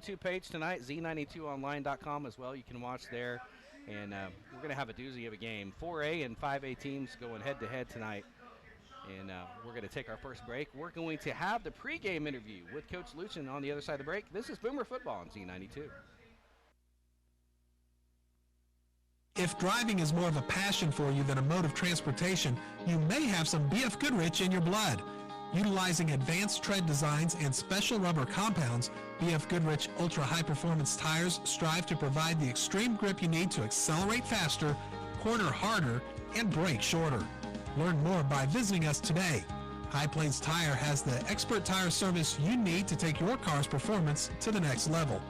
YouTube page tonight, z92online.com as well. You can watch there. And we're going to have a doozy of a game. 4A and 5A teams going head-to-head tonight. And we're going to take our first break. We're going to have the pregame interview with Coach Luchin on the other side of the break. This is Boomer Football on Z92. If driving is more of a passion for you than a mode of transportation, you may have some BF Goodrich in your blood. Utilizing advanced tread designs and special rubber compounds, BF Goodrich Ultra High Performance tires strive to provide the extreme grip you need to accelerate faster, corner harder, and brake shorter. Learn more by visiting us today. High Plains Tire has the expert tire service you need to take your car's performance to the next level.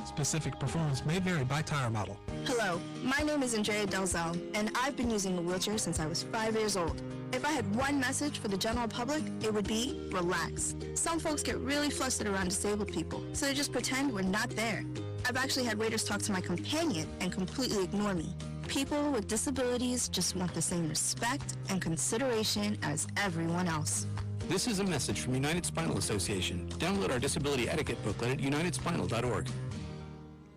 Specific performance may vary by tire model. Hello, my name is Andrea Delzell, and I've been using a wheelchair since I was 5 years old. If I had one message for the general public, it would be relax. Some folks get really flustered around disabled people, so they just pretend we're not there. I've actually had waiters talk to my companion and completely ignore me. People with disabilities just want the same respect and consideration as everyone else. This is a message from United Spinal Association. Download our disability etiquette booklet at unitedspinal.org.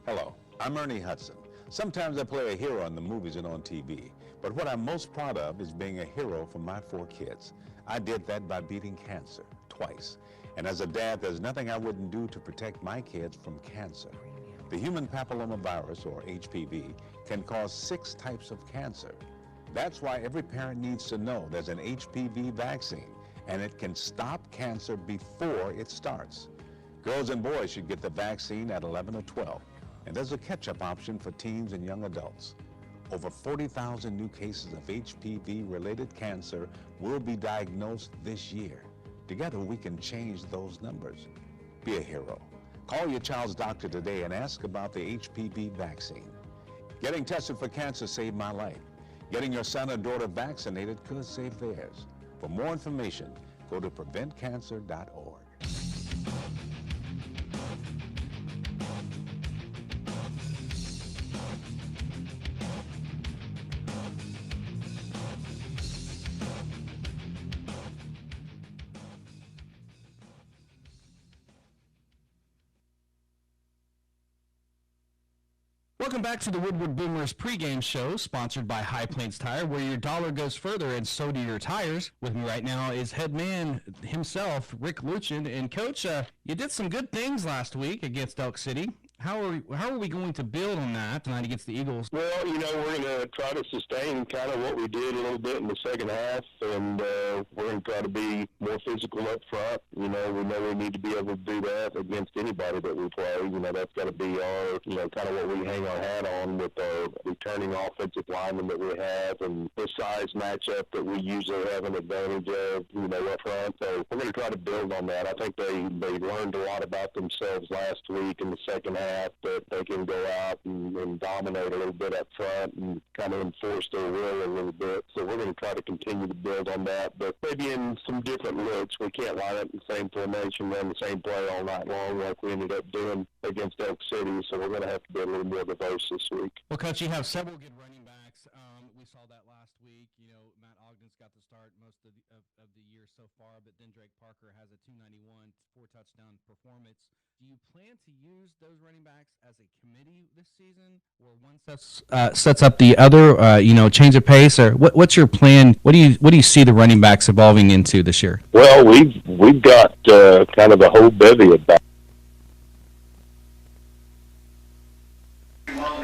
Hello, I'm Ernie Hudson. Sometimes I play a hero in the movies and on TV, but what I'm most proud of is being a hero for my 4 kids. I did that by beating cancer twice. And as a dad, there's nothing I wouldn't do to protect my kids from cancer. The human papillomavirus, or HPV, can cause 6 types of cancer. That's why every parent needs to know there's an HPV vaccine, and it can stop cancer before it starts. Girls and boys should get the vaccine at 11 or 12. And there's a catch-up option for teens and young adults. Over 40,000 new cases of HPV-related cancer will be diagnosed this year. Together, we can change those numbers. Be a hero. Call your child's doctor today and ask about the HPV vaccine. Getting tested for cancer saved my life. Getting your son or daughter vaccinated could save theirs. For more information, go to preventcancer.org. Welcome back to the Woodward Boomers pregame show, sponsored by High Plains Tire, where your dollar goes further and so do your tires. With me right now is head man himself, Rick Luchin. And Coach, you did some good things last week against Elk City. How are we going to build on that tonight against the Eagles? Well, we're going to try to sustain kind of what we did a little bit in the second half, and we're going to try to be more physical up front. We know we need to be able to do that against anybody that we play. That's got to be our, kind of what we hang our hat on with our returning offensive linemen that we have and the size matchup that we usually have an advantage of, up front. So we're going to try to build on that. I think they learned a lot about themselves last week in the second half, that they can go out and dominate a little bit up front and kind of enforce their will a little bit. So we're going to try to continue to build on that, but maybe in some different looks. We can't line up in the same formation, run the same play all night long like we ended up doing against Elk City, so we're going to have to be a little more diverse this week. Well, Coach, you have several good running backs. We saw that last week. Matt Ogden's got the start most of the year so far, but then Drake Parker has a 291 4-touchdown performance. Do you plan to use those running backs as a committee this season, or one sets up the other? Change of pace, or what's your plan? What do you see the running backs evolving into this year? Well, we've got kind of a whole bevy of backs.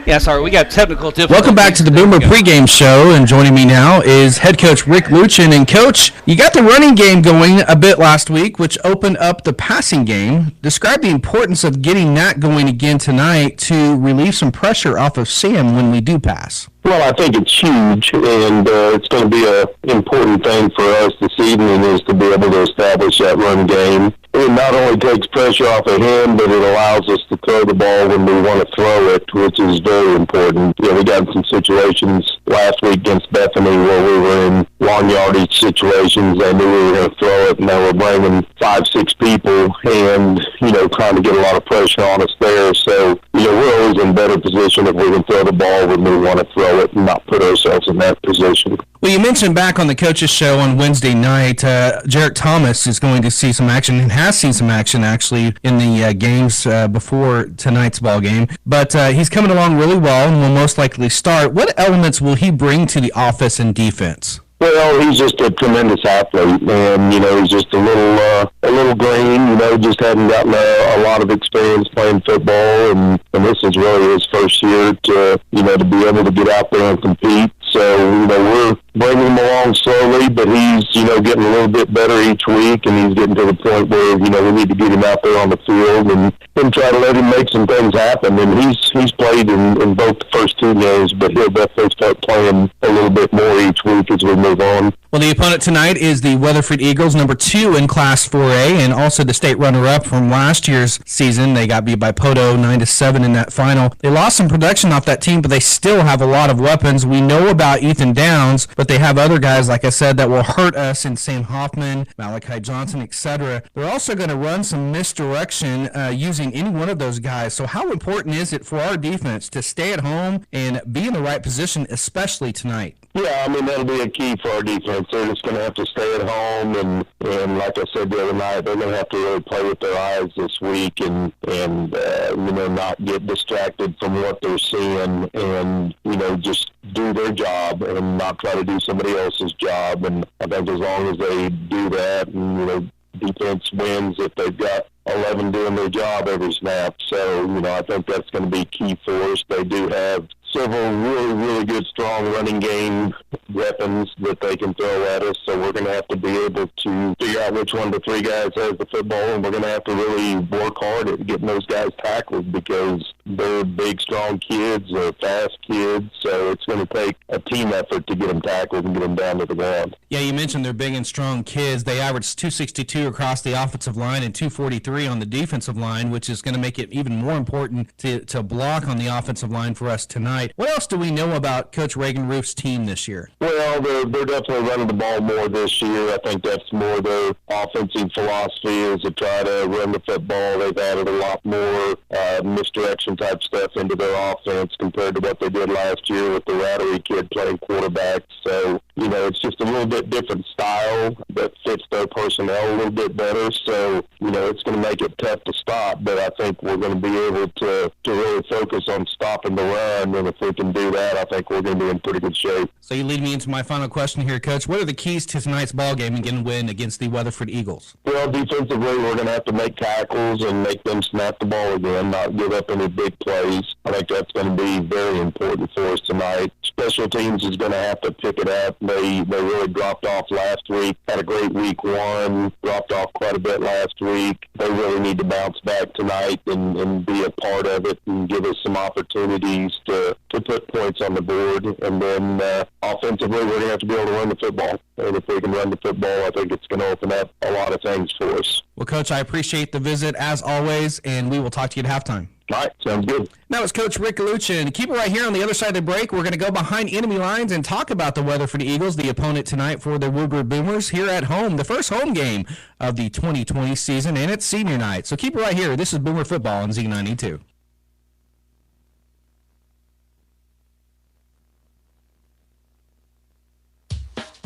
Yeah, sorry, we got technical difficulties. Welcome back to the Boomer pregame show, and joining me now is head coach Rick Luchin. And Coach, you got the running game going a bit last week, which opened up the passing game. Describe the importance of getting that going again tonight to relieve some pressure off of Sam when we do pass. Well, I think it's huge, and it's going to be an important thing for us this evening is to be able to establish that run game. It not only takes pressure off of him, but it allows us to throw the ball when we want to throw it, which is very important. We got some situations last week against Bethany where we were in long yardage situations. They knew we were going to throw it, and they were bringing 5-6 people and, trying to get a lot of pressure on us there. So, we're always in better position if we can throw the ball when we want to throw it and not put ourselves in that position. Well, you mentioned back on the coaches show on Wednesday night, Jarrett Thomas is going to see some action and has seen some action actually in the games before tonight's ball game. But he's coming along really well and will most likely start. What elements will he bring to the offense and defense? Well, he's just a tremendous athlete, and, he's just a little green, just hadn't gotten a lot of experience playing football, and this is really his first year to be able to get out there and compete. So, we're bringing him along slowly, but he's, getting a little bit better each week, and he's getting to the point where, we need to get him out there on the field and try to let him make some things happen. And he's played in both the first two games, but he'll definitely start playing a little bit more each week as we move on. Well, the opponent tonight is the Weatherford Eagles, number 2 in Class 4A, and also the state runner-up from last year's season. They got beat by Poto 9-7 in that final. They lost some production off that team, but they still have a lot of weapons. We know about Ethan Downs, but they have other guys, like I said, that will hurt us in Sam Hoffman, Malachi Johnson, etc. They're also going to run some misdirection using any one of those guys. So how important is it for our defense to stay at home and be in the right position, especially tonight? Yeah, that'll be a key for our defense. They're just going to have to stay at home, and like I said the other night, they're going to have to really play with their eyes this week and not get distracted from what they're seeing and, just do their job and not try to do somebody else's job. And I think as long as they do that and, defense wins if they've got 11 doing their job every snap. So, I think that's going to be key for us. They do have several really, really good, strong running game weapons that they can throw at us. So we're going to have to be able to figure out which one of the three guys has the football, and we're going to have to really work hard at getting those guys tackled because they're big, strong kids, they're fast kids. So it's going to take a team effort to get them tackled and get them down to the ground. Yeah, you mentioned they're big and strong kids. They average 262 across the offensive line and 243 on the defensive line, which is going to make it even more important to block on the offensive line for us tonight. What else do we know about Coach Reagan Roof's team this year? Well, they're definitely running the ball more this year. I think that's more their offensive philosophy is to try to run the football. They've added a lot more misdirection type stuff into their offense compared to what they did last year with the Rattery kid playing quarterback. So, it's just a little bit different style that fits their personnel a little bit better. So, it's going to make it tough to stop, but I think we're going to be able to really focus on stopping the run, and if we can do that, I think we're going to be in pretty good shape. So you lead me into my final question here, Coach. What are the keys to tonight's ball game and getting a win against the Weatherford Eagles? Well, defensively, we're going to have to make tackles and make them snap the ball again, not give up any big plays. I think that's going to be very important for us tonight. Special teams is going to have to pick it up. They really dropped off last week, had a great week one, dropped off quite a bit last week. They really need to bounce back tonight and be a part of it and give us some opportunities to put points on the board. And then offensively, we're going to have to be able to run the football. And if we can run the football, I think it's going to open up a lot of things for us. Well, Coach, I appreciate the visit as always, and we will talk to you at halftime. All right, sounds good. Now it's Coach Rick Galuchin. Keep it right here on the other side of the break. We're going to go behind enemy lines and talk about the Weatherford Eagles, the opponent tonight for the Woodward Boomers here at home, the first home game of the 2020 season, and it's senior night. So keep it right here. This is Boomer Football on Z92.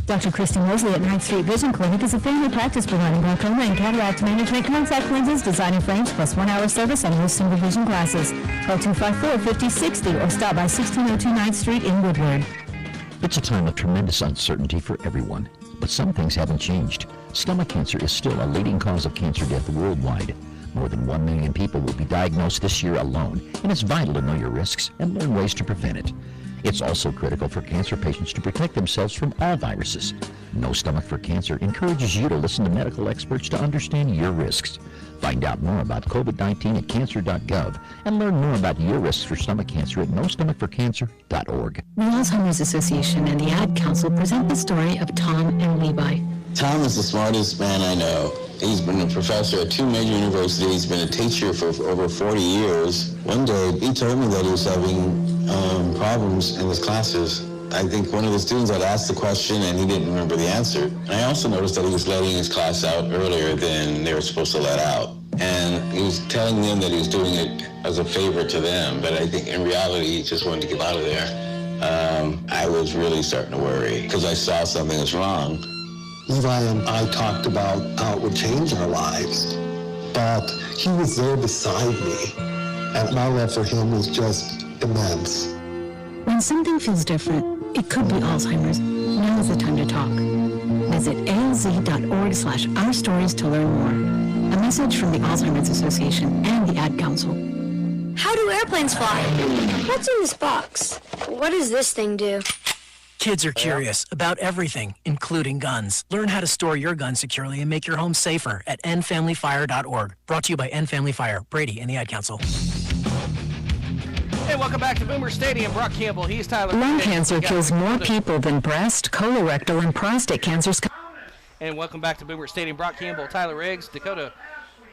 Dr. Christy Mosley at 9th Street Vision Clinic is a family practice providing glaucoma and cataract management, contact lenses, designing frames, plus 1-hour service on most single vision glasses. Call 254-5060 or stop by 1602 9th Street in Woodward. It's a time of tremendous uncertainty for everyone, but some things haven't changed. Stomach cancer is still a leading cause of cancer death worldwide. More than 1 million people will be diagnosed this year alone, and it's vital to know your risks and learn ways to prevent it. It's also critical for cancer patients to protect themselves from all viruses. No Stomach for Cancer encourages you to listen to medical experts to understand your risks. Find out more about COVID-19 at cancer.gov and learn more about your risks for stomach cancer at nostomachforcancer.org. The Alzheimer's Association and the Ad Council present the story of Tom and Levi. Tom is the smartest man I know. He's been a professor at 2 major universities. He's been a teacher for over 40 years. One day, he told me that he was having problems in his classes. I think one of the students had asked the question and he didn't remember the answer. And I also noticed that he was letting his class out earlier than they were supposed to let out. And he was telling them that he was doing it as a favor to them, but I think in reality he just wanted to get out of there. I was really starting to worry because I saw something was wrong. Levi and I talked about how it would change our lives, but he was there beside me, and my love for him was just immense. When something feels different, it could be Alzheimer's. Now is the time to talk. Visit alz.org/ourstories to learn more. A message from the Alzheimer's Association and the Ad Council. How do airplanes fly? What's in this box? What does this thing do? Kids are curious about everything, including guns. Learn how to store your gun securely and make your home safer at endfamilyfire.org. Brought to you by End Family Fire, Brady, and the Ad Council. Hey, welcome back to Boomer Stadium. Brock Campbell, he's Tyler. Lung cancer kills more people than breast, colorectal, and prostate cancers. And welcome back to Boomer Stadium. Brock Campbell, Tyler Riggs, Dakota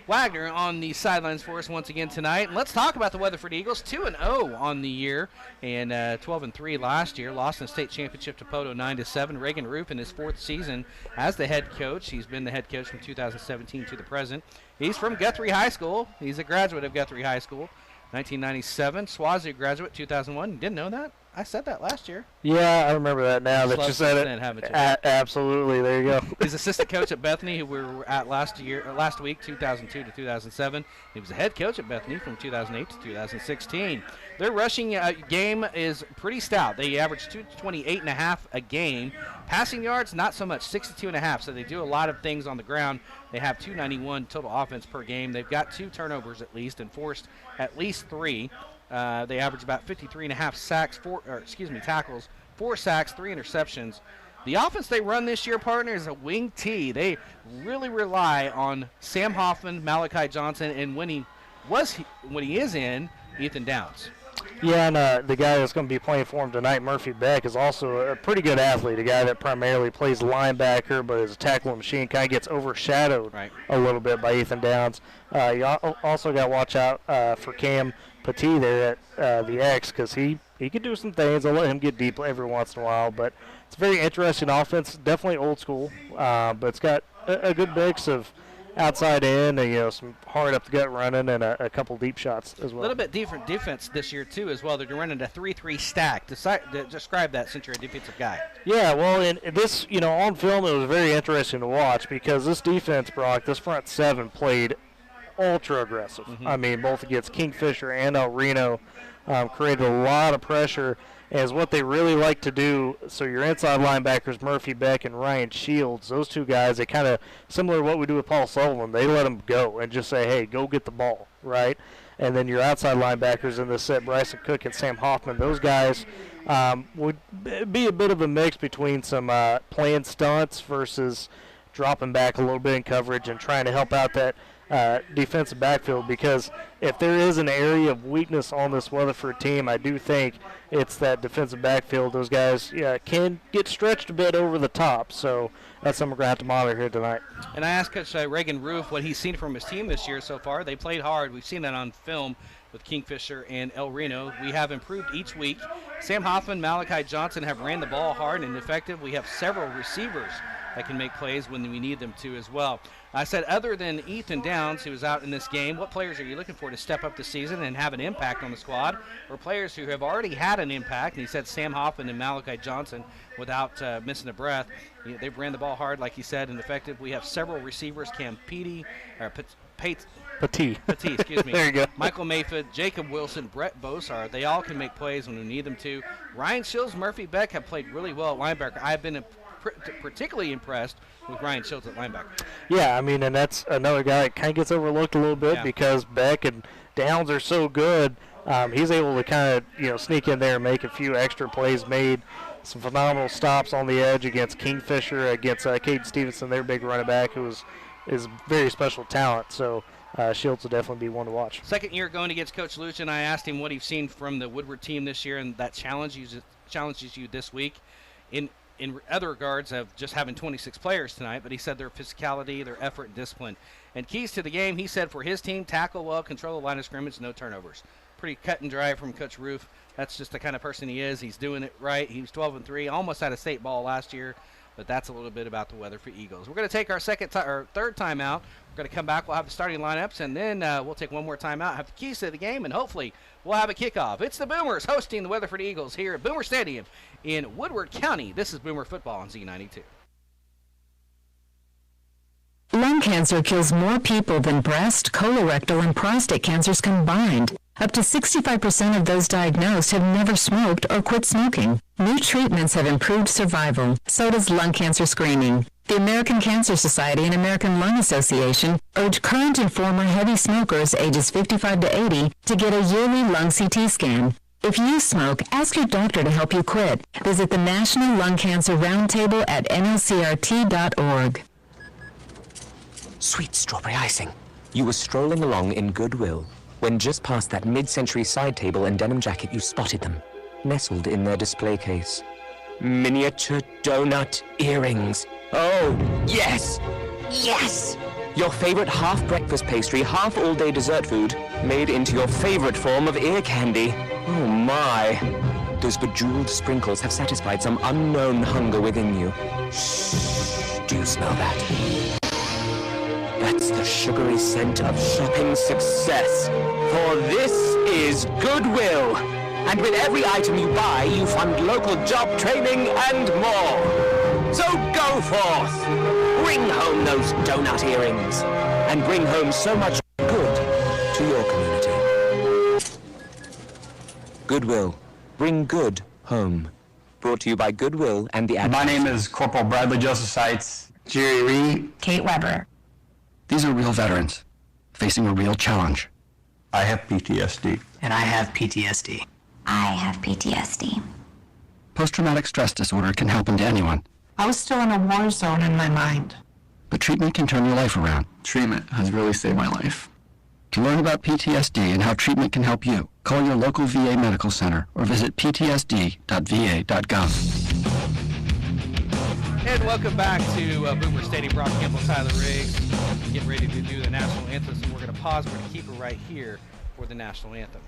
Wagner on the sidelines for us once again tonight. And let's talk about the Weatherford Eagles. 2-0 on the year and 12-3 last year. Lost in the state championship to Poto 9-7. Reagan Roof in his 4th season as the head coach. He's been the head coach from 2017 to the present. He's from Guthrie High School. He's a graduate of Guthrie High School. 1997. Swazi graduate 2001. You didn't know that? I said that last year. Yeah, I remember that now that you said it. Absolutely, there you go. He's assistant coach at Bethany, who we were at last week, 2002 to 2007. He was a head coach at Bethany from 2008 to 2016. Their rushing game is pretty stout. They average 228.5 a game. Passing yards, not so much, 62.5. So they do a lot of things on the ground. They have 291 total offense per game. They've got 2 turnovers at least and forced at least 3. They average about 53.5 tackles, 4 sacks, 3 interceptions. The offense they run this year, partner, is a wing T. They really rely on Sam Hoffman, Malachi Johnson, and when he is in, Ethan Downs. Yeah, and the guy that's going to be playing for him tonight, Murphy Beck, is also a pretty good athlete, a guy that primarily plays linebacker, but is a tackling machine, kind of gets overshadowed a little bit by Ethan Downs. You also got to watch out for Cam Petit there at the X, because he could do some things. I'll let him get deep every once in a while, but it's a very interesting offense, definitely old school, but it's got a good mix of outside in and some hard up the gut running and a couple deep shots as well. A little bit different defense this year too as well. They're running a 3-3 stack. Describe that since you're a defensive guy. Yeah, well, and this on film it was very interesting to watch because this defense, Brock, this front 7 played ultra aggressive. Mm-hmm. I mean, both against Kingfisher and El Reno, created a lot of pressure. As what they really like to do, so your inside linebackers, Murphy Beck and Ryan Shields, those 2 guys, they kind of, similar to what we do with Paul Sullivan, they let them go and just say, hey, go get the ball, right? And then your outside linebackers in this set, Bryson Cook and Sam Hoffman, those guys would be a bit of a mix between some playing stunts versus dropping back a little bit in coverage and trying to help out that defensive backfield, because if there is an area of weakness on this Weatherford team, I do think it's that defensive backfield. Those guys can get stretched a bit over the top, so that's something we're going to have to monitor here tonight. And I asked Coach Reagan Roof what he's seen from his team this year so far. They played hard. We've seen that on film with Kingfisher and El Reno. We have improved each week. Sam Hoffman, Malachi Johnson have ran the ball hard and effective. We have several receivers that can make plays when we need them to as well. I said, other than Ethan Downs, who was out in this game, what players are you looking for to step up this season and have an impact on the squad, or players who have already had an impact? And he said Sam Hoffman and Malachi Johnson without missing a breath. They've ran the ball hard, like he said, and effective. We have several receivers, Cam Petit, excuse me. There you go. Michael Mayfield, Jacob Wilson, Brett Bosar. They all can make plays when we need them to. Ryan Shields, Murphy Beck have played really well at linebacker. I've been particularly impressed with Ryan Shields at linebacker. Yeah, I mean, and that's another guy that kind of gets overlooked a little bit because Beck and Downs are so good. He's able to kind of, sneak in there and make a few extra plays, made some phenomenal stops on the edge against Kingfisher, against Caden Stevenson, their big running back, who is very special talent. So Shields will definitely be one to watch. Second year going against Coach Lucien, I asked him what he's seen from the Woodward team this year, and that challenges you this week. In other regards of just having 26 players tonight, but he said their physicality, their effort, and discipline. And keys to the game, he said for his team, tackle well, control the line of scrimmage, no turnovers. Pretty cut and dry from Coach Roof. That's just the kind of person he is. He's doing it right. He was 12-3, almost had a state ball last year. But that's a little bit about the Weatherford Eagles. We're going to take our third timeout. We're going to come back. We'll have the starting lineups, and then we'll take one more timeout, have the keys to the game, and hopefully we'll have a kickoff. It's the Boomers hosting the Weatherford Eagles here at Boomer Stadium in Woodward County. This is Boomer Football on Z92. Lung cancer kills more people than breast, colorectal, and prostate cancers combined. Up to 65% of those diagnosed have never smoked or quit smoking. New treatments have improved survival. So does lung cancer screening. The American Cancer Society and American Lung Association urge current and former heavy smokers ages 55 to 80 to get a yearly lung CT scan. If you smoke, ask your doctor to help you quit. Visit the National Lung Cancer Roundtable at nlcrt.org. Sweet strawberry icing. You were strolling along in Goodwill when just past that mid-century side table and denim jacket you spotted them, nestled in their display case. Miniature donut earrings. Oh, yes! Yes! Your favorite half-breakfast pastry, half-all-day dessert food, made into your favorite form of ear candy. Oh my! Those bejeweled sprinkles have satisfied some unknown hunger within you. Shh! Do you smell that? That's the sugary scent of shopping success. For this is Goodwill. And with every item you buy, you fund local job training and more. So go forth. Bring home those donut earrings. And bring home so much good to your community. Goodwill. Bring good home. Brought to you by Goodwill and the... My name is Corporal Bradley Joseph Seitz. Jerry Reed. Kate Weber. These are real veterans facing a real challenge. I have PTSD. And I have PTSD. I have PTSD. Post-traumatic stress disorder can happen to anyone. I was still in a war zone in my mind. But treatment can turn your life around. Treatment has really saved my life. To learn about PTSD and how treatment can help you, call your local VA medical center or visit ptsd.va.gov. And welcome back to Boomer Stadium. Brock Campbell, Tyler Riggs, getting ready to do the national anthem. So we're going to pause. We're going to keep it right here for the national anthem.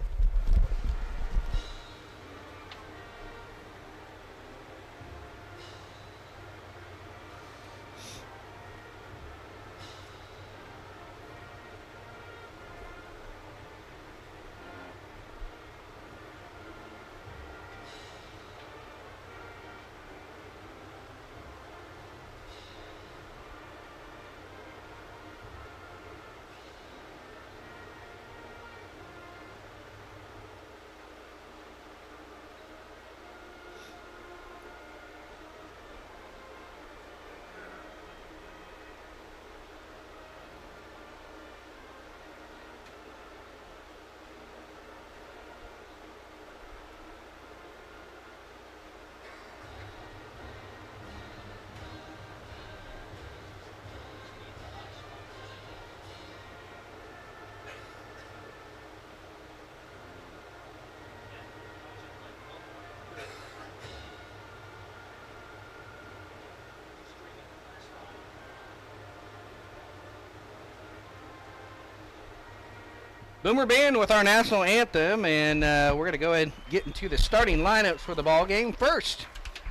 Boomer Band with our national anthem, and we're going to go ahead and get into the starting lineups for the ball game. First,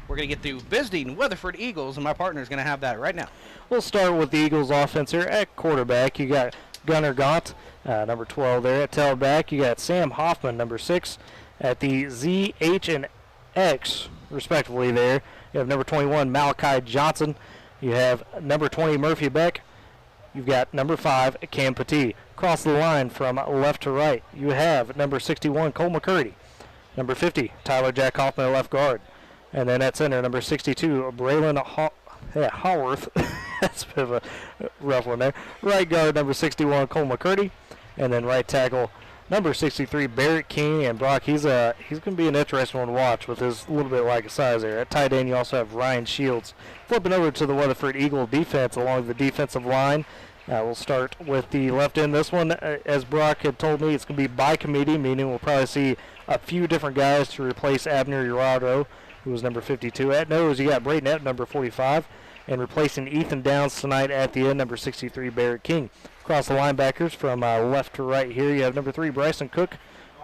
we're going to get through visiting Weatherford Eagles, and my partner is going to have that right now. We'll start with the Eagles offense here. At quarterback, you got Gunnar Gaunt, number 12 there. At tailback, you got Sam Hoffman, number 6. At the Z, H, and X, respectively there, you have number 21, Malachi Johnson. You have number 20, Murphy Beck. You've got number 5, Cam Petit. Across the line from left to right, you have number 61, Cole McCurdy. Number 50, Tyler Jack Hoffman at left guard. And then at center, number 62, Braylon Haworth. That's a bit of a rough one there. Right guard, number 61, Cole McCurdy. And then right tackle, number 63, Barrett King. And Brock, he's going to be an interesting one to watch with his little bit like a size there. At tight end, you also have Ryan Shields. Flipping over to the Weatherford Eagle defense along the defensive line. We'll start with the left end. This one, as Brock had told me, it's going to be by committee, meaning we'll probably see a few different guys to replace Abner Urado, who was number 52. At nose, you got Braden Epp, number 45, and replacing Ethan Downs tonight at the end, number 63, Barrett King. Across the linebackers from left to right here, you have number 3, Bryson Cook,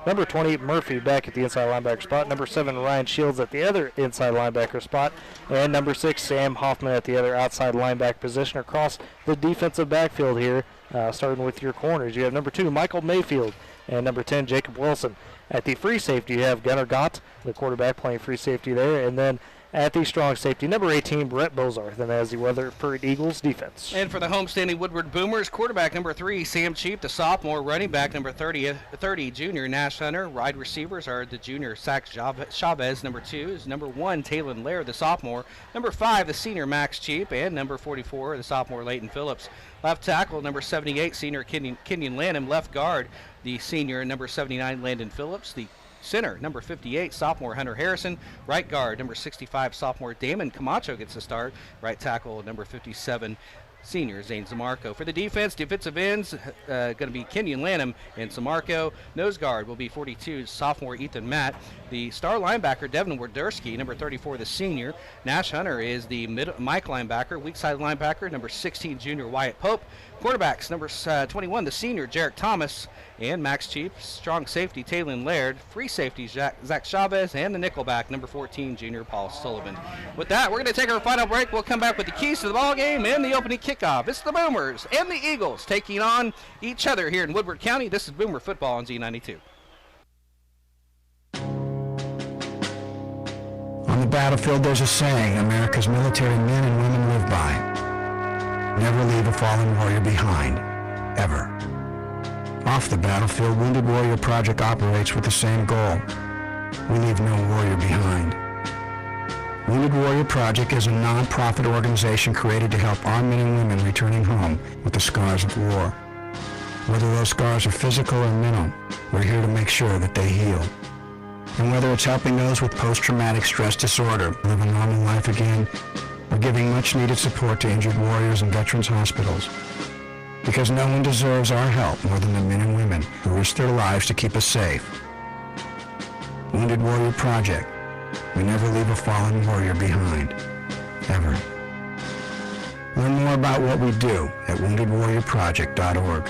Number 20, Murphy, back at the inside linebacker spot. Number 7, Ryan Shields at the other inside linebacker spot. And number 6, Sam Hoffman at the other outside linebacker position across the defensive backfield here, starting with your corners. You have number 2, Michael Mayfield, and number 10, Jacob Wilson. At the free safety, you have Gunnar Gott, the quarterback, playing free safety there. And then at the strong safety, number 18, Brett Bozarth, and as the Weatherford Eagles defense. And for the homestanding Woodward Boomers, quarterback number 3, Sam Cheap, the sophomore. Running back number 30, junior Nash Hunter. Wide receivers are the junior Zach Chavez. Number 2 is number 1, Talon Laird, the sophomore. Number 5, the senior Max Cheap, and number 44, the sophomore Leighton Phillips. Left tackle, number 78, senior Kenyon Lanham. Left guard, the senior number 79, Landon Phillips. The center, number 58, sophomore Hunter Harrison. Right guard, number 65, sophomore Damon Camacho gets the start. Right tackle, number 57, senior Zane Zamarco. For the defensive ends, going to be Kenyon Lanham and Zamarco. Nose guard will be 42, sophomore Ethan Matt. The star linebacker, Devin Wardurski, number 34, the senior. Nash Hunter is the Mike linebacker. Weak side linebacker, number 16, junior Wyatt Pope. Quarterbacks, number 21, the senior Jarek Thomas, and Max Cheap. Strong safety, Talon Laird. Free safety, Zach Chavez, and the nickelback, number 14, junior Paul Sullivan. With that, we're going to take our final break. We'll come back with the keys to the ball game and the opening kickoff. It's the Boomers and the Eagles taking on each other here in Woodward County. This is Boomer Football on Z92. On the battlefield, there's a saying America's military men and women live by. Never leave a fallen warrior behind, ever. Off the battlefield, Wounded Warrior Project operates with the same goal. We leave no warrior behind. Wounded Warrior Project is a non-profit organization created to help our men and women returning home with the scars of war. Whether those scars are physical or mental, we're here to make sure that they heal. And whether it's helping those with post-traumatic stress disorder live a normal life again, or giving much-needed support to injured warriors in veterans' hospitals. Because no one deserves our help more than the men and women who risk their lives to keep us safe. Wounded Warrior Project. We never leave a fallen warrior behind. Ever. Learn more about what we do at woundedwarriorproject.org.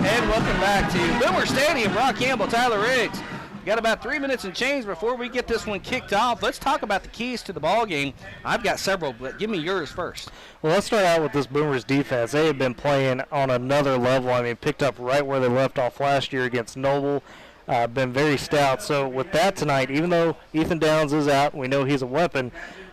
And welcome back to Boomer Stadium. Rock Campbell, Tyler Riggs. Got about 3 minutes and change before we get this one kicked off. Let's talk about the keys to the ball game. I've got several, but give me yours first. Well, let's start out with this Boomers defense. They have been playing on another level. I mean, picked up right where they left off last year against Noble. Been very stout. So with that tonight, even though Ethan Downs is out, we know he's a weapon.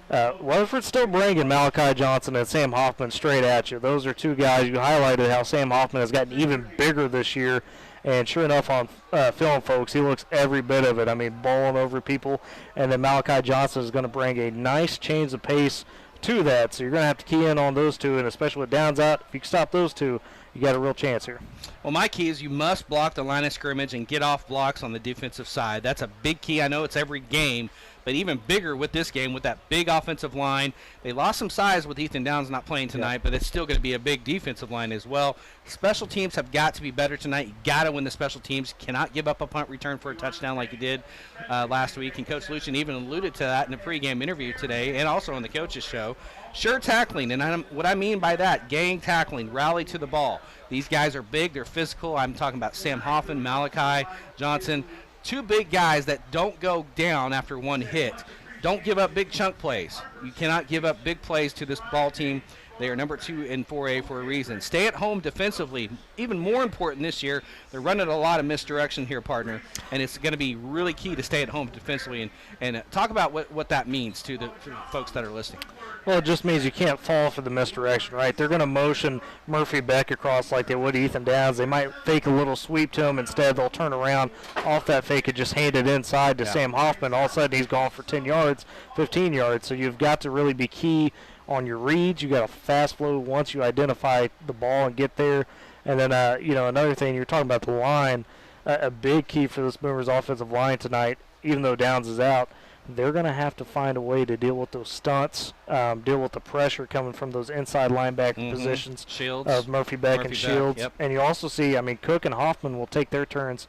Weatherford's still bringing Malachi Johnson and Sam Hoffman straight at you. Those are two guys. You highlighted how Sam Hoffman has gotten even bigger this year. And sure enough, on film, folks, he looks every bit of it. I mean, bowling over people. And then Malachi Johnson is going to bring a nice change of pace to that. So you're going to have to key in on those two, and especially with Downs out, if you can stop those two, you got a real chance here. Well, my key is you must block the line of scrimmage and get off blocks on the defensive side. That's a big key. I know it's every game, but even bigger with this game with that big offensive line. They lost some size with Ethan Downs not playing tonight, but it's still going to be a big defensive line as well. Special teams have got to be better tonight. You got to win the special teams. Cannot give up a punt return for a touchdown like you did last week. And Coach Lucien even alluded to that in a pregame interview today and also on the coaches show. Sure tackling, and what I mean by that, gang tackling, rally to the ball. These guys are big, they're physical. I'm talking about Sam Hoffman, Malachi Johnson. Two big guys that don't go down after one hit. Don't give up big chunk plays. You cannot give up big plays to this ball team. They are number 2 in 4A for a reason. Stay at home defensively. Even more important this year, they're running a lot of misdirection here, partner, and it's going to be really key to stay at home defensively. And talk about what that means to the folks that are listening. Well, it just means you can't fall for the misdirection, right? They're going to motion Murphy Beck across like they would Ethan Downs. They might fake a little sweep to him. Instead, they'll turn around off that fake and just hand it inside to Sam Hoffman. All of a sudden, he's gone for 10 yards, 15 yards. So you've got to really be key on your reads. You got a fast flow once you identify the ball and get there. And then, another thing, you're talking about the line. A big key for this Boomers offensive line tonight, even though Downs is out, they're going to have to find a way to deal with those stunts, deal with the pressure coming from those inside linebacker positions Shields, of Murphy Beck and Shields. Yep. And you also see, Cook and Hoffman will take their turns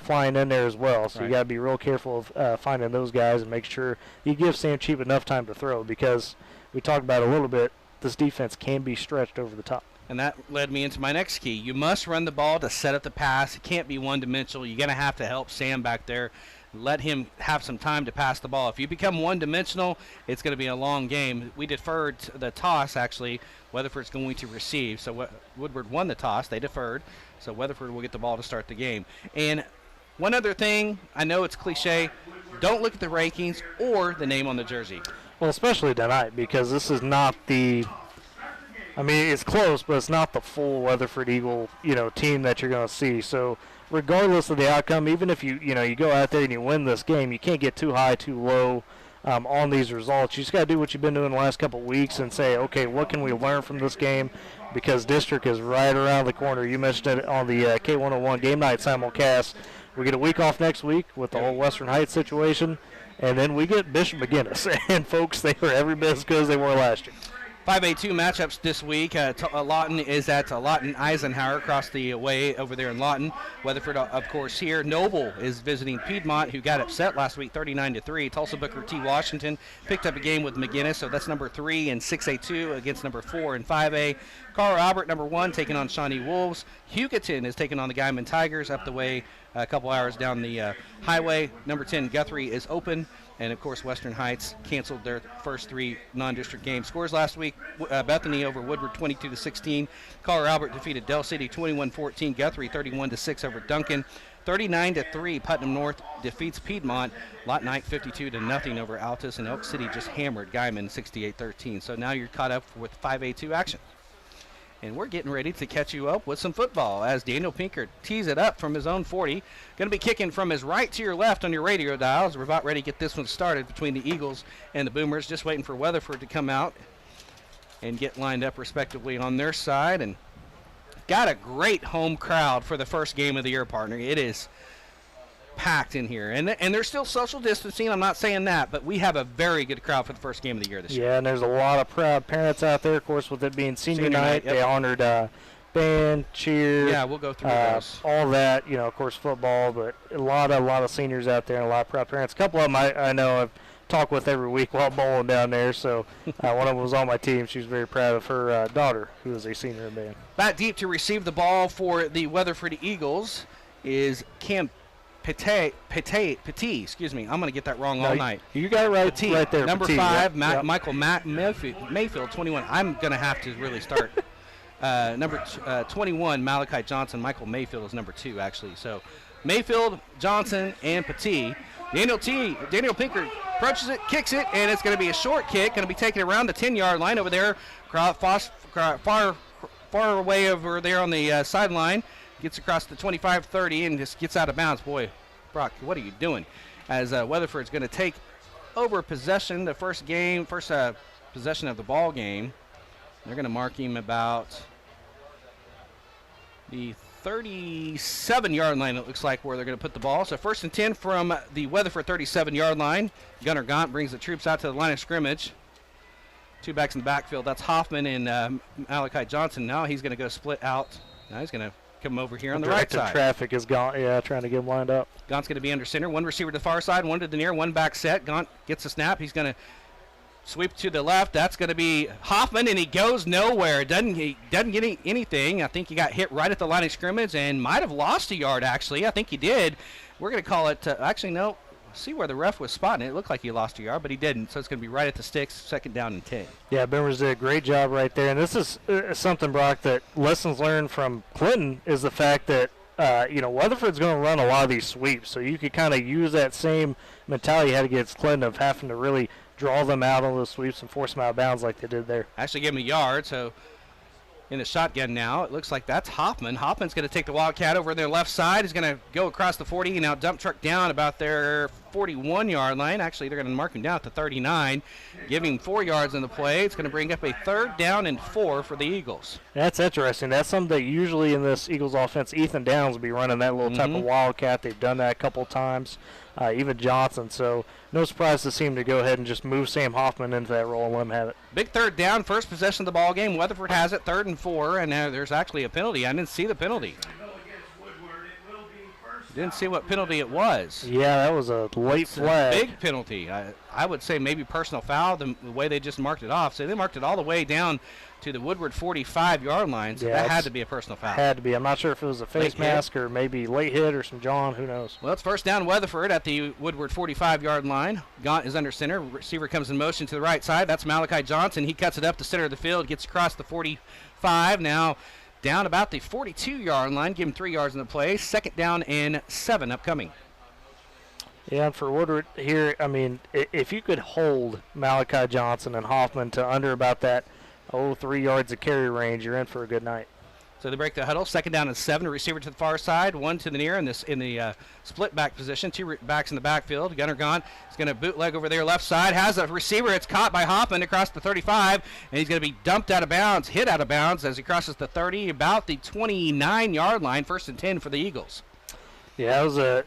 flying in there as well. So you got to be real careful of finding those guys and make sure you give Sam Cheap enough time to throw, because we talked about it a little bit, this defense can be stretched over the top. And that led me into my next key. You must run the ball to set up the pass. It can't be one-dimensional. You're going to have to help Sam back there. Let him have some time to pass the ball. If you become one-dimensional, it's going to be a long game. We deferred the toss, actually. Weatherford's going to receive. So Woodward won the toss. They deferred. So Weatherford will get the ball to start the game. And one other thing, I know it's cliche, don't look at the rankings or the name on the jersey. Well, especially tonight, because this is not the – I mean, it's close, but it's not the full Weatherford Eagle, team that you're going to see. So regardless of the outcome, even if you go out there and you win this game, you can't get too high, too low on these results. You just got to do what you've been doing the last couple of weeks and say, okay, what can we learn from this game? Because district is right around the corner. You mentioned it on the K101 game night simulcast. We get a week off next week with the whole Western Heights situation, and then we get Bishop McGinnis. And, folks, they were every bit as good as they were last year. 5A2 matchups this week. Lawton is at Lawton Eisenhower across the way over there in Lawton. Weatherford, of course, here. Noble is visiting Piedmont, who got upset last week 39-3. Tulsa Booker T. Washington picked up a game with McGinnis, so that's number 3 in 6A2 against number 4 in 5A. Carl Albert, number 1, taking on Shawnee Wolves. Hugoton is taking on the Guyman Tigers up the way a couple hours down the highway. Number 10, Guthrie, is open. And, of course, Western Heights canceled their first 3 non-district games. Scores last week, Bethany over Woodward 22-16. Collar Albert defeated Del City 21-14. Guthrie 31-6 over Duncan. 39-3, Putnam North defeats Piedmont. Lot Knight 52-0 over Altus. And Elk City just hammered Guyman 68-13. So now you're caught up with 5A2 action. And we're getting ready to catch you up with some football as Daniel Pinker tees it up from his own 40. Going to be kicking from his right to your left on your radio dials. We're about ready to get this one started between the Eagles and the Boomers. Just waiting for Weatherford to come out and get lined up respectively on their side. And got a great home crowd for the first game of the year, partner. It is packed in here. And there's still social distancing. I'm not saying that, but we have a very good crowd for the first game of the year this year. Yeah, and there's a lot of proud parents out there. Of course, with it being senior night, yep. They honored band, cheer. Yeah, we'll go through those. All that, of course, football, but a lot of seniors out there and a lot of proud parents. A couple of them I know I've talked with every week while bowling down there, so one of them was on my team. She was very proud of her daughter, who is a senior in band. Back deep to receive the ball for the Weatherford Eagles is Cam Petit, excuse me. I'm going to get that wrong all night. You got it right, Petit, right there. Number Petit, 5, yep. Michael Mayfield, 21. I'm going to have to really start. Number 21, Malachi Johnson. Michael Mayfield is number 2, actually. So Mayfield, Johnson, and Petit. Daniel Pinker approaches it, kicks it, and it's going to be a short kick. Going to be taken around the 10-yard line over there. Far away over there on the sideline. Gets across the 25-30 and just gets out of bounds. Boy, Brock, what are you doing? As Weatherford's going to take over possession, the first possession of the ball game. They're going to mark him about the 37-yard line, it looks like, where they're going to put the ball. So 1st and 10 from the Weatherford 37-yard line. Gunnar Gaunt brings the troops out to the line of scrimmage. 2 backs in the backfield. That's Hoffman and Malachi Johnson. Now he's going to go split out. Now he's going to come over here on the right side. Traffic is gone. Yeah, trying to get him lined up. Gaunt's going to be under center. 1 receiver to the far side, 1 to the near, 1 back set. Gaunt gets a snap. He's going to sweep to the left. That's going to be Hoffman, and he goes nowhere. He doesn't get anything. I think he got hit right at the line of scrimmage and might have lost a yard, actually. I think he did. We're going to call it actually, no. See where the ref was spotting it. It looked like he lost a yard, but he didn't. So it's going to be right at the sticks, 2nd down and 10. Yeah, Boomers did a great job right there. And this is something, Brock, that lessons learned from Clinton is the fact that, Weatherford's going to run a lot of these sweeps. So you could kind of use that same mentality you had against Clinton of having to really draw them out on those sweeps and force them out of bounds like they did there. Actually gave him a yard, so in the shotgun now. It looks like that's Hoffman. Hoffman's going to take the Wildcat over their left side. He's going to go across the 40 and now dump truck down about their 41-yard line. Actually, they're going to mark him down at the 39, giving 4 yards in the play. It's going to bring up a 3rd down and 4 for the Eagles. That's interesting. That's something that usually in this Eagles offense, Ethan Downs will be running that little type of Wildcat. They've done that a couple times, even Johnson. So no surprise to see him to go ahead and just move Sam Hoffman into that role and let him have it. Big 3rd down, first possession of the ball game. Weatherford has it, 3rd and 4, and now there's actually a penalty. I didn't see the penalty. Didn't see what penalty it was. Yeah, that was a late flag. Big penalty. I would say maybe personal foul, the way they just marked it off. So they marked it all the way down to the Woodward 45-yard line, so that had to be a personal foul. Had to be. I'm not sure if it was a face mask or maybe late hit or some John. Who knows? Well, it's first down Weatherford at the Woodward 45-yard line. Gaunt is under center. Receiver comes in motion to the right side. That's Malachi Johnson. He cuts it up to center of the field, gets across the 45. Now down about the 42-yard line. Give him 3 yards in the play. Second down and 7 upcoming. Yeah, and for Woodward here, I mean, if you could hold Malachi Johnson and Hoffman to under about that 3 yards of carry range, you're in for a good night. So they break the huddle. Second down and 7. Receiver to the far side, one to the near in the split back position. 2 backs in the backfield. Gunner Gaunt is going to bootleg over there left side. Has a receiver. It's caught by Hoffman across the 35, and he's going to be dumped out of bounds, hit out of bounds as he crosses the 30, about the 29-yard line. First and 10 for the Eagles. Yeah, it was a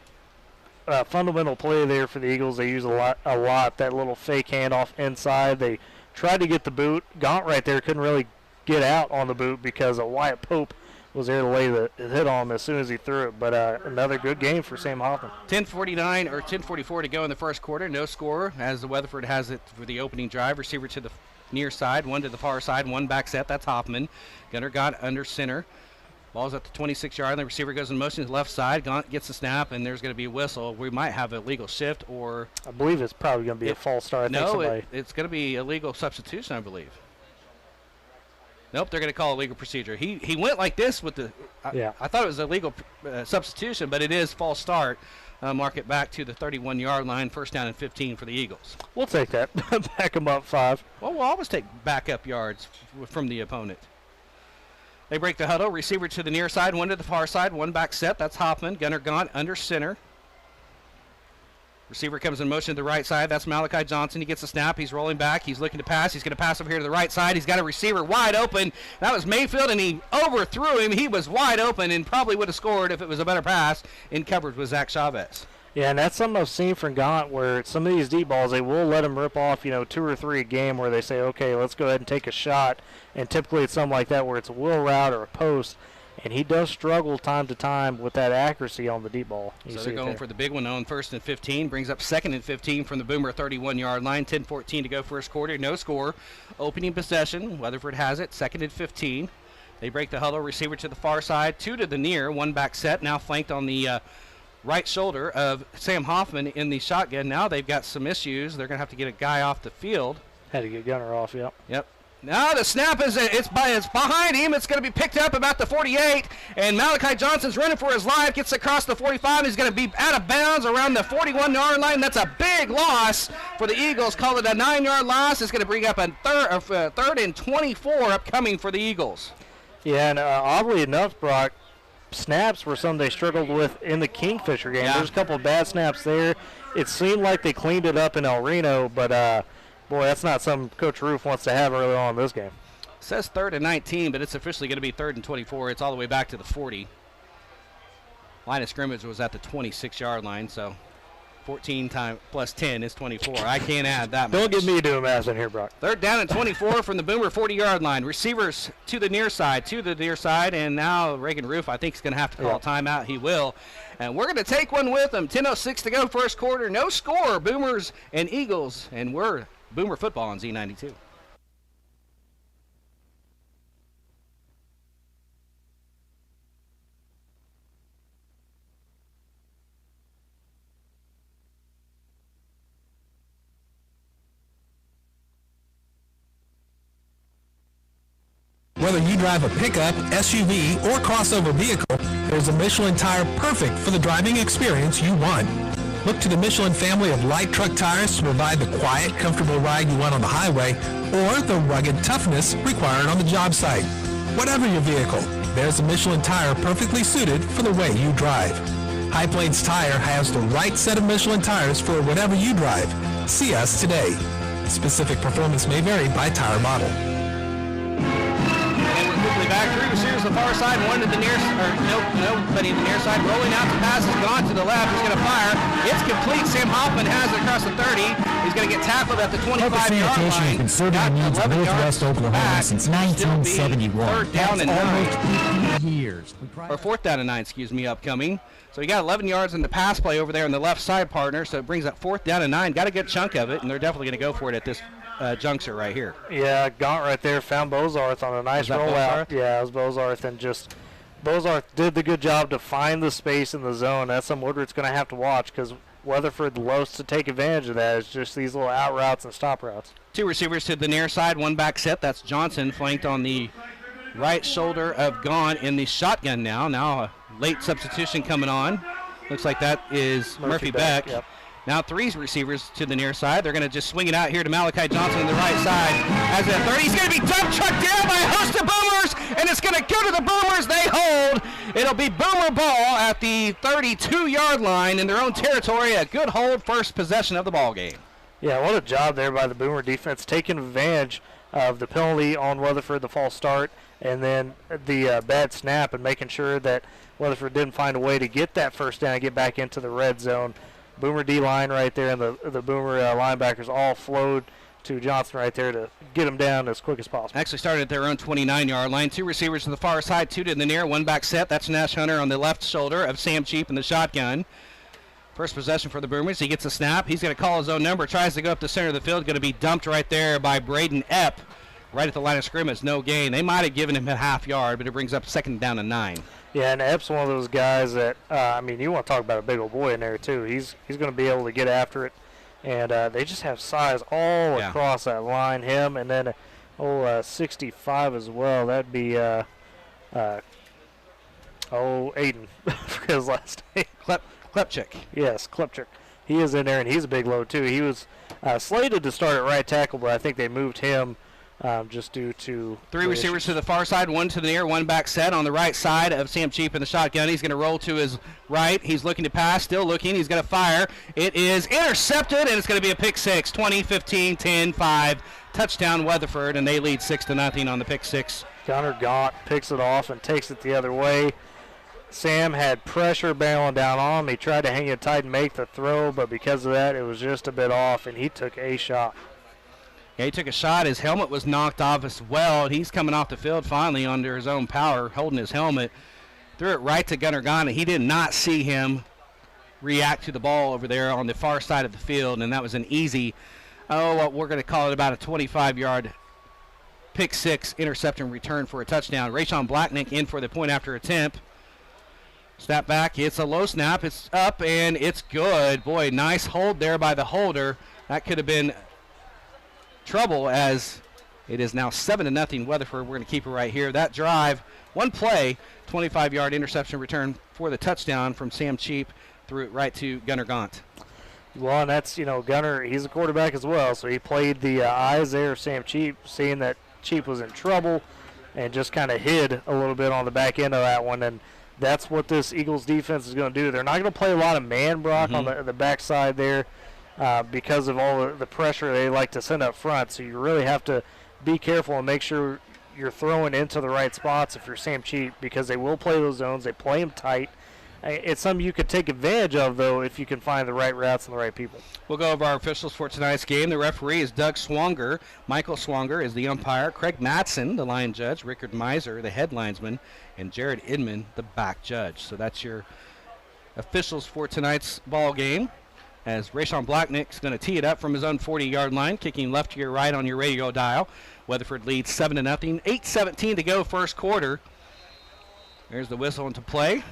fundamental play there for the Eagles. They use a lot that little fake handoff inside. They tried to get the boot. Gaunt right there couldn't really get out on the boot because Wyatt Pope was there to lay the hit on him as soon as he threw it. But another good game for Sam Hoffman. 10:44 to go in the first quarter. No score as the Weatherford has it for the opening drive. Receiver to the near side, one to the far side, one back set. That's Hoffman. Gunner Gaunt under center. Ball's at the 26-yard line. The receiver goes in motion to the left side. Gaunt gets the snap, and there's going to be a whistle. We might have a legal shift, or I believe it's probably going to be a false start. It's going to be a legal substitution, I believe. Nope, they're going to call a legal procedure. He went like this with the I thought it was a legal substitution, but it is false start. Mark it back to the 31-yard line. First down and 15 for the Eagles. We'll take that. Back them up 5. Well, we'll always take backup yards from the opponent. They break the huddle. Receiver to the near side, one to the far side, one back set. That's Hoffman. Gunner Gaunt under center. Receiver comes in motion to the right side. That's Malachi Johnson. He gets a snap. He's rolling back. He's looking to pass. He's going to pass over here to the right side. He's got a receiver wide open. That was Mayfield, and he overthrew him. He was wide open and probably would have scored if it was a better pass. In coverage with Zach Chavez. Yeah, and that's something I've seen from Gaunt where some of these deep balls, they will let him rip off, 2 or 3 a game where they say, okay, let's go ahead and take a shot. And typically it's something like that where it's a wheel route or a post. And he does struggle time to time with that accuracy on the deep ball. So they're going for the big one on first and 15. Brings up second and 15 from the Boomer 31-yard line. 10:14 to go first quarter. No score. Opening possession. Weatherford has it. Second and 15. They break the huddle. Receiver to the far side. 2 to the near. One back set. Now flanked on the right shoulder of Sam Hoffman in the shotgun. Now they've got some issues. They're going to have to get a guy off the field. Had to get Gunner off, Yep. Now the snap is it's behind him. It's going to be picked up about the 48, and Malachi Johnson's running for his life. Gets across the 45. He's going to be out of bounds around the 41-yard line. That's a big loss for the Eagles. Call it a 9-yard loss. It's going to bring up a third and 24 upcoming for the Eagles. Yeah, and oddly enough, Brock, snaps were something they struggled with in the Kingfisher game. There's a couple of bad snaps there. It seemed like they cleaned it up in El Reno, but boy, that's not something Coach Roof wants to have early on in this game. It says 3rd and 19, but it's officially going to be 3rd and 24. It's all the way back to the 40. Line of scrimmage was at the 26-yard line, so 14 plus 10 is 24. I can't add that much. Don't get me doing math in here, Brock. 3rd down and 24 from the Boomer 40-yard line. Receivers to the near side, and now Reagan Roof, I think, is going to have to call a timeout. He will. And we're going to take one with him. 10:06 to go first quarter. No score. Boomers and Eagles, and we're Boomer football on Z92. Whether you drive a pickup, SUV, or crossover vehicle, there's a Michelin tire perfect for the driving experience you want. Look to the Michelin family of light truck tires to provide the quiet, comfortable ride you want on the highway or the rugged toughness required on the job site. Whatever your vehicle, there's a Michelin tire perfectly suited for the way you drive. High Plains Tire has the right set of Michelin tires for whatever you drive. See us today. Specific performance may vary by tire model. Back quarterback. 3 receivers to the far side, 1 to the near side. Nobody to the near side. Rolling out, the pass is gone to the left. He's going to fire. It's complete. Sam Hoffman has it across the 30. He's going to get tackled at the 25-yard line. Sanitation has been serving the needs of Northwest Oklahoma since 1971. Third down and 9. Years. Or 4th down and 9, excuse me, upcoming. So he got 11 yards in the pass play over there on the left side, partner. So it brings up 4th down and 9. Got a good chunk of it, and they're definitely going to go for it at this juncture right here. Yeah, Gaunt right there found Bozarth on a nice rollout. Yeah, it was Bozarth, and just Bozarth did the good job to find the space in the zone. That's something Woodward's going to have to watch because Weatherford loves to take advantage of that. It's just these little out routes and stop routes. 2 receivers to the near side, 1 back set. That's Johnson flanked on the right shoulder of Gaunt in the shotgun now. Now a late substitution coming on. Looks like that is Murphy Beck. Yep. Now 3 receivers to the near side. They're going to just swing it out here to Malachi Johnson on the right side. As at 30, he's going to be dump trucked down by a host of Boomers, and it's going to go to the Boomers. They hold. It'll be Boomer ball at the 32-yard line in their own territory. A good hold, first possession of the ball game. Yeah, what a job there by the Boomer defense, taking advantage of the penalty on Weatherford, the false start, and then the bad snap, and making sure that Weatherford didn't find a way to get that first down and get back into the red zone. Boomer D-line right there, and the Boomer linebackers all flowed to Johnson right there to get him down as quick as possible. Actually started at their own 29-yard line. 2 receivers to the far side, 2 to the near, 1 back set. That's Nash Hunter on the left shoulder of Sam Cheap in the shotgun. First possession for the Boomers. He gets a snap. He's going to call his own number. Tries to go up the center of the field. Going to be dumped right there by Braden Epp right at the line of scrimmage. No gain. They might have given him a half yard, but it brings up 2nd down and 9. Yeah, and Epp's one of those guys that, you want to talk about a big old boy in there, too. He's going to be able to get after it. And they just have size all across that line. Him and then 65 as well. That'd be Aiden for his last name. Klepchik. Yes, Klepchik. He is in there, and he's a big load, too. He was slated to start at right tackle, but I think they moved him just due to 3 receivers to the far side, 1 to the near, 1 back set on the right side of Sam Cheap in the shotgun. He's going to roll to his right. He's looking to pass, still looking. He's going to fire. It is intercepted, and it's going to be a pick 6. 20, 15, 10, 5. Touchdown Weatherford, and they lead 6-0 on the pick 6. Gunnar Gaunt picks it off and takes it the other way. Sam had pressure barreling down on him. He tried to hang it tight and make the throw, but because of that, it was just a bit off, and he took a shot. Yeah, he took a shot. His helmet was knocked off as well. He's coming off the field finally under his own power, holding his helmet. Threw it right to Gunnar Gaunt. He did not see him react to the ball over there on the far side of the field, and that was an easy, we're going to call it about a 25-yard pick 6 interception return for a touchdown. Rayshon Blacknick in for the point after attempt. Snap back. It's a low snap. It's up, and it's good. Boy, nice hold there by the holder. That could have been trouble as it is now 7-0 Weatherford. We're going to keep it right here. That drive, one play, 25-yard interception return for the touchdown from Sam Cheap. Threw it right to Gunnar Gaunt. Well, and that's, Gunnar, he's a quarterback as well, so he played the eyes there of Sam Cheap, seeing that Cheap was in trouble and just kind of hid a little bit on the back end of that one, and that's what this Eagles defense is going to do. They're not going to play a lot of man, Brock, on the backside there because of all the pressure they like to send up front. So you really have to be careful and make sure you're throwing into the right spots if you're Sam Cheap, because they will play those zones. They play them tight. It's something you could take advantage of, though, if you can find the right routes and the right people. We'll go over our officials for tonight's game. The referee is Doug Swanger. Michael Swanger is the umpire. Craig Matson, the line judge. Rickard Miser, the head linesman. And Jared Inman, the back judge. So that's your officials for tonight's ball game. As Rayshon Blacknick's going to tee it up from his own 40-yard line, kicking left to your right on your radio dial. Weatherford leads 7-0. 8:17 to go first quarter. There's the whistle into play.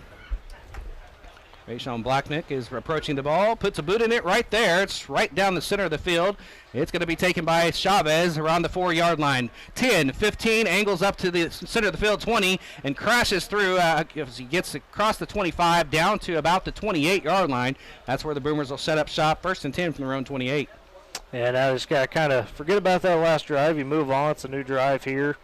Rayshon Blacknick is approaching the ball, puts a boot in it right there. It's right down the center of the field. It's going to be taken by Chavez around the 4-yard line. 10, 15, angles up to the center of the field, 20, and crashes through as he gets across the 25 down to about the 28-yard line. That's where the Boomers will set up shop. 1st and 10 from their own 28. And I just got to kind of forget about that last drive. You move on. It's a new drive here.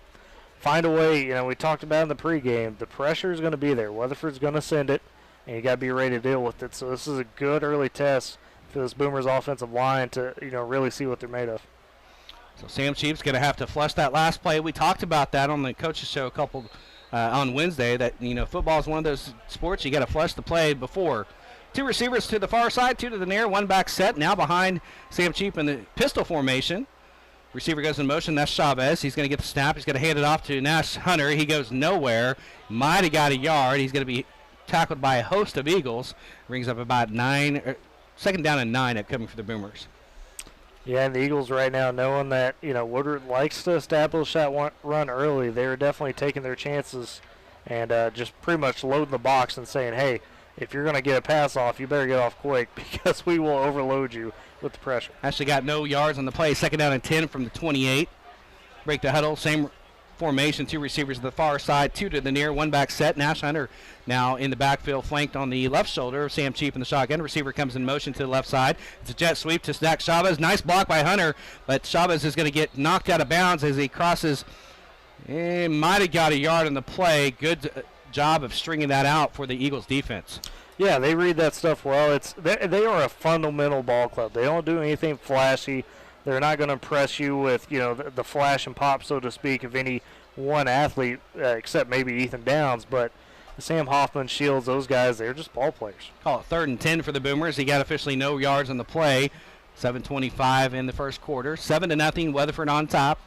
Find a way. We talked about in the pregame, the pressure is going to be there. Weatherford's going to send it, and you got to be ready to deal with it. So this is a good early test for this Boomers offensive line to, really see what they're made of. So Sam Cheap's going to have to flush that last play. We talked about that on the coaches show a couple on Wednesday that, football is one of those sports you got to flush the play before. 2 receivers to the far side, 2 to the near, 1 back set. Now behind Sam Cheap in the pistol formation. Receiver goes in motion. That's Chavez. He's going to get the snap. He's going to hand it off to Nash Hunter. He goes nowhere. Might have got a yard. He's going to be tackled by a host of Eagles. Brings up about 9, second down and 9 upcoming for the Boomers. Yeah, and the Eagles right now, knowing that, Woodward likes to establish that run early, they're definitely taking their chances and just pretty much loading the box and saying, hey, if you're going to get a pass off, you better get off quick because we will overload you with the pressure. Actually got no yards on the play. Second down and 10 from the 28. Break the huddle. Same formation. 2 receivers to the far side, 2 to the near, 1 back set. Nash Hunter now in the backfield, flanked on the left shoulder. Sam Cheap in the shotgun. Receiver comes in motion to the left side. It's a jet sweep to Zach Chavez. Nice block by Hunter, but Chavez is going to get knocked out of bounds as he crosses. Might have got a yard on the play. Good job of stringing that out for the Eagles defense. Yeah, they read that stuff well. They are a fundamental ball club. They don't do anything flashy. They're not going to impress you with the flash and pop, so to speak, of any one athlete, except maybe Ethan Downs. But Sam Hoffman, Shields, those guys, they're just ball players. Call it 3rd and 10 for the Boomers. He got officially no yards on the play. 7:25 in the first quarter. 7-0, Weatherford on top.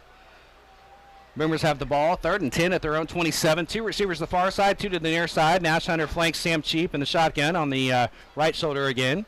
Boomers have the ball, 3rd and 10 at their own 27. 2 receivers to the far side, 2 to the near side. Nash Hunter flanks Sam Cheap in the shotgun on the right shoulder again.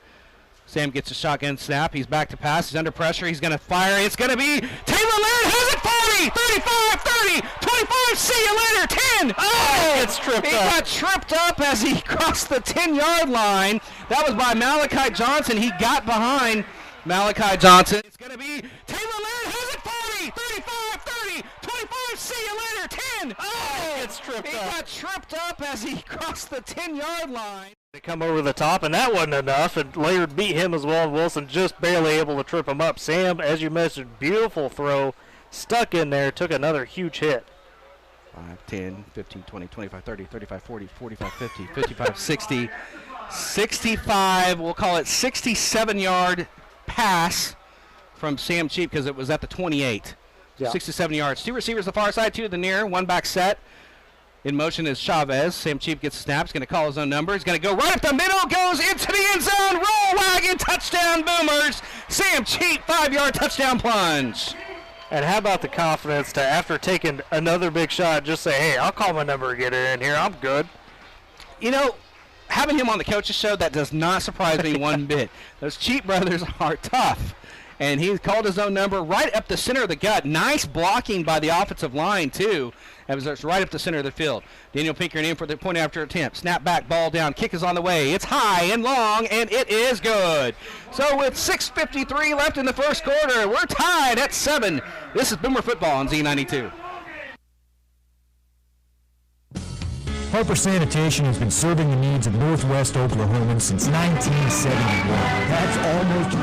Sam gets a shotgun snap. He's back to pass. He's under pressure. He's going to fire. It's going to be Taylor Laird has it. 40, 35, 30, 25. See you later. 10. Oh, it's tripped up. He got tripped up as he crossed the 10-yard line. That was by Malachi Johnson. He got behind Malachi Johnson. It's going to be Taylor Laird has it. 40, 35, 30, 25. See you later. 10. Oh, it's tripped up. He got tripped up as he crossed the 10-yard line. They come over the top, and that wasn't enough, and Laird beat him as well, and Wilson just barely able to trip him up. Sam, as you mentioned, beautiful throw, stuck in there, took another huge hit. 5, 10, 15, 20, 25, 30, 35, 40, 45, 50, 55, 60, 65, we'll call it 67-yard pass from Sam Cheap because it was at the 28. Yeah. 67 yards. 2 receivers to the far side, 2 to the near, 1 back set. In motion is Chavez. Sam Cheap gets snaps, going to call his own number. He's going to go right up the middle, goes into the end zone. Roll wagon, touchdown Boomers. Sam Cheap, 5-yard touchdown plunge. And how about the confidence to, after taking another big shot, just say, hey, I'll call my number and get it in here. I'm good. Having him on the coach's show, that does not surprise me one bit. Those Cheap brothers are tough. And he called his own number right up the center of the gut. Nice blocking by the offensive line, too. It was right up the center of the field. Daniel Pinker in for the point after attempt. Snap back, ball down, kick is on the way. It's high and long, and it is good. So with 6:53 left in the first quarter, we're tied at 7. This is Boomer Football on Z92. Harper Sanitation has been serving the needs of Northwest Oklahomans since 1971. That's almost...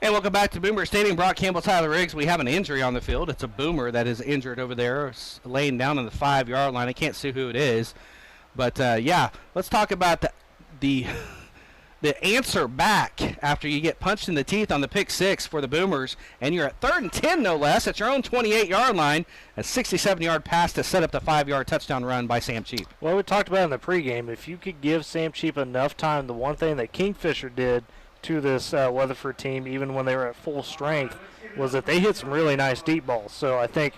And welcome back to Boomer Stadium. Brock Campbell, Tyler Riggs. We have an injury on the field. It's a Boomer that is injured over there, laying down on the 5-yard line. I can't see who it is. But, yeah, let's talk about the answer back after you get punched in the teeth on the pick 6 for the Boomers. And you're at 3rd and 10, no less, at your own 28-yard line. A 67-yard pass to set up the 5-yard touchdown run by Sam Cheap. Well, we talked about in the pregame, if you could give Sam Cheap enough time, the one thing that Kingfisher did to this Weatherford team, even when they were at full strength, was that they hit some really nice deep balls. So I think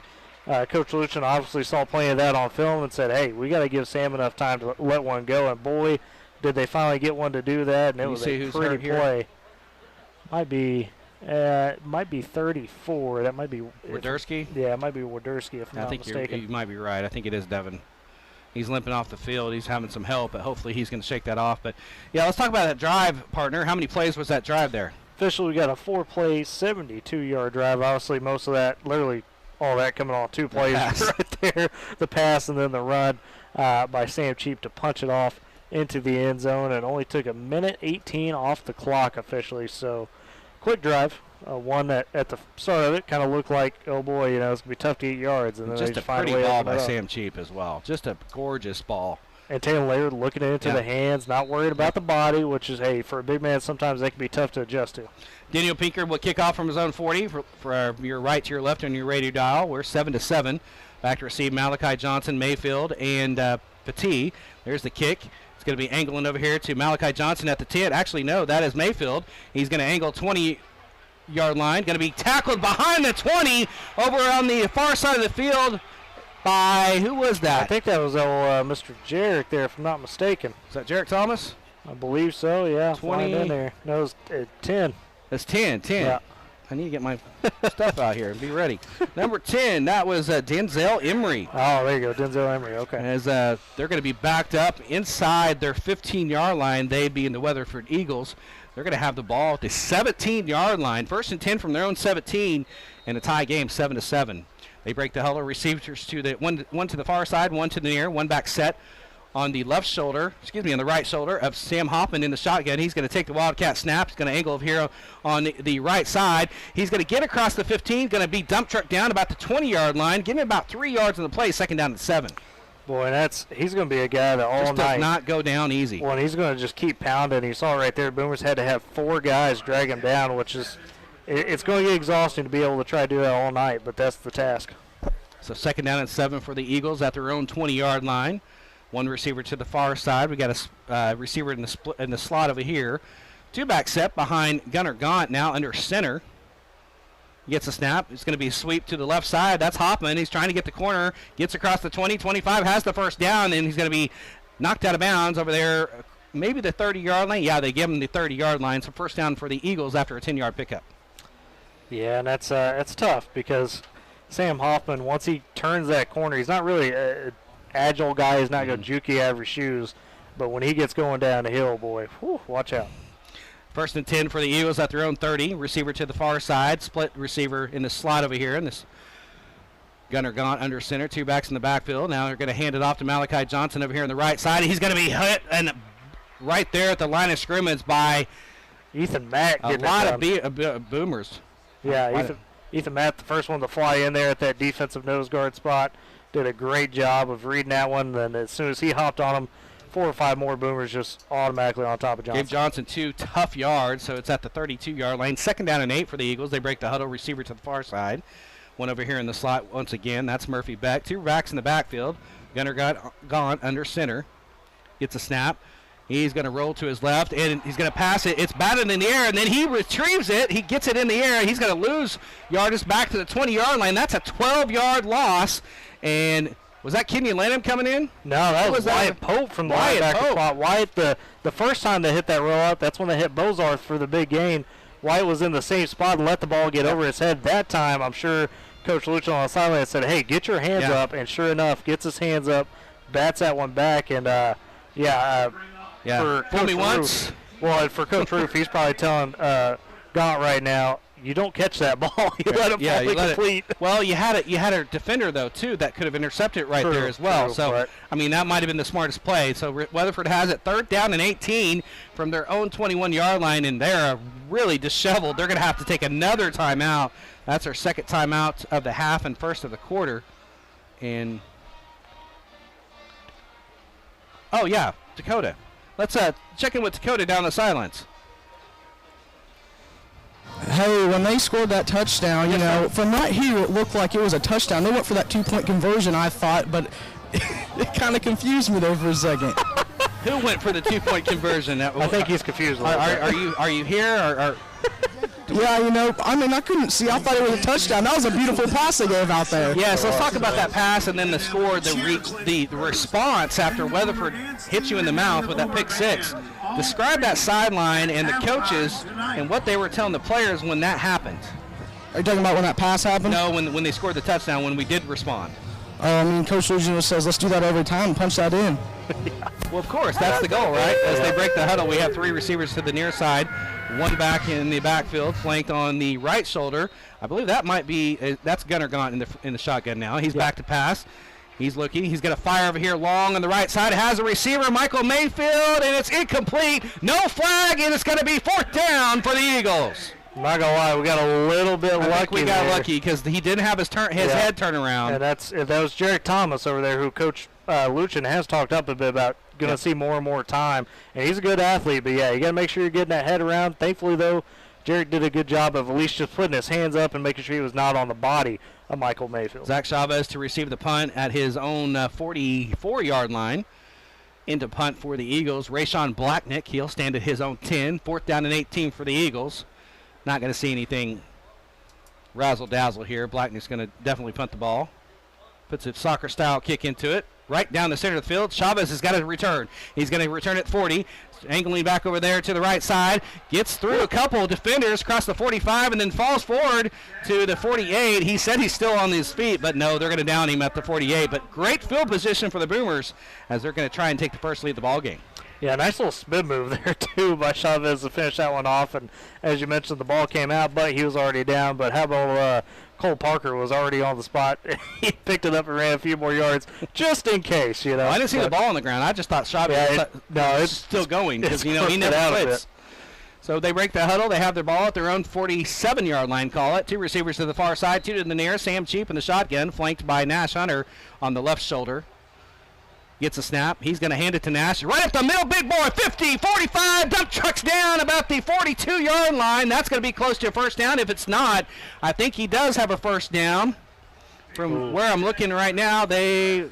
Coach Luchin obviously saw plenty of that on film and said, hey, we got to give Sam enough time to let one go. And, boy, did they finally get one to do that. And it was a pretty play. Might be 34. That might be Wodarski? Yeah, it might be Wodarski if I'm not mistaken. You might be right. I think it is Devin. He's limping off the field. He's having some help, but hopefully he's going to shake that off. But, yeah, let's talk about that drive, partner. How many plays was that drive there? Officially, we got a 4-play, 72-yard drive. Obviously, most of that, literally all that coming on 2 plays right there, the pass and then the run by Sam Cheap to punch it off into the end zone. It only took 1:18 off the clock officially, so quick drive. One that at the start of it kind of looked like, oh boy, it's going to be tough to get yards. And then just they a find pretty a way ball to by Sam Cheap as well. Just a gorgeous ball. And Taylor Laird looking into the hands, not worried about the body, which is, hey, for a big man, sometimes that can be tough to adjust to. Daniel Pinker will kick off from his own 40 for your right to your left on your radio dial. We're 7-7. Back to receive Malachi Johnson, Mayfield, and Petit. There's the kick. It's going to be angling over here to Malachi Johnson at the 10. Actually, no, that is Mayfield. He's going to angle 20-yard line. Going to be tackled behind the 20 over on the far side of the field by, who was that? I think that was Mr. Jarek there, if I'm not mistaken. Is that Jarek Thomas? I believe so, yeah. 20 in there. No, it was 10. That's 10. Yeah. I need to get my stuff out here and be ready. Number 10, that was Denzel Emery. Oh, there you go, Denzel Emery, okay. As they're going to be backed up inside their 15-yard line, they being the Weatherford Eagles. They're going to have the ball at the 17-yard line. 1st and 10 from their own 17, and a tie game, 7-7. They break the huddle. Receivers to the one to the far side, one to the near, one back set on the right shoulder of Sam Hoffman in the shotgun. He's going to take the Wildcat snap. He's going to angle over here on the right side. He's going to get across the 15, going to be dump truck down about the 20-yard line, give him about 3 yards on the play, 2nd down and 7. Boy, he's going to be a guy that all just night does not go down easy. Well, and he's going to just keep pounding. You saw right there, Boomers had to have 4 guys drag him down, which is it's going to get exhausting to be able to try to do that all night, but that's the task. So 2nd down and 7 for the Eagles at their own 20-yard line. One receiver to the far side. We got a receiver in the slot over here. 2-back set behind Gunnar Gaunt now under center. Gets a snap. It's going to be a sweep to the left side. That's Hoffman. He's trying to get the corner. Gets across the 20, 25, has the first down, and he's going to be knocked out of bounds over there, maybe the 30-yard line. Yeah, they give him the 30-yard line. So 1st down for the Eagles after a 10-yard pickup. Yeah, and that's tough because Sam Hoffman, once he turns that corner, he's not really an agile guy. He's not going to juke you out of your shoes. But when he gets going down the hill, boy, watch out. 1st and 10 for the Eagles at their own 30. Receiver to the far side. Split receiver in the slot over here. And this Gunnar Gaunt under center. 2 backs in the backfield. Now they're going to hand it off to Malachi Johnson over here on the right side. He's going to be hit and right there at the line of scrimmage by Ethan Mack. A lot of Boomers. Yeah, Ethan Matt, the first one to fly in there at that defensive nose guard spot, did a great job of reading that one. Then as soon as he hopped on him, 4 or 5 more Boomers just automatically on top of Johnson. Gave Johnson 2 tough yards, so it's at the 32-yard line. 2nd down and 8 for the Eagles. They break the huddle. Receiver to the far side. One over here in the slot once again. That's Murphy Beck. 2 backs in the backfield. Gunnar Gaunt under center. Gets a snap. He's going to roll to his left, and he's going to pass it. It's batted in the air, and then he retrieves it. He gets it in the air. He's going to lose yardage back to the 20-yard line. That's a 12-yard loss. And was that Kenyon Lanham coming in? No, that was Wyatt Pope from the linebacker spot. Wyatt, the first time they hit that rollout, that's when they hit Bozarth for the big gain. Wyatt was in the same spot and let the ball get over his head. That time, I'm sure Coach Lucha on the sideline said, hey, get your hands up. And sure enough, gets his hands up, bats that one back, and for Fool me once. Well, for Coach Roof, he's probably telling Gaunt right now, you don't catch that ball. You let it fall complete. Well, you had a defender, though, too, that could have intercepted it right there as well. So, I mean, that might have been the smartest play. So Weatherford has it 3rd down and 18 from their own 21-yard line, and they're really disheveled. They're going to have to take another timeout. That's their 2nd timeout of the half and 1st of the quarter. And, oh, yeah, Dakota. Let's check in with Dakota down the sidelines. Hey, when they scored that touchdown, from right here it looked like it was a touchdown. They went for that 2-point conversion, I thought, but it kind of confused me there for a second. Who went for the 2-point conversion? I think he's confused. Are you here? Yeah, I couldn't see. I thought it was a touchdown. That was a beautiful pass they gave out there. Yeah, so let's talk about that pass and then the score, the response after Weatherford hit you in the mouth with that pick 6. Describe that sideline and the coaches and what they were telling the players when that happened. Are you talking about when that pass happened? No, when they scored the touchdown, when we did respond. Coach Luciano says, let's do that every time and punch that in. Well, of course, that's the goal, right? As they break the huddle, we have 3 receivers to the near side, 1 back in the backfield, flanked on the right shoulder. I believe that might be that's Gunnar Gaunt in the shotgun now. He's back to pass. He's looking. He's going to fire over here long on the right side. Has a receiver, Michael Mayfield, and it's incomplete. No flag, and it's going to be 4th down for the Eagles. I'm not going to lie, we got a little bit lucky. I think we got lucky because he didn't have his head turn around. And that was Jarek Thomas over there, who Coach Luchin has talked up a bit about. Going to see more and more time. And he's a good athlete, but, yeah, you got to make sure you're getting that head around. Thankfully, though, Jarek did a good job of at least just putting his hands up and making sure he was not on the body of Michael Mayfield. Zach Chavez to receive the punt at his own 44-yard line. Into punt for the Eagles. Rayshawn Blacknick, he'll stand at his own 10. 4th down and 18 for the Eagles. Not going to see anything razzle-dazzle here. Blacknick's going to definitely punt the ball. Puts a soccer-style kick into it. Right down the center of the field. Chavez has got to return. He's going to return at 40. Angling back over there to the right side. Gets through a couple defenders across the 45 and then falls forward to the 48. He said he's still on his feet, but no, they're going to down him at the 48. But great field position for the Boomers as they're going to try and take the first lead of the ball game. Yeah, nice little spin move there, too, by Chavez to finish that one off. And as you mentioned, the ball came out, but he was already down. But how about Cole Parker was already on the spot. He picked it up and ran a few more yards just in case, Well, I didn't see the ball on the ground. I just thought Chavez was still going because, he never quits. So they break the huddle. They have their ball at their own 47-yard line, call it. 2 receivers to the far side, 2 to the near. Sam Cheap in the shotgun, flanked by Nash Hunter on the left shoulder. Gets a snap. He's going to hand it to Nash. Right up the middle, big boy, 50, 45. Dump trucks down about the 42-yard line. That's going to be close to a first down. If it's not, I think he does have a first down. From where I'm looking right now, they're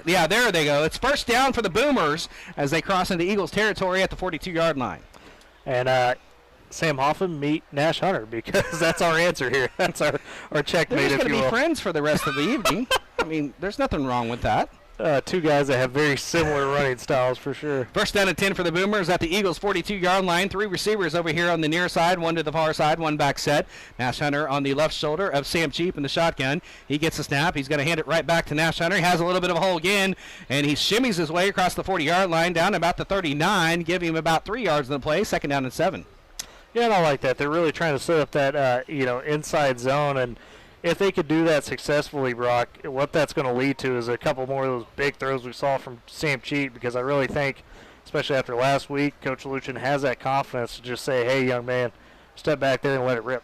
yeah, there they go. It's first down for the Boomers as they cross into Eagles territory at the 42-yard line. And Sam Hoffman meet Nash Hunter because that's our answer here. That's our checkmate, if you will. They're just going to be friends for the rest of the evening. I mean, there's nothing wrong with that. 2 guys that have very similar running styles for sure. First down and 10 for the Boomers at the Eagles' 42-yard line. 3 receivers over here on the near side, 1 to the far side, 1 back set. Nash Hunter on the left shoulder of Sam Cheap in the shotgun. He gets a snap. He's going to hand it right back to Nash Hunter. He has a little bit of a hole again, and he shimmies his way across the 40-yard line down about the 39, giving him about 3 yards in the play. 2nd down and 7. Yeah, and I like that. They're really trying to set up that inside zone, and if they could do that successfully, Brock, what that's going to lead to is a couple more of those big throws we saw from Sam Cheap, because I really think, especially after last week, Coach Luchin has that confidence to just say, hey, young man, step back there and let it rip.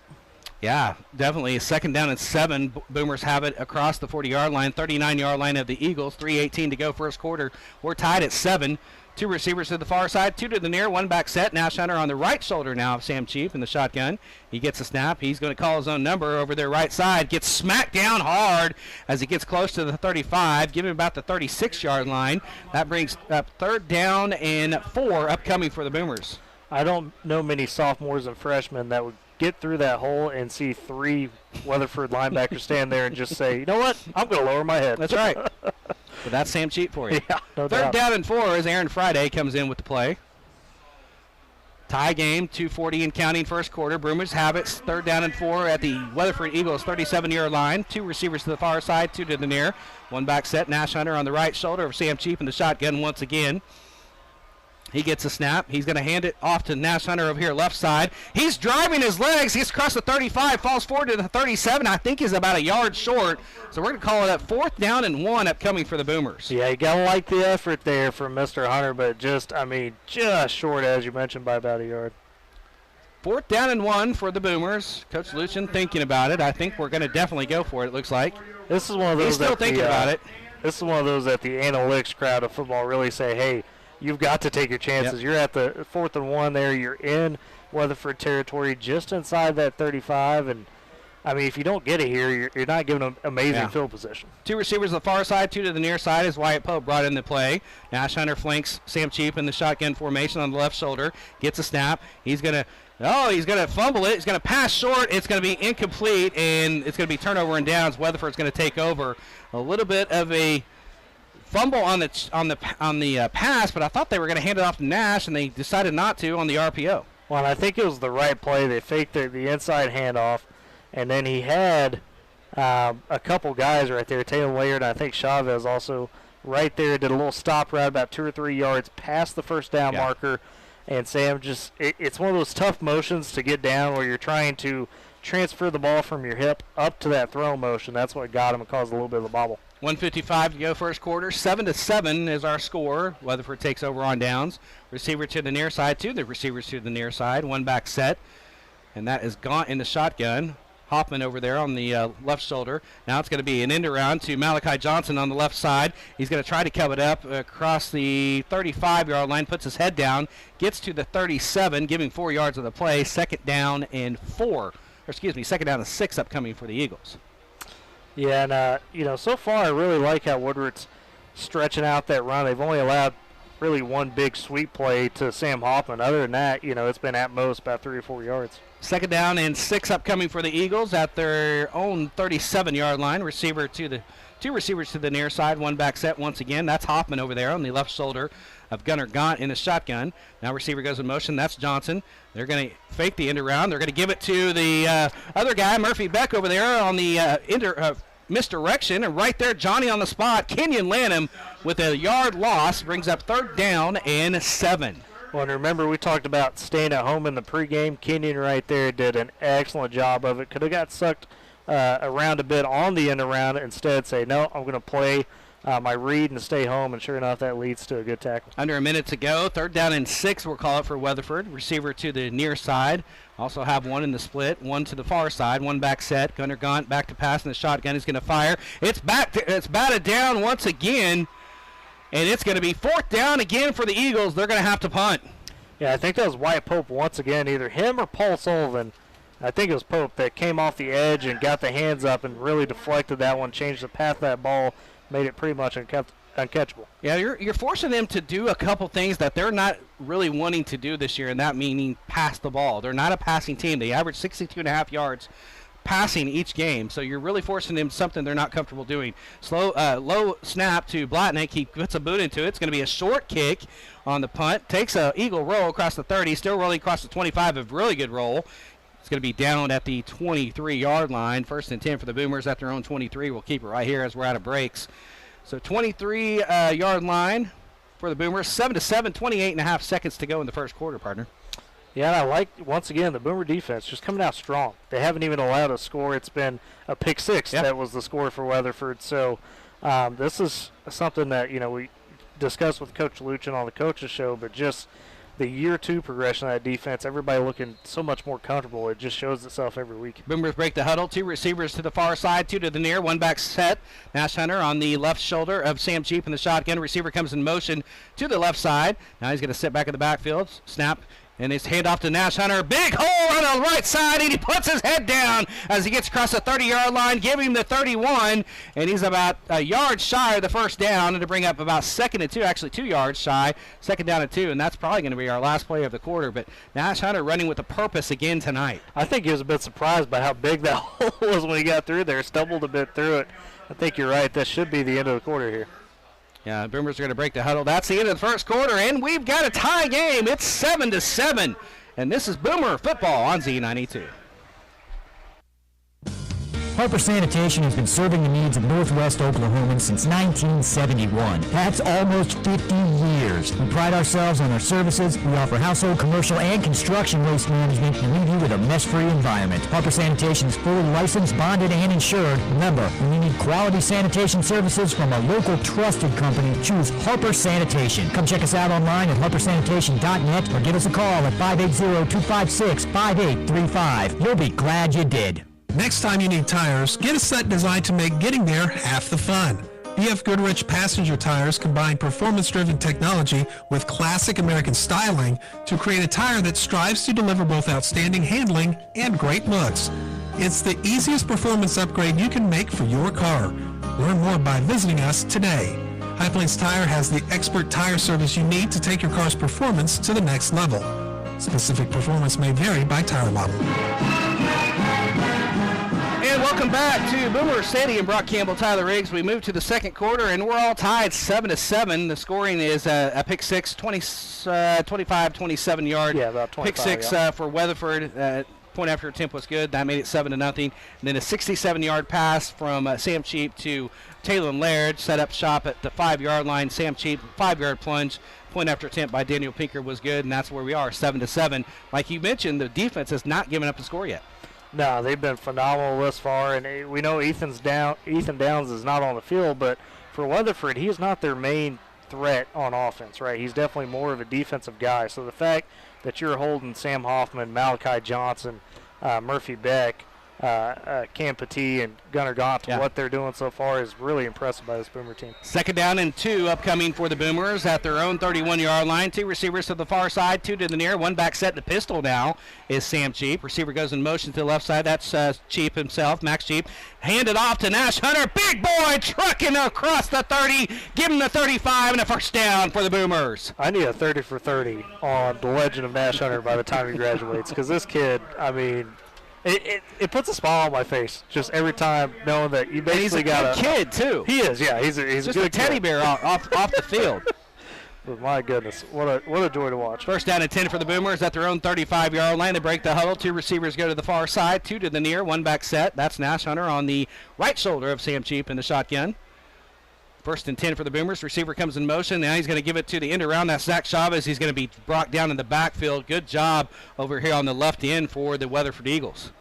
Yeah, definitely. 2nd down and 7. Boomers have it across the 40-yard line, 39-yard line of the Eagles, 3:18 to go first quarter. We're tied at 7. 2 receivers to the far side, 2 to the near, 1 back set. Nash Hunter on the right shoulder now of Sam Cheap in the shotgun. He gets a snap. He's going to call his own number over their right side. Gets smacked down hard as he gets close to the 35, giving about the 36-yard line. That brings up 3rd down and 4 upcoming for the Boomers. I don't know many sophomores and freshmen that would get through that hole and see 3 Weatherford linebackers stand there and just say, you know what, I'm going to lower my head. That's right. But that's Sam Cheap for you. Yeah, no 3rd doubt. down and 4 as Aaron Friday comes in with the play. Tie game, 2:40 and counting first quarter. Boomers have it. 3rd down and 4 at the Weatherford Eagles 37-yard line. 2 receivers to the far side, 2 to the near. 1 back set. Nash Hunter on the right shoulder of Sam Cheap in the shotgun once again. He gets a snap. He's going to hand it off to Nash Hunter over here left side. He's driving his legs. He gets across the 35, falls forward to the 37. I think he's about a yard short. So we're going to call it a 4th down and 1 upcoming for the Boomers. Yeah, you got to like the effort there from Mr. Hunter, but just short, as you mentioned, by about a yard. 4th down and 1 for the Boomers. Coach Luchin thinking about it. I think we're going to definitely go for it, it looks like. This is one of those He's still thinking about it. This is one of those that the analytics crowd of football really say, hey, you've got to take your chances. Yep. You're at the 4th and 1 there. You're in Weatherford territory just inside that 35. And, I mean, if you don't get it here, you're not giving them amazing field position. 2 receivers on the far side, 2 to the near side as Wyatt Pope brought in the play. Nash Hunter flanks Sam Cheap in the shotgun formation on the left shoulder. Gets a snap. He's going to fumble it. He's going to pass short. It's going to be incomplete, and it's going to be turnover and downs. Weatherford's going to take over. A little bit of a fumble on the pass, but I thought they were going to hand it off to Nash, and they decided not to on the RPO. Well, and I think it was the right play. They faked the inside handoff, and then he had a couple guys right there, Taylor Laird, and I think Chavez also right there, did a little stop route about 2 or 3 yards past the first down marker, and Sam it's one of those tough motions to get down where you're trying to transfer the ball from your hip up to that throw motion. That's what got him and caused a little bit of the bobble. 1:55 to go first quarter. 7-7 is our score. Weatherford takes over on downs. Receiver to the near side, the receivers to the near side. One back set, and that is Gaunt in the shotgun. Hoffman over there on the left shoulder. Now it's going to be an end around to Malachi Johnson on the left side. He's going to try to cover it up across the 35-yard line, puts his head down, gets to the 37, giving 4 yards of the play. Second down and 6 upcoming for the Eagles. Yeah, and, so far I really like how Woodward's stretching out that run. They've only allowed really one big sweep play to Sam Hoffman. Other than that, it's been at most about 3 or 4 yards. Second down and 6 upcoming for the Eagles at their own 37-yard line. Two receivers to the near side, one back set once again. That's Hoffman over there on the left shoulder of Gunnar Gaunt in the shotgun. Now receiver goes in motion. That's Johnson. They're going to fake the end around. They're going to give it to the other guy, Murphy Beck, over there on the misdirection. And right there, Johnny on the spot. Kenyon Lanham with a yard loss brings up third down and 7. Well, and remember, we talked about staying at home in the pregame. Kenyon right there did an excellent job of it. Could have got sucked around a bit on the end around. Instead, say, no, I'm going to play my read and stay home. And sure enough, that leads to a good tackle. Under a minute to go. Third down and 6, we'll call it for Weatherford. Receiver to the near side. Also have one in the split, one to the far side, one back set. Gunnar Gaunt back to pass in the shotgun. He's going to fire. It's batted down once again. And it's going to be fourth down again for the Eagles. They're going to have to punt. Yeah, I think that was Wyatt Pope once again, either him or Paul Sullivan. I think it was Pope that came off the edge and got the hands up and really deflected that one, changed the path of that ball, made it pretty much uncatchable. Yeah, you're forcing them to do a couple things that they're not really wanting to do this year, and that meaning pass the ball. They're not a passing team. They average 62.5 yards passing each game, so you're really forcing them something they're not comfortable doing. Low snap to Blatnick. He puts a boot into it. It's going to be a short kick on the punt. Takes a eagle roll across the 30, still rolling across the 25, a really good roll. It's going to be down at the 23-yard line. First and 10 for the Boomers at their own 23. We'll keep it right here as we're out of breaks. So 23-yard line for the Boomers. 7-7, 28.5 seconds to go in the first quarter, partner. Yeah, and I like, once again, the Boomer defense just coming out strong. They haven't even allowed a score. It's been a pick 6 that was the score for Weatherford. So this is something that, we discussed with Coach Luchin on the coaches show, but just the year 2 progression of that defense, everybody looking so much more comfortable. It just shows itself every week. Boomers break the huddle. 2 receivers to the far side, 2 to the near, one back set. Nash Hunter on the left shoulder of Sam Cheap in the shotgun. Receiver comes in motion to the left side. Now he's going to sit back in the backfield. Snap. And his handoff to Nash Hunter. Big hole on the right side, and he puts his head down as he gets across the 30-yard line, giving him the 31, and he's about a yard shy of the first down, and to bring up about 2nd and 2, actually 2 yards shy, 2nd down and 2, and that's probably going to be our last play of the quarter. But Nash Hunter running with a purpose again tonight. I think he was a bit surprised by how big that hole was when he got through there, stumbled a bit through it. I think you're right. That should be the end of the quarter here. Yeah, Boomers are going to break the huddle. That's the end of the first quarter, and we've got a tie game. It's 7-7, and this is Boomer football on Z92. Harper Sanitation has been serving the needs of Northwest Oklahomans since 1971. That's almost 50 years. We pride ourselves on our services. We offer household, commercial, and construction waste management and leave you with a mess-free environment. Harper Sanitation is fully licensed, bonded, and insured. Remember, when you need quality sanitation services from a local trusted company, choose Harper Sanitation. Come check us out online at harpersanitation.net or give us a call at 580-256-5835. You'll be glad you did. Next time you need tires, get a set designed to make getting there half the fun. BF Goodrich passenger tires combine performance-driven technology with classic American styling to create a tire that strives to deliver both outstanding handling and great looks. It's the easiest performance upgrade you can make for your car. Learn more by visiting us today. High Plains Tire has the expert tire service you need to take your car's performance to the next level. Specific performance may vary by tire model. And welcome back to Boomer Stadium. Brock Campbell, Tyler Riggs. We move to the second quarter, and we're all tied 7-7. The scoring is a pick 6, 25-27 yard. Yeah, about 25. Pick 6 for Weatherford. Point after attempt was good. That made it 7-0. And then a 67-yard pass from Sam Cheap to Taylor Laird. Set up shop at the 5-yard line. Sam Cheap, 5-yard plunge. Point after attempt by Daniel Pinker was good, and that's where we are, 7-7. Like you mentioned, the defense has not given up a score yet. No, they've been phenomenal thus far, and we know Ethan Downs is not on the field, but for Weatherford, he is not their main threat on offense, right? He's definitely more of a defensive guy. So the fact that you're holding Sam Hoffman, Malachi Johnson, Murphy Beck, Cam Petit, and Gunnar Gaunt to what they're doing so far is really impressive by this Boomer team. 2nd down and 2 upcoming for the Boomers at their own 31-yard line. 2 receivers to the far side, 2 to the near. 1 back set. The pistol now is Sam Cheap. Receiver goes in motion to the left side. That's Cheap himself, Max Cheap. Handed off to Nash Hunter. Big boy trucking across the 30. Give him the 35 and a first down for the Boomers. I need a 30 for 30 on the legend of Nash Hunter by the time he graduates, because this kid, I mean, it puts a smile on my face just every time knowing that you basically got a good kid too. He is, yeah. He's just a good teddy bear off the field. But my goodness, what a joy to watch. First down and 10 for the Boomers at their own 35-yard line. They break the huddle. 2 receivers go to the far side, 2 to the near. 1 back set. That's Nash Hunter on the right shoulder of Sam Cheap in the shotgun. First and 10 for the Boomers. Receiver comes in motion. Now he's going to give it to the end around. That's Zach Chavez. He's going to be brought down in the backfield. Good job over here on the left end for the Weatherford Eagles.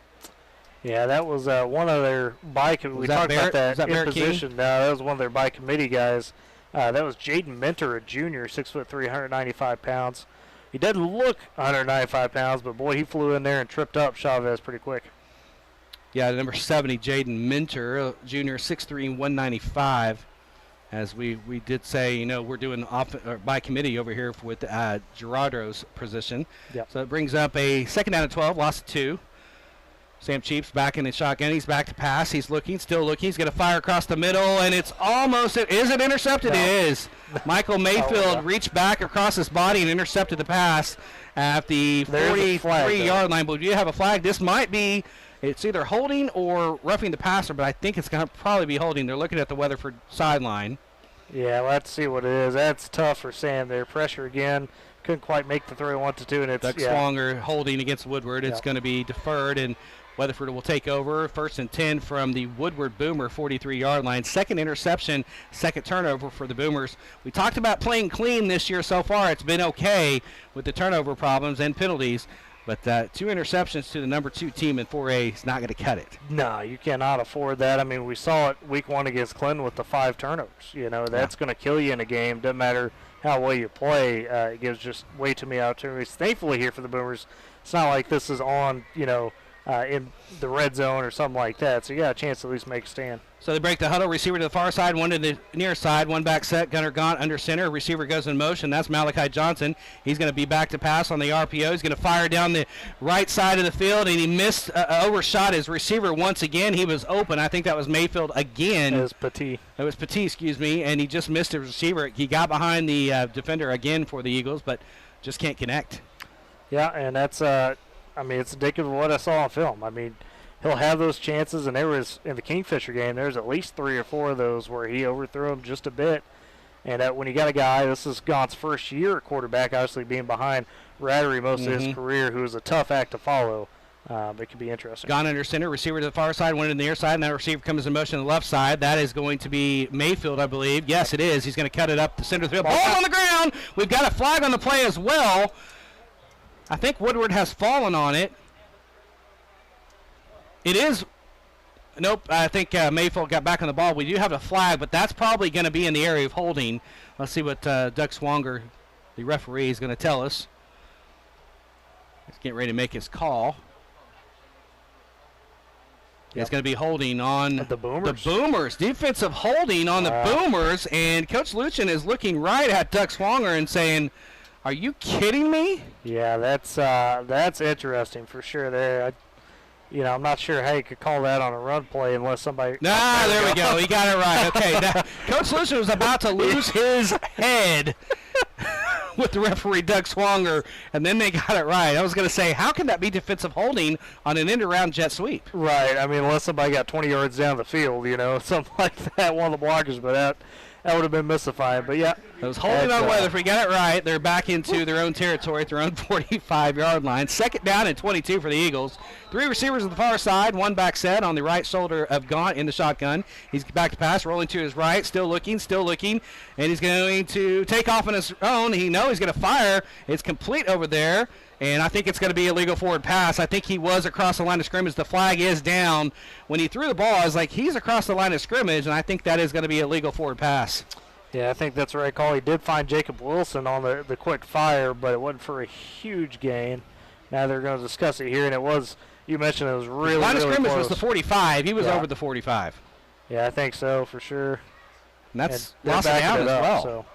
Yeah, that was one of their we talked about that in position. No, that was one of their by committee guys. That was Jaden Minter, a junior, 6'3", 195 pounds. He doesn't look 195 pounds, but boy, he flew in there and tripped up Chavez pretty quick. Yeah, number 70, Jaden Minter, junior, 6'3", 195. As we did say, you know, we're doing by committee over here with Gerardo's position. Yep. So it brings up a 2nd down and 12, loss of 2. Sam Cheap's back in the shotgun. He's back to pass. He's looking, still looking. He's going to fire across the middle, and it's almost – is it intercepted? No. It is. Michael Mayfield reached back across his body and intercepted the pass at the 43-yard line. But do you have a flag? This might be – it's either holding or roughing the passer, but I think it's going to probably be holding. They're looking at the Weatherford sideline. Yeah, let's see what it is. That's tough for Sam there. Pressure again. Couldn't quite make the throw he wanted to, and it's Doug Swonger holding against Woodward. It's going to be deferred, and Weatherford will take over. 1st and 10 from the Woodward Boomer 43-yard line. 2nd interception, 2nd turnover for the Boomers. We talked about playing clean this year so far. It's been okay with the turnover problems and penalties, but 2 interceptions to the number 2 team in 4A is not going to cut it. No, you cannot afford that. I mean, we saw it week 1 against Clinton with the 5 turnovers. You know, that's going to kill you in a game. Doesn't matter how well you play. It gives just way too many opportunities. Thankfully here for the Boomers, it's not like this is on, you know, in the red zone or something like that. So you got a chance to at least make a stand. So they break the huddle. Receiver to the far side, 1 to the near side, 1 back set. Gunnar Gaunt under center. Receiver goes in motion. That's Malachi Johnson. He's going to be back to pass on the RPO. He's going to fire down the right side of the field, and he missed, overshot his receiver once again. He was open. I think that was Mayfield again. It was Petit. It was Petit, excuse me, and he just missed his receiver. He got behind the defender again for the Eagles, but just can't connect. Yeah, and that's I mean, it's indicative of what I saw on film. I mean, he'll have those chances, and there was, in the Kingfisher game, there's at least 3 or 4 of those where he overthrew him just a bit. And when you got a guy, this is Gaunt's first year at quarterback, obviously being behind Rattery most of his career, who is a tough act to follow. It could be interesting. Gaunt under center, receiver to the far side, 1 to the near side, and that receiver comes in motion on the left side. That is going to be Mayfield, I believe. Yes, it is. He's going to cut it up the center of the field. Ball on the ground. We've got a flag on the play as well. I think Woodward has fallen on it. It is. Nope, I think Mayfield got back on the ball. We do have a flag, but that's probably going to be in the area of holding. Let's see what Doug Swonger, the referee, is going to tell us. He's getting ready to make his call. Yep. It's going to be holding on the Boomers. The Boomers. Defensive holding on the Boomers, and Coach Luchin is looking right at Doug Swonger and saying, "Are you kidding me?" Yeah, that's interesting for sure there. I'm not sure how you could call that on a run play unless somebody... there we go. He got it right. Okay, now, Coach Luchin was about to lose his head with the referee, Doug Swonger, and then they got it right. I was going to say, how can that be defensive holding on an end-around jet sweep? Right. I mean, unless somebody got 20 yards down the field, something like that, one of the blockers, but that would have been mystifying. But, yeah, It was holding on Weatherford. You got it right. They're back into their own territory at their own 45-yard line. Second down and 22 for the Eagles. 3 receivers on the far side, 1 back set on the right shoulder of Gaunt in the shotgun. He's back to pass, rolling to his right, still looking, and he's going to take off on his own. He's going to fire. It's complete over there, and I think it's going to be a legal forward pass. I think he was across the line of scrimmage. The flag is down. When he threw the ball, I was like, he's across the line of scrimmage, and I think that is going to be a legal forward pass. Yeah, I think that's the right call. He did find Jacob Wilson on the quick fire, but it wasn't for a huge gain. Now they're going to discuss it here, and it was, you mentioned it was really, line of scrimmage close. was the 45. He was over the 45. Yeah, I think so, for sure. And that's lost it down as well. So,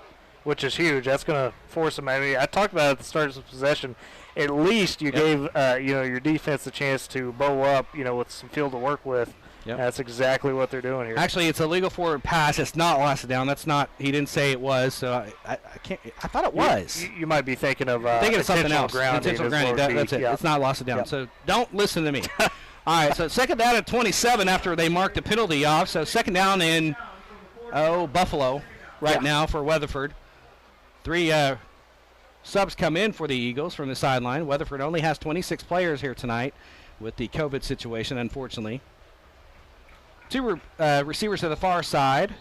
which is huge. That's going to force him. I mean, I talked about it at the start of the possession. At least you gave your defense a chance to bow up, with some field to work with. Yep. That's exactly what they're doing here. Actually, it's a legal forward pass. It's not lost it down. That's not. He didn't say it was. So I can't. I thought it was. You might be thinking of something else. Intentional grounding. That's it. Yeah. It's not lost it down. So don't listen to me. All right. So second down at 27 after they marked the penalty off. So second down in Buffalo now for Weatherford. 3 subs come in for the Eagles from the sideline. Weatherford only has 26 players here tonight with the COVID situation, unfortunately. 2 receivers to the far side.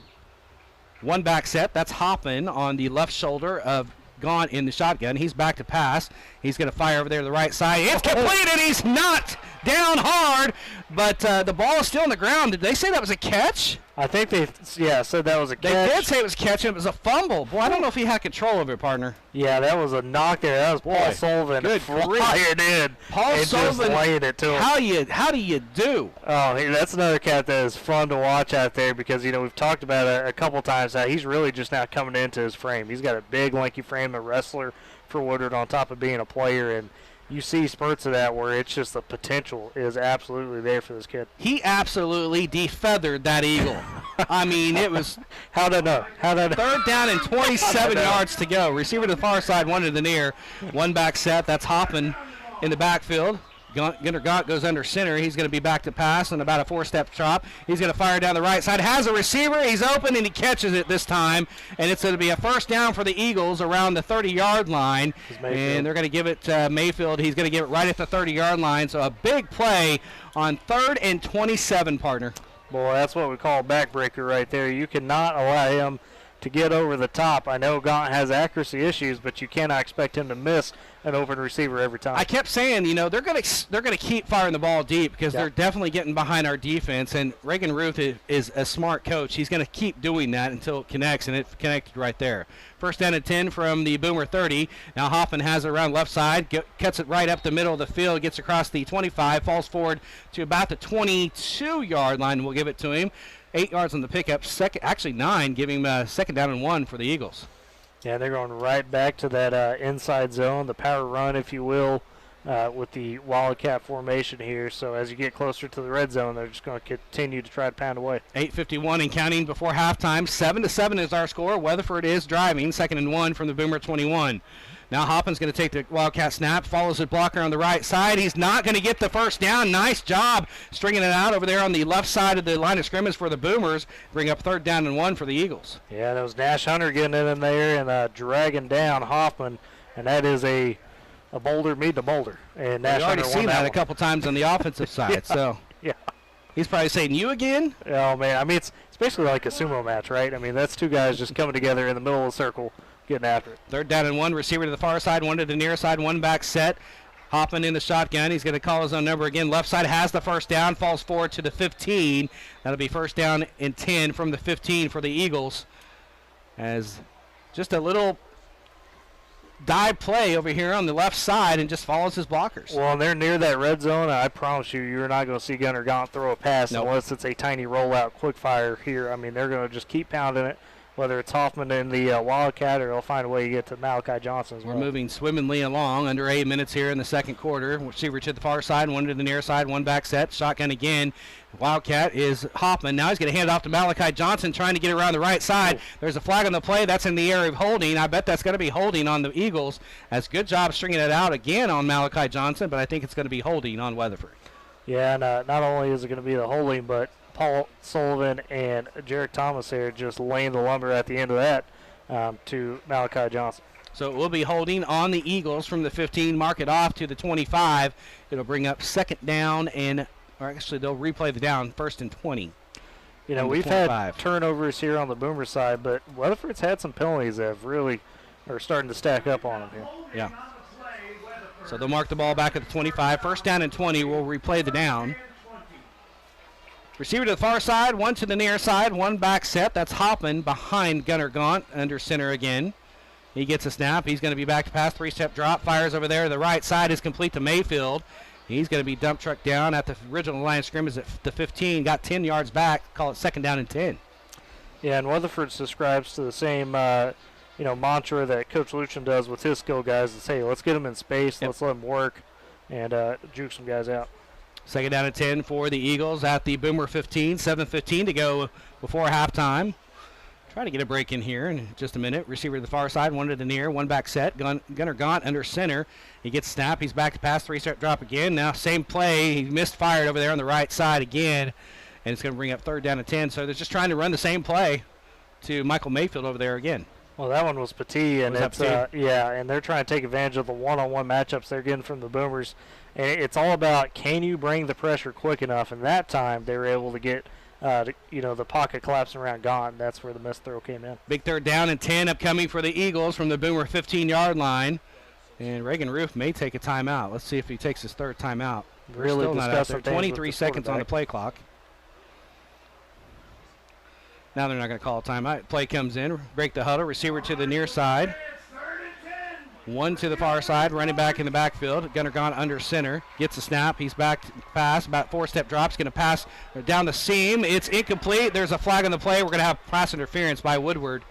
1 back set. That's Hoppin on the left shoulder of Gaunt in the shotgun. He's back to pass. He's going to fire over there to the right side. It's completed. He's not down hard, but the ball is still on the ground. Did they say that was a catch? I think they said that was a catch. They did say it was a catch, and it was a fumble. Boy, I don't know if he had control of it, partner. Yeah, that was a knock there. That was Paul Sullivan. Good flying in. Paul Sullivan, just laying it to him. How do you do? Oh, that's another cat that is fun to watch out there because, we've talked about it a couple times how he's really just now coming into his frame. He's got a big, lanky frame, a wrestler for Woodward on top of being a player, and you see spurts of that where it's just the potential is absolutely there for this kid. He absolutely defeathered that Eagle. I mean, it was How'd I know? Third down and 27 yards to go. Receiver to the far side, 1 to the near. 1 back set. That's Hoppin in the backfield. Gunnar Gaunt goes under center. He's going to be back to pass on about a 4-step chop. He's going to fire down the right side. Has a receiver. He's open, and he catches it this time. And it's going to be a first down for the Eagles around the 30-yard line. And they're going to give it to Mayfield. He's going to give it right at the 30-yard line. So a big play on 3rd and 27, partner. Boy, that's what we call a backbreaker right there. You cannot allow him to get over the top. I know Gaunt has accuracy issues, but you cannot expect him to miss an open receiver every time. I kept saying, they're going to keep firing the ball deep because they're definitely getting behind our defense. And Reagan Ruth is a smart coach. He's going to keep doing that until it connects, and it connected right there. First down and 10 from the Boomer 30. Now Hoffman has it around left side, cuts it right up the middle of the field, gets across the 25, falls forward to about the 22-yard line. We'll give it to him. 8 yards on the pickup, 9, giving him second down and 1 for the Eagles. Yeah, they're going right back to that inside zone, the power run, if you will, with the Wildcat formation here. So as you get closer to the red zone, they're just going to continue to try to pound away. 8:51 and counting before halftime. 7-7 is our score. Weatherford is driving, 2nd and 1 from the Boomer 21. Now Hoppin's going to take the Wildcat snap, follows his blocker on the right side. He's not going to get the first down. Nice job stringing it out over there on the left side of the line of scrimmage for the Boomers. Bring up 3rd down and 1 for the Eagles. Yeah, that was Nash Hunter getting it in there and dragging down Hoffman, and that is a boulder meet the boulder. And Nash Hunter won seen that one a couple times on the offensive side. Yeah. He's probably saying, you again? Oh, man. I mean, it's basically like a sumo match, right? I mean, that's 2 guys just coming together in the middle of the circle, getting after it. 3rd down and 1, receiver to the far side, 1 to the near side, 1 back set. Hoppin in the shotgun. He's going to call his own number again. Left side has the first down, falls forward to the 15. That'll be first down and 10 from the 15 for the Eagles. As just a little dive play over here on the left side and just follows his blockers. Well, they're near that red zone. I promise you're not going to see Gunnar Gaunt throw a pass unless it's a tiny rollout quick fire here. I mean, they're going to just keep pounding it, whether it's Hoffman in the Wildcat or they'll find a way to get to Malachi Johnson as well. We're moving swimmingly along. Under 8 minutes here in the second quarter. Receiver to the far side, 1 to the near side, 1 back set. Shotgun again. Wildcat is Hoffman. Now he's going to hand it off to Malachi Johnson, trying to get around the right side. There's a flag on the play. That's in the area of holding. I bet that's going to be holding on the Eagles. That's good job stringing it out again on Malachi Johnson, but I think it's going to be holding on Weatherford. Yeah, and not only is it going to be the holding, but Paul Sullivan and Jarek Thomas here just laying the lumber at the end of that. to Malachi Johnson. So it will be holding on the Eagles from the 15, mark it off to the 25. It'll bring up second down, or actually they'll replay the down, 1st and 20. You know, we've had turnovers here on the Boomer side, but Weatherford's had some penalties that have really are starting to stack up on them here. Yeah. So they'll mark the ball back at the 25. 1st down and 20. We'll replay the down. Receiver to the far side, one to the near side, one back set. That's Hoppin behind Gunnar Gaunt under center again. He gets a snap. He's going to be back to pass, 3-step drop, fires over there. The right side is complete to Mayfield. He's going to be dump truck down at the original line of scrimmage at the 15. Got 10 yards back. Call it 2nd down and 10. Yeah, and Weatherford subscribes to the same mantra that Coach Lucian does with his skill guys. Is, hey, let's get them in space. Let's let them work and juke some guys out. 2nd down and 10 for the Eagles at the Boomer 15. 7:15 to go before halftime. Try to get a break in here in just a minute. Receiver to the far side, one to the near, one back set. Gunnar Gaunt under center. He gets snap. He's back to pass, 3-step drop again. Now same play. He misfired over there on the right side again, and it's going to bring up 3rd down and 10. So they're just trying to run the same play to Michael Mayfield over there again. Well, that one was Petit, and it's and they're trying to take advantage of the one-on-one matchups they're getting from the Boomers. And it's all about, can you bring the pressure quick enough? And that time they were able to get the pocket collapsing around Gaunt. That's where the missed throw came in. Big 3rd down and 10 upcoming for the Eagles from the Boomer 15-yard line. And Reagan Roof may take a timeout. Let's see if he takes his 3rd timeout. Really still not out there. 23 the seconds on the play clock. Now they're not going to call a timeout. Play comes in, break the huddle, receiver to the near side. One to the far side, running back in the backfield. Gunnar Gaunt under center. Gets a snap. He's back to pass. About 4-step drops. Going to pass down the seam. It's incomplete. There's a flag on the play. We're going to have pass interference by Woodward.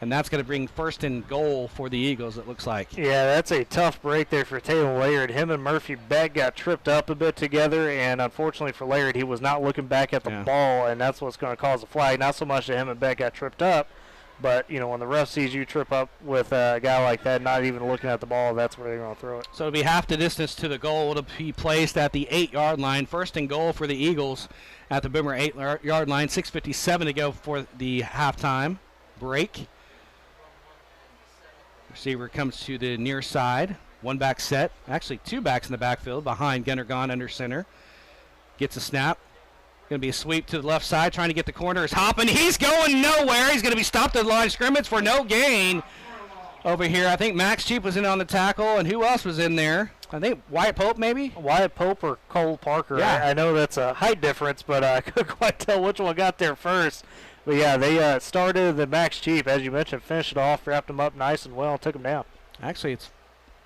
And that's going to bring 1st and goal for the Eagles, it looks like. Yeah, that's a tough break there for Taylor Laird. Him and Murphy Beck got tripped up a bit together, and unfortunately for Laird, he was not looking back at the ball, and that's what's going to cause a flag. Not so much that him and Beck got tripped up, but, when the ref sees you trip up with a guy like that, not even looking at the ball, that's where they're going to throw it. So it'll be half the distance to the goal to be placed at the 8-yard line. 1st and goal for the Eagles at the Boomer 8-yard line. 6:57 to go for the halftime break. Receiver comes to the near side. One back set. Actually, 2 backs in the backfield behind Gunnar Gaunt under center. Gets a snap. Going to be a sweep to the left side, trying to get the corner. Is Hoppin. He's going nowhere. He's going to be stopped at the line of scrimmage for no gain over here. I think Max Cheap was in on the tackle, and who else was in there? I think Wyatt Pope, maybe? Wyatt Pope or Cole Parker. Yeah. I know that's a height difference, but I couldn't quite tell which one got there first. But, yeah, they started the Max Cheap, as you mentioned, finished it off, wrapped him up nice and well, and took him down. Actually,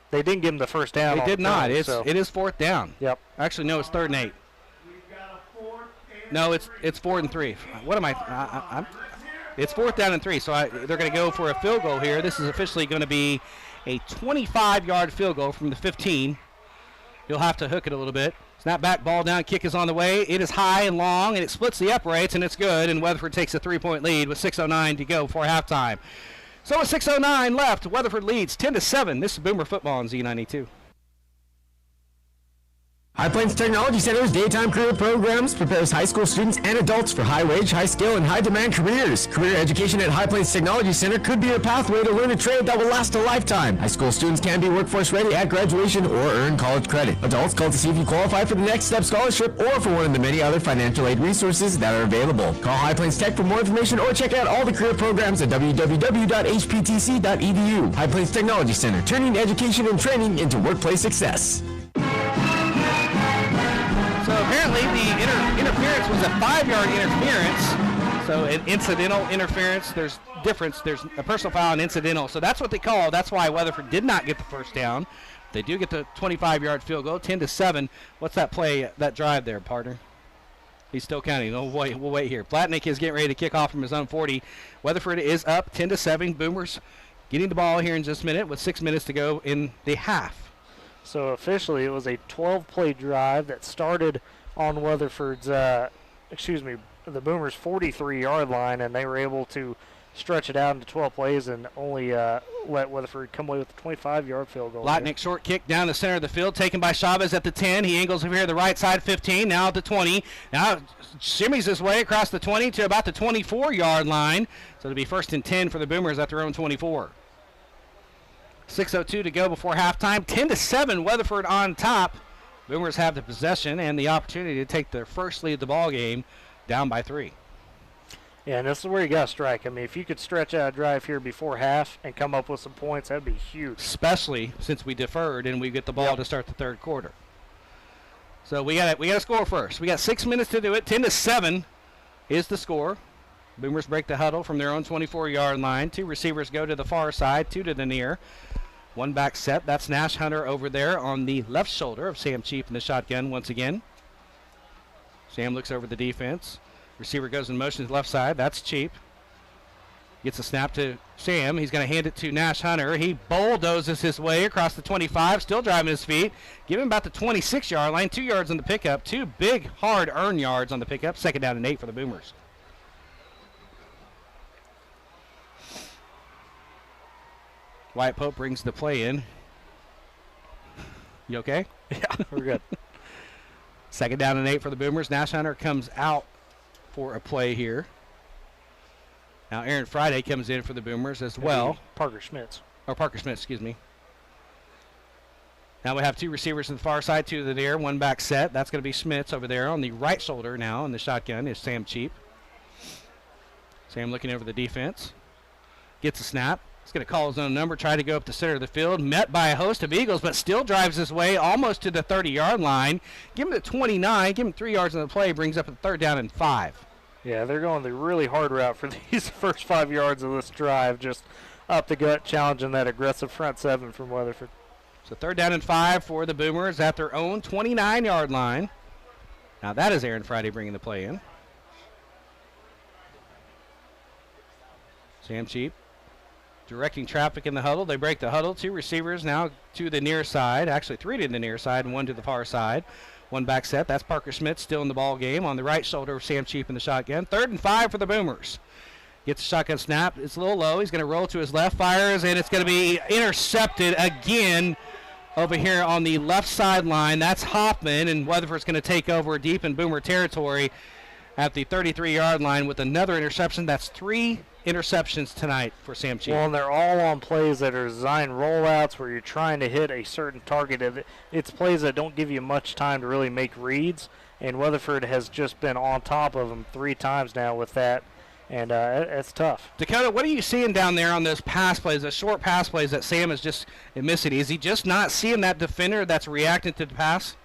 they didn't give him the first down. They did not. It is 4th down. Yep. Actually, no, it's 3rd and 8. No, it's 4th and 3. What am I? It's 4th down and 3, so they're going to go for a field goal here. This is officially going to be a 25-yard field goal from the 15. You'll have to hook it a little bit. Snap back, ball down, kick is on the way. It is high and long, and it splits the uprights, and it's good. And Weatherford takes a 3-point lead with 6:09 to go for halftime. So with 6:09 left, Weatherford leads 10-7. This is Boomer Football on Z92. High Plains Technology Center's daytime career programs prepares high school students and adults for high-wage, high-skill, and high-demand careers. Career education at High Plains Technology Center could be a pathway to learn a trade that will last a lifetime. High school students can be workforce ready at graduation or earn college credit. Adults call to see if you qualify for the Next Step Scholarship or for one of the many other financial aid resources that are available. Call High Plains Tech for more information or check out all the career programs at www.hptc.edu. High Plains Technology Center, turning education and training into workplace success. So apparently the interference was a 5-yard interference. So an incidental interference, there's difference. There's a personal foul and incidental. So that's what they call. That's why Weatherford did not get the first down. They do get the 25-yard field goal, 10-7. What's that play, that drive there, partner? He's still counting. We'll wait here. Platnick is getting ready to kick off from his own 40. Weatherford is up 10-7. Boomers getting the ball here in just a minute with 6 minutes to go in the half. So officially, it was a 12-play drive that started on Weatherford's, the Boomers' 43-yard line, and they were able to stretch it out into 12 plays and only let Weatherford come away with a 25-yard field goal. Lotnick short kick down the center of the field, taken by Chavez at the 10. He angles over here to the right side, 15, now at the 20. Now shimmies his way across the 20 to about the 24-yard line. So it'll be 1st and 10 for the Boomers at their own 24. 6:02 to go before halftime. 10-7, Weatherford on top. Boomers have the possession and the opportunity to take their first lead of the ball game, down by 3. Yeah, and this is where you got to strike. I mean, if you could stretch out a drive here before half and come up with some points, that'd be huge. Especially since we deferred and we get the ball to start the third quarter. So we got to score first. We got 6 minutes to do it. 10-7 is the score. Boomers break the huddle from their own 24-yard line. 2 receivers go to the far side, 2 to the near. 1 back set. That's Nash Hunter over there on the left shoulder of Sam Cheap in the shotgun once again. Sam looks over the defense. Receiver goes in motion to the left side. That's Cheap. Gets a snap to Sam. He's going to hand it to Nash Hunter. He bulldozes his way across the 25, still driving his feet. Give him about the 26-yard line. 2 yards on the pickup. 2 big, hard-earned yards on the pickup. 2nd down and 8 for the Boomers. Wyatt Pope brings the play in. You okay? Yeah, we're good. 2nd down and 8 for the Boomers. Nash Hunter comes out for a play here. Now Aaron Friday comes in for the Boomers as well. Parker Schmitz. Or Parker Schmitz, excuse me. Now we have 2 receivers to the far side, 2 to the near, 1 back set. That's going to be Schmitz over there on the right shoulder now in the shotgun is Sam Cheap. Sam looking over the defense. Gets a snap. He's going to call his own number, try to go up the center of the field, met by a host of Eagles, but still drives his way almost to the 30-yard line. Give him the 29, give him 3 yards on the play, brings up a 3rd down and 5. Yeah, they're going the really hard route for these first 5 yards of this drive, just up the gut, challenging that aggressive front 7 from Weatherford. So 3rd down and 5 for the Boomers at their own 29-yard line. Now that is Aaron Friday bringing the play in. Sam Cheap directing traffic in the huddle. They break the huddle. 2 receivers now to the near side. Actually 3 to the near side and 1 to the far side. 1 back set. That's Parker Schmitz still in the ball game on the right shoulder of Sam Cheap in the shotgun. 3rd and 5 for the Boomers. Gets the shotgun snap. It's a little low. He's going to roll to his left. Fires, and it's going to be intercepted again over here on the left sideline. That's Hoffman, and Weatherford's going to take over deep in Boomer territory at the 33-yard line with another interception. That's 3 interceptions tonight for Sam Cheap. Well, and they're all on plays that are designed rollouts where you're trying to hit a certain target. It's plays that don't give you much time to really make reads, and Weatherford has just been on top of them 3 times now with that, and it's tough. Dakota, what are you seeing down there on those pass plays, the short pass plays that Sam is just missing? Is he just not seeing that defender that's reacting to the pass?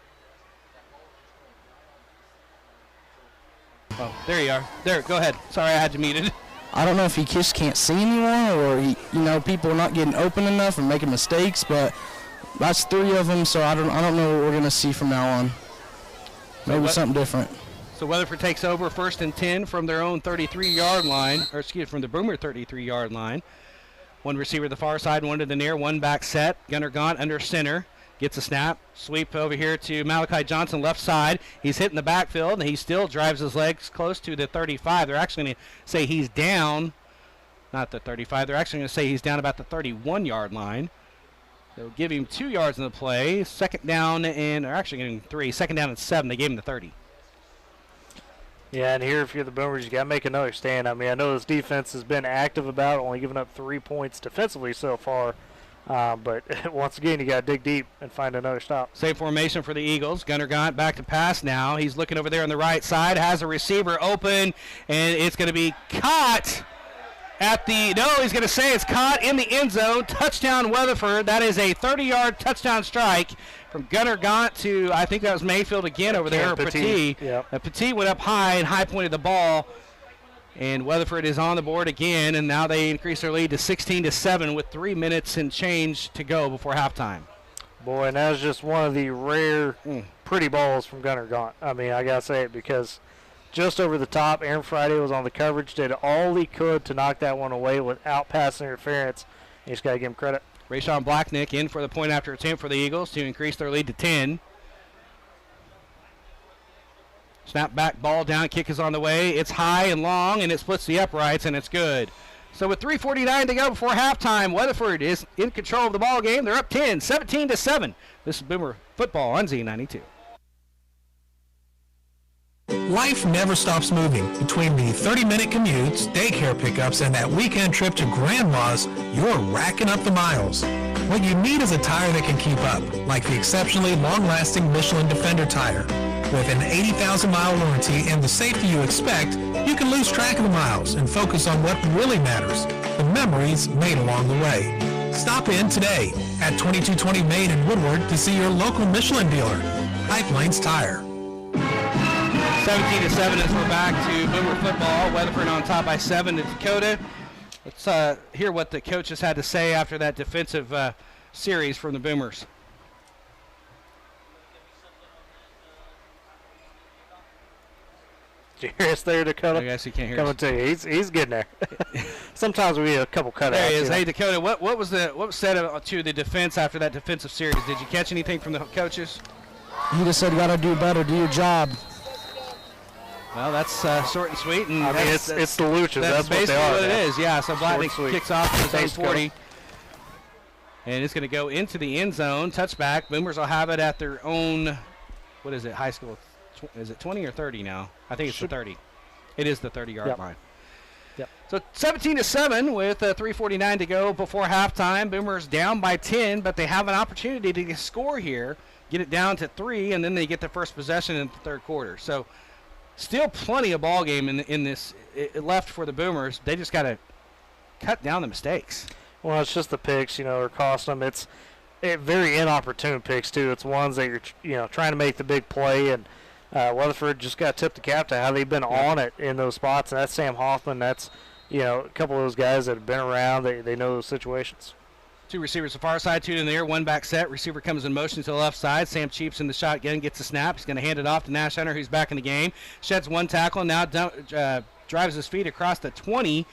Oh, there you are. There, go ahead. Sorry, I had you muted. I don't know if he just can't see anyone or people are not getting open enough or making mistakes, but that's 3 of them, so I don't know what we're going to see from now on. Maybe something different. So Weatherford takes over 1st and 10 from their own 33-yard line, from the Boomer 33-yard line. 1 receiver to the far side, 1 to the near, 1 back set. Gunnar Gaunt under center. Gets a snap. Sweep over here to Malachi Johnson, left side. He's hitting the backfield, and he still drives his legs close to the 35. They're actually going to say he's down, not the 35. They're actually going to say he's down about the 31-yard line. They'll give him 2 yards in the play. 2nd down and, or actually getting 3. 2nd down and 7. They gave him the 30. Yeah, and here if you're the Boomers, you got to make another stand. I mean, I know this defense has been active about only giving up 3 points defensively so far. But once again, you got to dig deep and find another stop. Same formation for the Eagles. Gunnar Gaunt back to pass now. He's looking over there on the right side, has a receiver open, and it's going to be caught at the, no, he's going to say it's caught in the end zone. Touchdown Weatherford. That is a 30-yard touchdown strike from Gunnar Gaunt to, I think that was Mayfield again over there. Petit. Yep. Petit went up high and high-pointed the ball. And Weatherford is on the board again, and now they increase their lead to 16-7 with 3 minutes and change to go before halftime. Boy, and that was just one of the rare pretty balls from Gunnar Gaunt. I mean, I got to say it because just over the top, Aaron Friday was on the coverage, did all he could to knock that one away without pass interference. You just got to give him credit. Rayshawn Blacknick in for the point after attempt for the Eagles to increase their lead to 10. Snap back, ball down, kick is on the way. It's high and long, and it splits the uprights, and it's good. So with 3:49 to go before halftime, Weatherford is in control of the ball game. They're up 10, 17-7. This is Boomer football on Z92. Life never stops moving. Between the 30-minute commutes, daycare pickups, and that weekend trip to Grandma's, you're racking up the miles. What you need is a tire that can keep up, like the exceptionally long-lasting Michelin Defender tire. With an 80,000-mile warranty and the safety you expect, you can lose track of the miles and focus on what really matters, the memories made along the way. Stop in today at 2220 Main in Woodward to see your local Michelin dealer, Pipelines Tire. 17-7 as we're back to Boomer football. Weatherford on top by 7 to Dakota. Let's hear what the coaches had to say after that defensive series from the Boomers. Did you hear us there, Dakota? I guess he can't hear Coming us. to you. He's getting there. Sometimes we need a couple cutouts. There he is. You know? Hey, Dakota, what was said to the defense after that defensive series? Did you catch anything from the coaches? You just said you got to do better, do your job. Well, that's short and sweet. And I mean, it's the Luchas. That's basically what they are. what it is. Yeah, so Blattnick Short, kicks off to the Thanks, 40. And it's going to go into the end zone. Touchback. Boomers will have it at their own, what is it, high school? Is it 20 or 30 now? I think it's the 30. It is the 30-yard line. Yep. So 17-7 with 3:49 to go before halftime. Boomers down by 10, but they have an opportunity to score here, get it down to 3, and then they get the first possession in the third quarter. So still plenty of ball game in this left for the Boomers. They just got to cut down the mistakes. Well, it's just the picks, are costing them. It's very inopportune picks too. It's ones that you're trying to make the big play, and Weatherford just got to tip the cap to how they've been on it in those spots. And that's Sam Hoffman. That's a couple of those guys that have been around. They know those situations. Two receivers to the far side, two in the air, one back set. Receiver comes in motion to the left side. Sam Cheap's in the shotgun, gets the snap. He's going to hand it off to Nash Hunter, who's back in the game. Sheds one tackle, now drives his feet across the 20,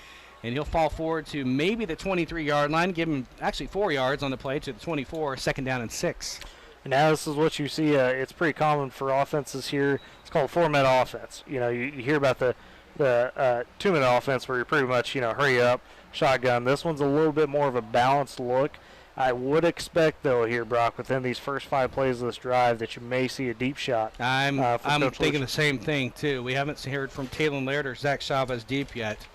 and he'll fall forward to maybe the 23-yard line. Give him actually 4 yards on the play to the 24, second down and 6. And now this is what you see. It's pretty common for offenses here. It's called 4-minute offense. You hear about the 2-minute offense where you're pretty much, hurry up, shotgun. This one's a little bit more of a balanced look. I would expect, though, here, Brock, within these first 5 plays of this drive that you may see a deep shot. I'm thinking the same thing, too. We haven't heard from Talon Laird or Zach Chavez deep yet.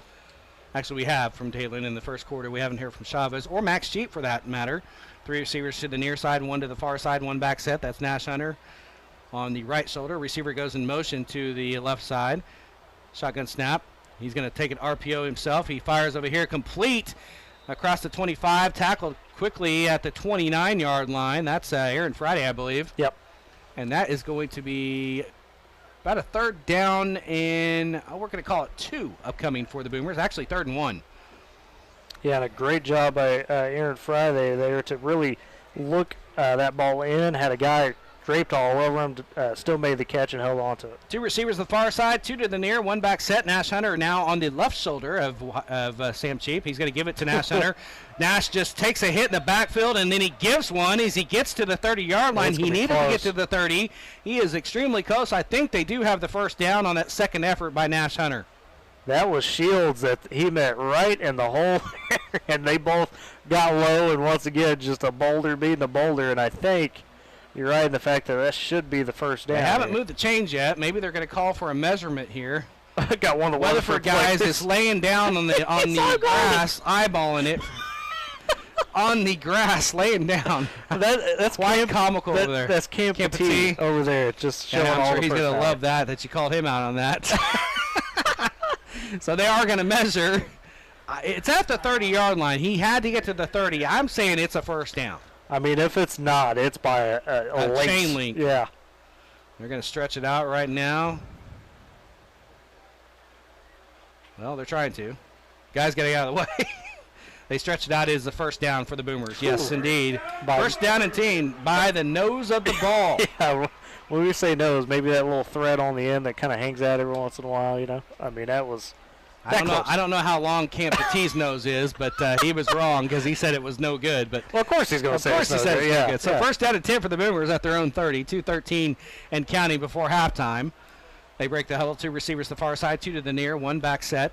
Actually, we have from Talon in the first quarter. We haven't heard from Chavez or Max Jeep, for that matter. 3 receivers to the near side, 1 to the far side, 1 back set. That's Nash Hunter on the right shoulder. Receiver goes in motion to the left side. Shotgun snap. He's going to take an RPO himself. He fires over here, complete across the 25, tackled quickly at the 29-yard line. That's Aaron Friday, I believe. Yep. And that is going to be about a third down and we're going to call it 2 upcoming for the Boomers. Actually, 3rd and 1. Yeah, and a great job by Aaron Friday there to really look that ball in. Had a guy draped all over him, still made the catch and held on to it. 2 receivers to the far side, 2 to the near, 1 back set. Nash Hunter now on the left shoulder of Sam Cheap. He's going to give it to Nash Hunter. Nash just takes a hit in the backfield, and then he gives one as he gets to the 30-yard line. He needed to get to the 30. He is extremely close. I think they do have the first down on that second effort by Nash Hunter. That was Shields that he met right in the hole, and they both got low, and once again, just a boulder beating a boulder, and I think you're right in the fact that should be the first down. They haven't moved the chains yet. Maybe they're going to call for a measurement here. Got one of the Weatherford guys is laying down on the grass, eyeballing it. On the grass, laying down. That's quite comical over there. That's Camp Petit over there. Just showing I'm all sure the he's going to personality. love that you called him out on that. So they are going to measure. It's at the 30-yard line. He had to get to the 30. I'm saying it's a first down. I mean, if it's not, it's by a chain link. Yeah. They're going to stretch it out right now. Well, they're trying to. Guys got to get out of the way. They stretch it out as the first down for the Boomers. Yes, indeed. First down and 10 by the nose of the ball. Yeah, when we say nose, maybe that little thread on the end that kind of hangs out every once in a while, I mean, that was I don't know how long Camp Petit's nose is, but he was wrong because he said it was no good. But well, of course he's going to say it's no good. So yeah. First down and 10 for the Boomers at their own 30, 2:13 and counting before halftime. They break the huddle, 2 receivers to the far side, 2 to the near, 1 back set.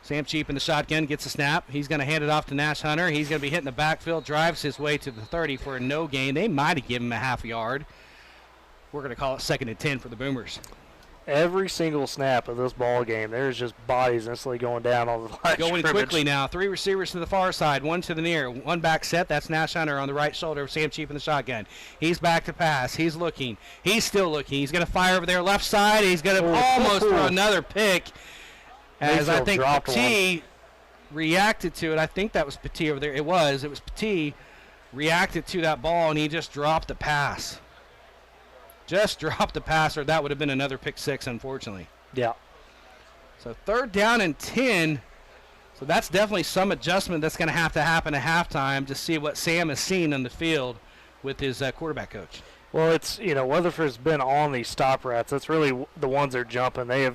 Sam Cheap in the shotgun, gets a snap. He's going to hand it off to Nash Hunter. He's going to be hitting the backfield, drives his way to the 30 for a no gain. They might have given him a half yard. We're going to call it 2nd and 10 for the Boomers. Every single snap of this ball game, there's just bodies instantly going down on the line. Going quickly now. 3 receivers to the far side, 1 to the near. 1 back set. That's Nash Hunter on the right shoulder of Sam Cheap in the shotgun. He's back to pass. He's looking. He's still looking. He's going to fire over there left side. He's going to almost throw another pick. As I think Petit reacted to it. I think that was Petit over there. It was Petit reacted to that ball, and he just dropped the pass. Just dropped the pass, or that would have been another pick 6, unfortunately. Yeah. So 3rd down and 10. So that's definitely some adjustment that's going to happen at halftime to see what Sam has seen on the field with his quarterback coach. Well, it's, Weatherford's been on these stop routes. That's really the ones that are jumping. They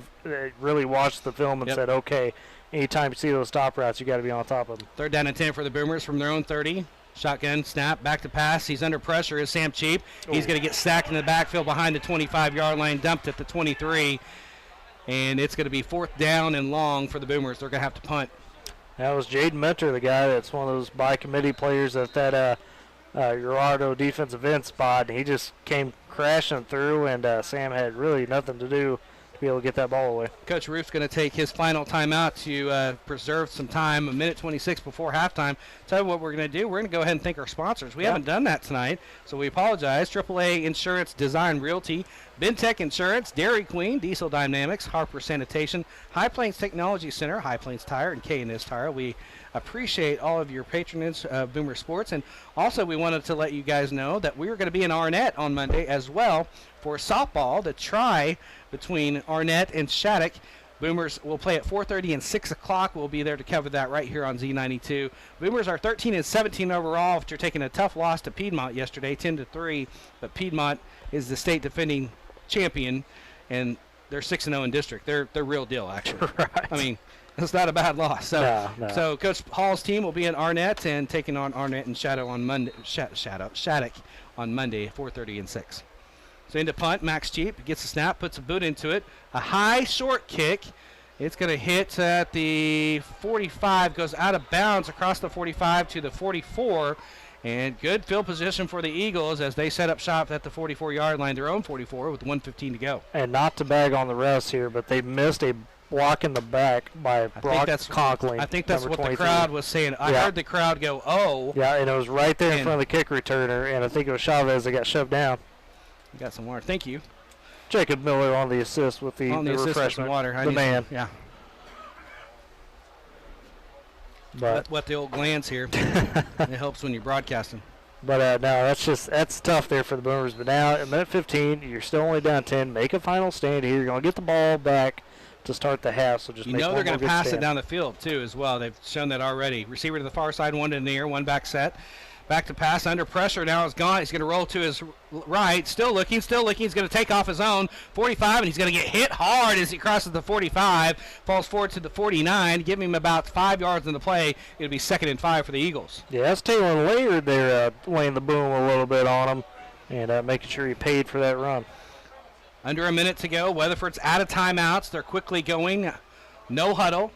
really watched the film and said, okay, anytime you see those stop routes, you got to be on top of them. 3rd down and 10 for the Boomers from their own 30. Shotgun snap, back to pass. He's under pressure is Sam Cheap. He's going to get sacked in the backfield behind the 25-yard line, dumped at the 23. And it's going to be 4th down and long for the Boomers. They're going to have to punt. That was Jaden Mentor, the guy that's one of those by-committee players at that Gerardo defensive end spot. And he just came crashing through, and Sam had really nothing to do to be able to get that ball away. Coach Roof's going to take his final timeout to preserve some time, 1:26 before halftime. Tell you what we're going to do. We're going to go ahead and thank our sponsors. We haven't done that tonight, so we apologize. AAA Insurance Design Realty, Bentech Insurance, Dairy Queen, Diesel Dynamics, Harper Sanitation, High Plains Technology Center, High Plains Tire, and K&S Tire. We appreciate all of your patronage of Boomer Sports. And also we wanted to let you guys know that we are going to be in Arnett on Monday as well for softball. The try between Arnett and Shattuck. Boomers will play at 4:30 and 6 o'clock. We'll be there to cover that right here on Z92. Boomers are 13 and 17 overall after taking a tough loss to Piedmont yesterday, 10-3. But Piedmont is the state defending champion, and they're 6-0 in district. They're the real deal, actually. Right. I mean, it's not a bad loss. So, No. So Coach Hall's team will be in Arnett and taking on Arnett and Shattuck on Monday. Shattuck on Monday, 4:30 and 6. So into punt, Max Cheap gets a snap, puts a boot into it. A high short kick. It's going to hit at the 45, goes out of bounds across the 45 to the 44. And good field position for the Eagles as they set up shop at the 44-yard line, their own 44, with 1:15 to go. And not to bag on the refs here, but they missed a block in the back by Brock Conklin. I think that's what 23. the crowd was saying. I heard the crowd go, oh. Yeah, and it was right there in front of the kick returner, and I think it was Chavez that got shoved down. You got some water. Thank you. Jacob Miller on the assist with the refreshment. Water. The man. Yeah. But what the old glands here. It helps when you're broadcasting. But no, that's tough there for the Boomers. But now at minute 15, you're still only down 10. Make a final stand here. You're going to get the ball back to start the half. So just they're going to pass it down the field too as well. They've shown that already. Receiver to the far side, 1 to the near, 1 back set. Back to pass, under pressure, now it's gone. He's going to roll to his right, still looking. He's going to take off his own 45, and he's going to get hit hard as he crosses the 45, falls forward to the 49, giving him about 5 yards in the play. It'll be 2nd and 5 for the Eagles. Yeah, that's Taylor Laird there laying the boom a little bit on him and making sure he paid for that run. Under a minute to go. Weatherford's out of timeouts. They're quickly going. No huddle.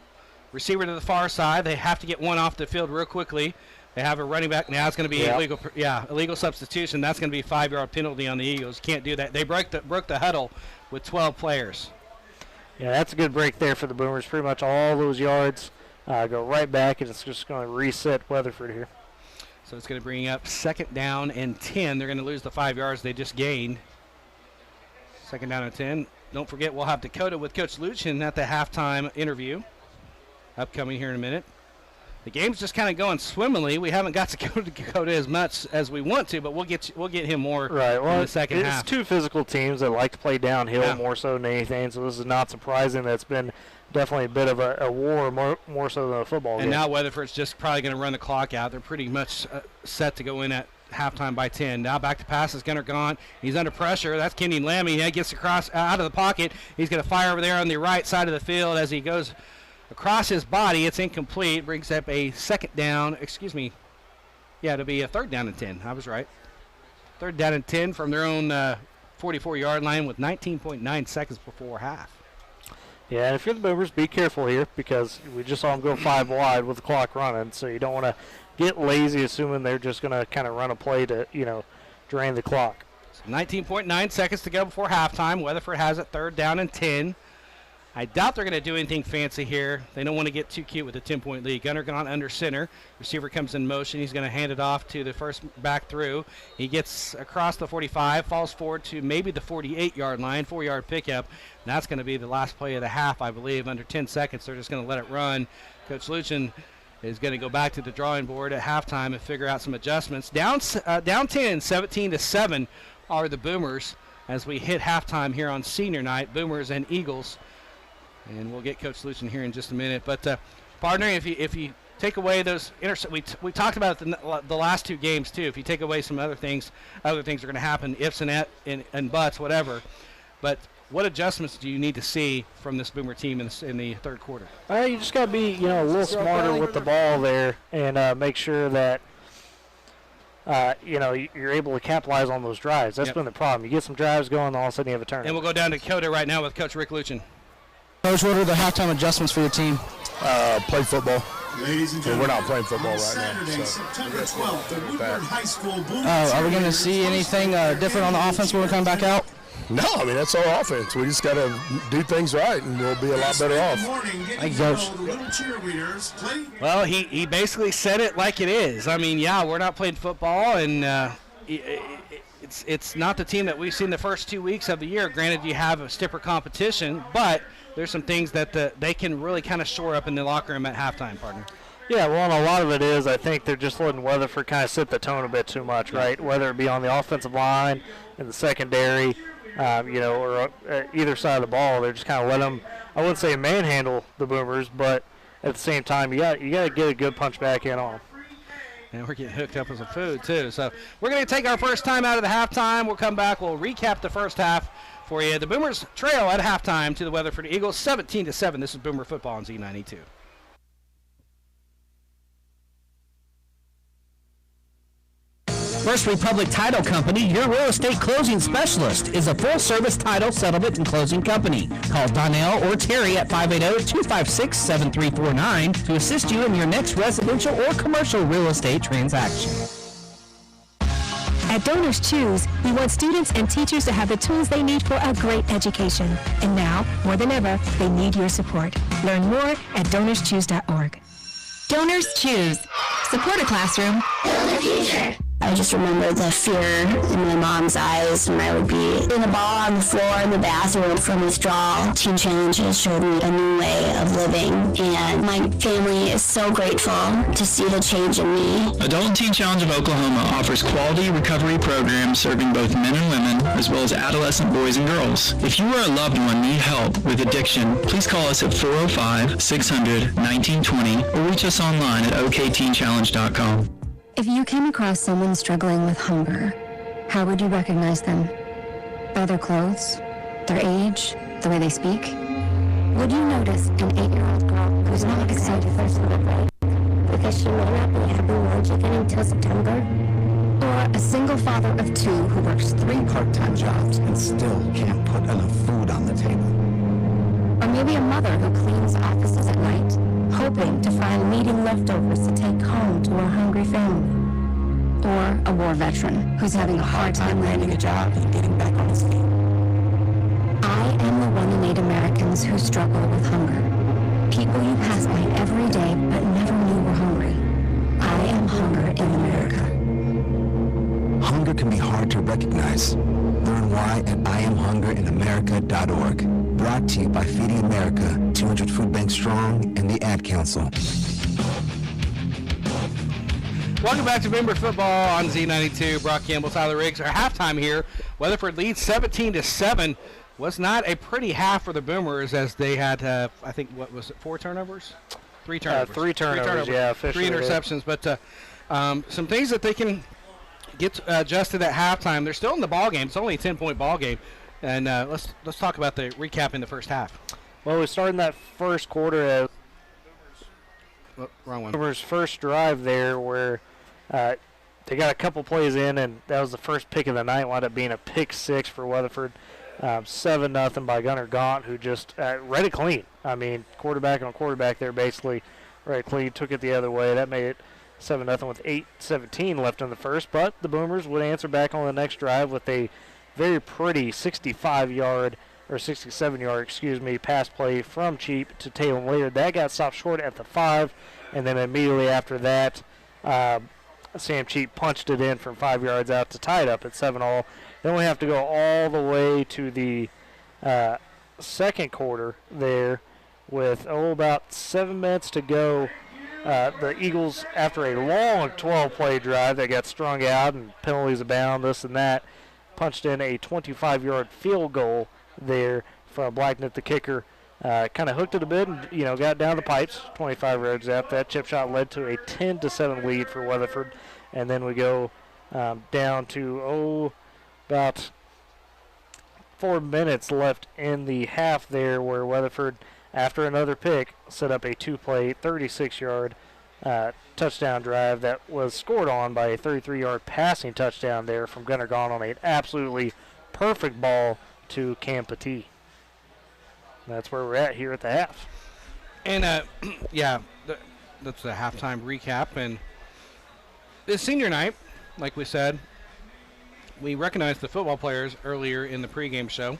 Receiver to the far side. They have to get one off the field real quickly. They have a running back. Now it's going to be illegal substitution. That's going to be a 5-yard penalty on the Eagles. Can't do that. They broke the huddle with 12 players. Yeah, that's a good break there for the Boomers. Pretty much all those yards go right back, and it's just going to reset Weatherford here. So it's going to bring up 2nd down and 10. They're going to lose the 5 yards they just gained. 2nd down and 10. Don't forget, we'll have Dakota with Coach Luchin at the halftime interview upcoming here in a minute. The game's just kind of going swimmingly. We haven't got to go to Dakota as much as we want to, but we'll get him more in the second half. It's two physical teams that like to play downhill more so than anything, so this is not surprising. That's been definitely a bit of a war, more so than a football game. And now Weatherford's just probably going to run the clock out. They're pretty much set to go in at halftime by 10. Now back to pass is Gunnar gone. He's under pressure. That's Kenyon Lammy. He gets across out of the pocket. He's going to fire over there on the right side of the field as he goes across his body. It's incomplete. Brings up a 2nd down. Excuse me. Yeah, it'll be a 3rd down and 10. I was right. 3rd down and 10 from their own 44-yard line with 19.9 seconds before half. Yeah, and if you're the Boomers, be careful here because we just saw them go 5 wide with the clock running, so you don't want to get lazy assuming they're just going to kind of run a play to, drain the clock. So 19.9 seconds to go before halftime. Weatherford has it 3rd down and 10. I doubt they're going to do anything fancy here. They don't want to get too cute with a 10-point lead. Gunner gone under center. Receiver comes in motion. He's going to hand it off to the first back through. He gets across the 45, falls forward to maybe the 48-yard line, 4-yard pickup. And that's going to be the last play of the half, I believe. Under 10 seconds, they're just going to let it run. Coach Luchin is going to go back to the drawing board at halftime and figure out some adjustments. Down 10, 17-7 are the Boomers as we hit halftime here on senior night, Boomers and Eagles. And we'll get Coach Luchin here in just a minute. But, partner, if you take away those we talked about the last 2 games too. If you take away some other things are going to happen, ifs and buts, whatever. But what adjustments do you need to see from this Boomer team in the 3rd quarter? You just got to be a little smarter with the ball there and make sure that you're able to capitalize on those drives. That's been the problem. You get some drives going, all of a sudden you have a turnover. And we'll go down to Coda right now with Coach Rick Luchin. Coach, what are the halftime adjustments for your team? Play football. Ladies and we're not playing football right Saturday, now. September 12th, at Woodward High School. Are we going to see anything different on the offense when we come back out? No, I mean, that's our offense. We just got to do things right, and we'll be a lot better off. Thanks, Coach. Well, he basically said it like it is. I mean, yeah, we're not playing football, and it's not the team that we've seen the first 2 weeks of the year. Granted, you have a stiffer competition, but there's some things that they can really kind of shore up in the locker room at halftime, partner. Yeah, well, and a lot of it is I think they're just letting Weatherford kind of set the tone a bit too much, right? Whether it be on the offensive line, in the secondary, or either side of the ball, they're just kind of letting them, I wouldn't say manhandle the Boomers, but at the same time, you got to get a good punch back in on them. And we're getting hooked up with some food, too. So we're going to take our first time out of the halftime. We'll come back. We'll recap the first half for you. The Boomers trail at halftime to the Weatherford Eagles, 17-7. This is Boomer Football on Z92. First Republic Title Company, your real estate closing specialist, is a full-service title, settlement, and closing company. Call Donnell or Terry at 580-256-7349 to assist you in your next residential or commercial real estate transaction. At Donors Choose, we want students and teachers to have the tools they need for a great education. And now, more than ever, they need your support. Learn more at donorschoose.org. Donors Choose. Support a classroom. Build a future. I just remember the fear in my mom's eyes when I would be in a ball on the floor in the bathroom from withdrawal. Teen Challenge has showed me a new way of living, and my family is so grateful to see the change in me. Adult Teen Challenge of Oklahoma offers quality recovery programs serving both men and women, as well as adolescent boys and girls. If you or a loved one need help with addiction, please call us at 405-600-1920 or reach us online at okteenchallenge.com. If you came across someone struggling with hunger, how would you recognize them? By their clothes? Their age? The way they speak? Would you notice an 8-year-old girl who's not excited for summer break because she may not be having lunch again until September? Or a single father of 2 who works 3 part-time jobs and still can't put enough food on the table? Or maybe a mother who cleans offices at night, hoping to find meeting leftovers to take home to her hungry family. Or a war veteran who's having a hard time landing a job and getting back on his feet. I am the 1 in 8 Americans who struggle with hunger. People you pass by every day but never knew were hungry. I am hunger in America. Hunger can be hard to recognize. Learn why at IamHungerInAmerica.org. Brought to you by Feeding America, 200 Food Bank Strong, and the Ad Council. Welcome back to Boomer Football on Z92. Brock Campbell, Tyler Riggs. Our halftime here. Weatherford leads 17-7. Was not a pretty half for the Boomers as they had, I think, what was it, 4 turnovers? 3 turnovers. 3 turnovers, yeah, officially. 3 interceptions. But some things that they can get adjusted at halftime. They're still in the ball game. It's only a 10-point ball game. And let's talk about the recap in the first half. Well, we started in that first quarter as wrong one. Boomers' first drive there where they got a couple plays in, and that was the first pick of the night. Wound up being a pick 6 for Weatherford. 7-0 by Gunnar Gaunt, who just read it clean. I mean, quarterback on quarterback there, basically read it clean, took it the other way. That made it 7-0 with 8:17 left in the first, but the Boomers would answer back on the next drive with a very pretty 67-yard, pass play from Cheap to Taylor Laird. That got stopped short at the 5, and then immediately after that, Sam Cheap punched it in from 5 yards out to tie it up at 7-all. Then we have to go all the way to the second quarter there with about 7 minutes to go. The Eagles, after a long 12-play drive that got strung out and penalties abound, this and that, punched in a 25-yard field goal there from Blacknett, the kicker. Kind of hooked it a bit and, got down the pipes, 25 yards out. That chip shot led to a 10-7 lead for Weatherford. And then we go down to, about 4 minutes left in the half there, where Weatherford, after another pick, set up a 2-play, 36-yard touchdown drive that was scored on by a 33-yard passing touchdown there from Gunnar Gaunt on an absolutely perfect ball to Cam Petit. That's where we're at here at the half. And, that's the halftime recap. And this senior night, like we said, we recognized the football players earlier in the pregame show.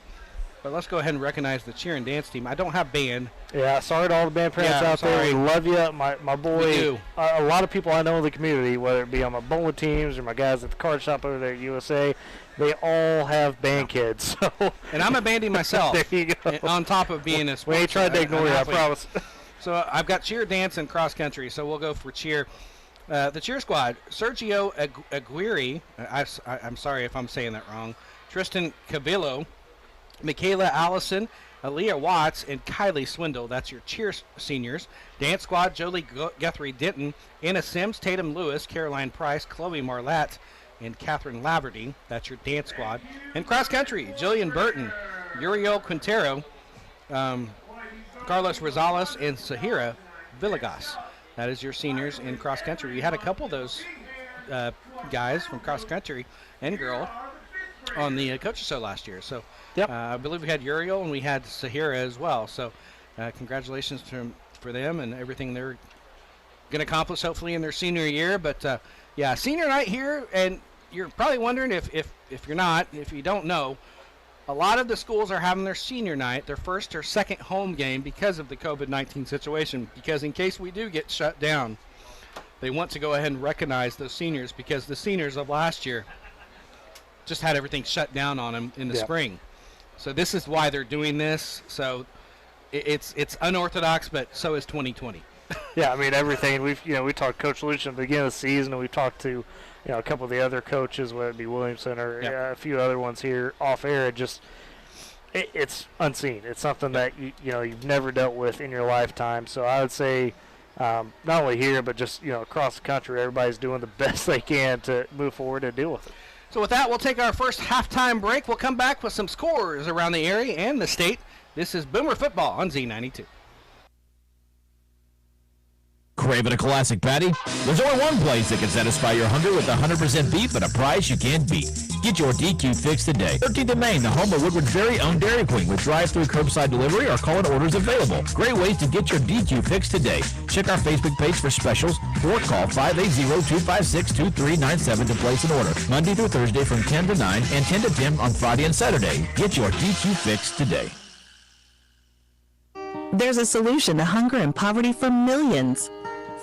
But let's go ahead and recognize the cheer and dance team. I don't have band. Yeah, sorry to all the band parents out there. We love you. My boy, we do. A lot of people I know in the community, whether it be on my bowling teams or my guys at the card shop over there at USA, they all have band kids. So. And I'm a bandy myself. There you go. On top of being a sports. We ain't tried to ignore you, I promise. So I've got cheer, dance, and cross country. So we'll go for cheer. The cheer squad: Sergio Aguirre. I'm sorry if I'm saying that wrong. Tristan Cavillo, Michaela Allison, Aaliyah Watts, and Kylie Swindle. That's your cheer seniors. Dance squad: Jolie Guthrie Denton, Anna Sims, Tatum Lewis, Caroline Price, Chloe Marlette, and Catherine Laverty. That's your dance squad. And cross country: Jillian Burton, Uriel Quintero, Carlos Rosales, and Sahira Villegas. That is your seniors in cross country. We had a couple of those guys from cross country and girl on the coaches show last year. So yep. I believe we had Uriel and we had Sahira as well. So congratulations for them and everything they're going to accomplish hopefully in their senior year. But senior night here, and you're probably wondering if you don't know, a lot of the schools are having their senior night, their first or second home game, because of the COVID-19 situation. Because in case we do get shut down, they want to go ahead and recognize those seniors, because the seniors of last year just had everything shut down on them in the spring. So this is why they're doing this. So it's unorthodox, but so is 2020. Yeah, I mean, everything. We talked Coach Lucian at the beginning of the season, and we talked to a couple of the other coaches, whether it be Williamson or a few other ones here off air. It's unseen. It's something that you've never dealt with in your lifetime. So I would say not only here, but just across the country, everybody's doing the best they can to move forward and deal with it. So with that, we'll take our first halftime break. We'll come back with some scores around the area and the state. This is Boomer Football on Z92. Craving a classic patty? There's only one place that can satisfy your hunger with 100% beef at a price you can't beat. Get your DQ fix today. 13th and Main, the home of Woodward's very own Dairy Queen, with drive-through curbside delivery or call-in orders available. Great ways to get your DQ fix today. Check our Facebook page for specials or call 580-256-2397 to place an order. Monday through Thursday from 10 to 9 and 10 to 10 on Friday and Saturday. Get your DQ fix today. There's a solution to hunger and poverty for millions.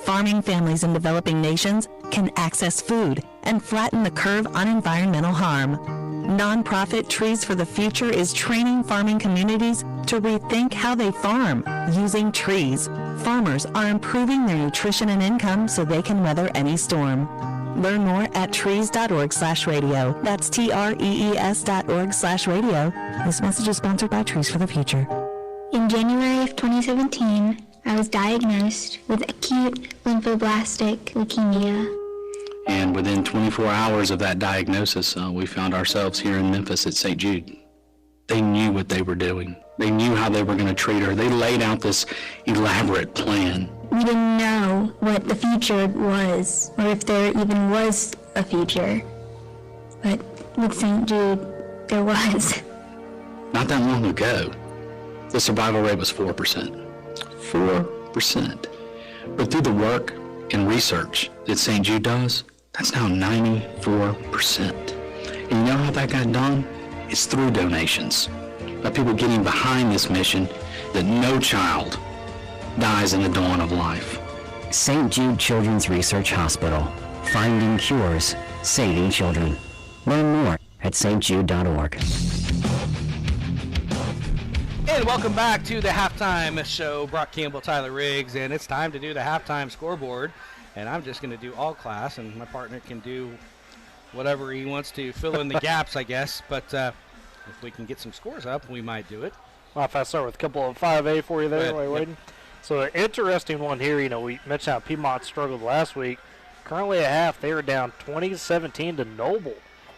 Farming families in developing nations can access food and flatten the curve on environmental harm. Nonprofit Trees for the Future is training farming communities to rethink how they farm. Using trees, farmers are improving their nutrition and income so they can weather any storm. Learn more at trees.org/radio. That's TREES.org/radio. This message is sponsored by Trees for the Future. In January of 2017, I was diagnosed with acute lymphoblastic leukemia. And within 24 hours of that diagnosis, we found ourselves here in Memphis at St. Jude. They knew what they were doing. They knew how they were going to treat her. They laid out this elaborate plan. We didn't know what the future was, or if there even was a future. But with St. Jude, there was. Not that long ago, the survival rate was 4%. 4%. But through the work and research that St. Jude does, that's now 94%. And you know how that got done? It's through donations, by people getting behind this mission that no child dies in the dawn of life. St. Jude Children's Research Hospital. Finding cures, saving children. Learn more at stjude.org. And welcome back to the halftime show. Brock Campbell, Tyler Riggs, and it's time to do the halftime scoreboard. And I'm just going to do all class, and my partner can do whatever he wants to fill in the gaps, I guess. But if we can get some scores up, we might do it. Well, if I start with a couple of 5A for you there, while you're waiting. So an interesting one here. You know, we mentioned how Piedmont struggled last week. Currently at half, they are down 20-17 to Noble.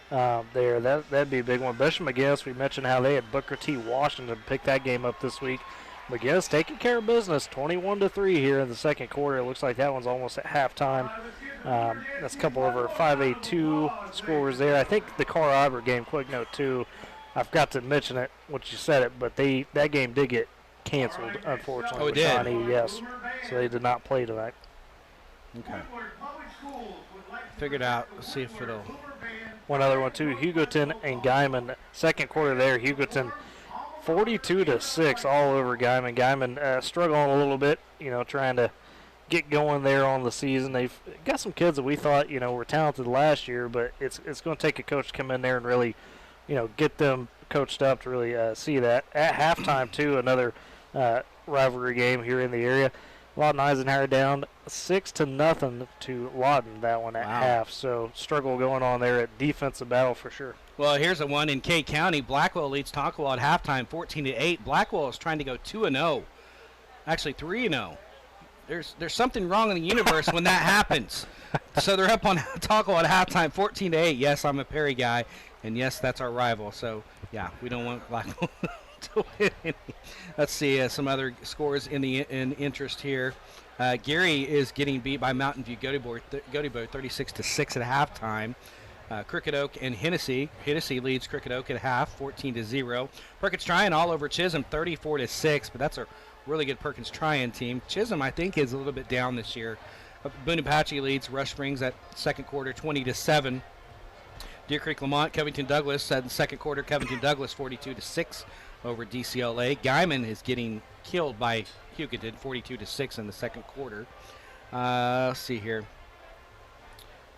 There, that'd be a big one. Bishop McGinnis, we mentioned how they had Booker T. Washington pick that game up this week. McGinnis taking care of business, 21-3 here in the second quarter. It looks like that one's almost at halftime. That's a couple of our 5A2 scores there. I think the Carl Albert game, quick note too, I forgot to mention it when you said it, but that game did get canceled, unfortunately. Oh, it did? Shawnee, yes. So they did not play tonight. Okay. Figured out. Let's see if it'll... One other one, too. Hugoton and Guyman. Second quarter there, Hugoton 42-6 all over Guyman. Guyman struggling a little bit, you know, trying to get going there on the season. They've got some kids that we thought, you know, were talented last year, but it's going to take a coach to come in there and really, you know, get them coached up to really see that. At halftime, too, another rivalry game here in the area. Lawton Eisenhower down 6-0 to Lawton, that one at half. So struggle going on there at defensive battle for sure. Well, here's a one in K County. Blackwell leads Tonkawa at halftime 14-8. Blackwell is trying to go 2-0. Actually 3-0. There's something wrong in the universe when that happens. So they're up on Tonkawa at halftime 14-8. Yes, I'm a Perry guy, and yes, that's our rival. So yeah, we don't want Blackwell to win. Let's see some other scores in interest here. Gary is getting beat by Mountain View Goatyboard 36-6 at halftime. Crooked Oak and Hennessy. Hennessy leads Crooked Oak at half, 14-0. Perkins Tryon all over Chisholm, 34-6. But that's a really good Perkins Tryon team. Chisholm, I think, is a little bit down this year. Boone Apache leads Rush Springs at second quarter, 20-7. Deer Creek Lamont, Covington Douglas at the second quarter. Covington Douglas 42-6 over DCLA. Guyman is getting killed by Hugoton, 42-6 in the second quarter. Let's see here.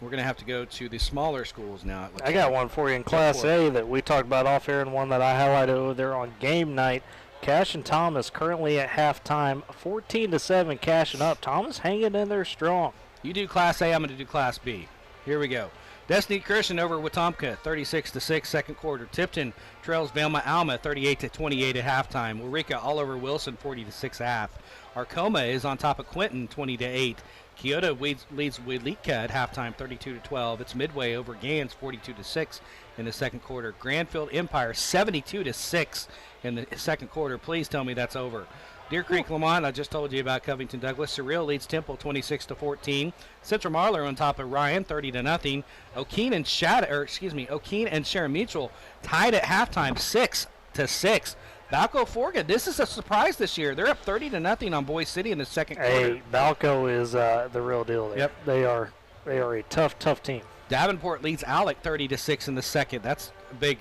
We're going to have to go to the smaller schools now. I got one for you in Class A that we talked about off air, and one that I highlighted over there on game night. Cash and Thomas currently at halftime, 14-7, cashing up. Thomas hanging in there strong. You do Class A, I'm going to do Class B. Here we go. Destiny Christian over Wetumpka, 36-6, second quarter. Tipton trails Velma Alma, 38-28 at halftime. Eureka all over Wilson, 40-6 half. Arcoma is on top of Quinton, 20-8. Kyoto leads Wilika at halftime, 32-12. It's Midway over Gans, 42-6 in the second quarter. Granfield Empire, 72-6 in the second quarter. Please tell me that's over. Deer Creek Lamont, I just told you about Covington Douglas. Surreal leads Temple 26-14. Central Marlar on top of Ryan 30-0. O'Keene and Sharon Mutual tied at halftime 6-6. Balco Forga, this is a surprise this year. They're up 30-0 on Boise City in the second quarter. Hey, Balco is the real deal there. Yep. They are a tough team. Davenport leads Alec 30-6 in the second. That's a big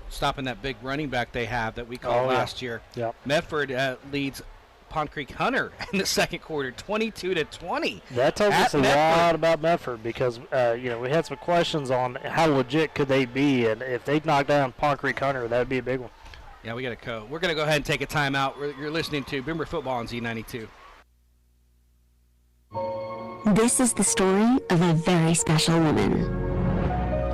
stopping that big running back they have that we called last year. Yep. Medford leads Pond Creek Hunter in the second quarter, 22-20. That tells us a lot about Medford because we had some questions on how legit could they be, and if they knock down Pond Creek Hunter, that would be a big one. Yeah, we got to go. We're going to go ahead and take a timeout. You're listening to Bimber Football on Z92. This is the story of a very special woman.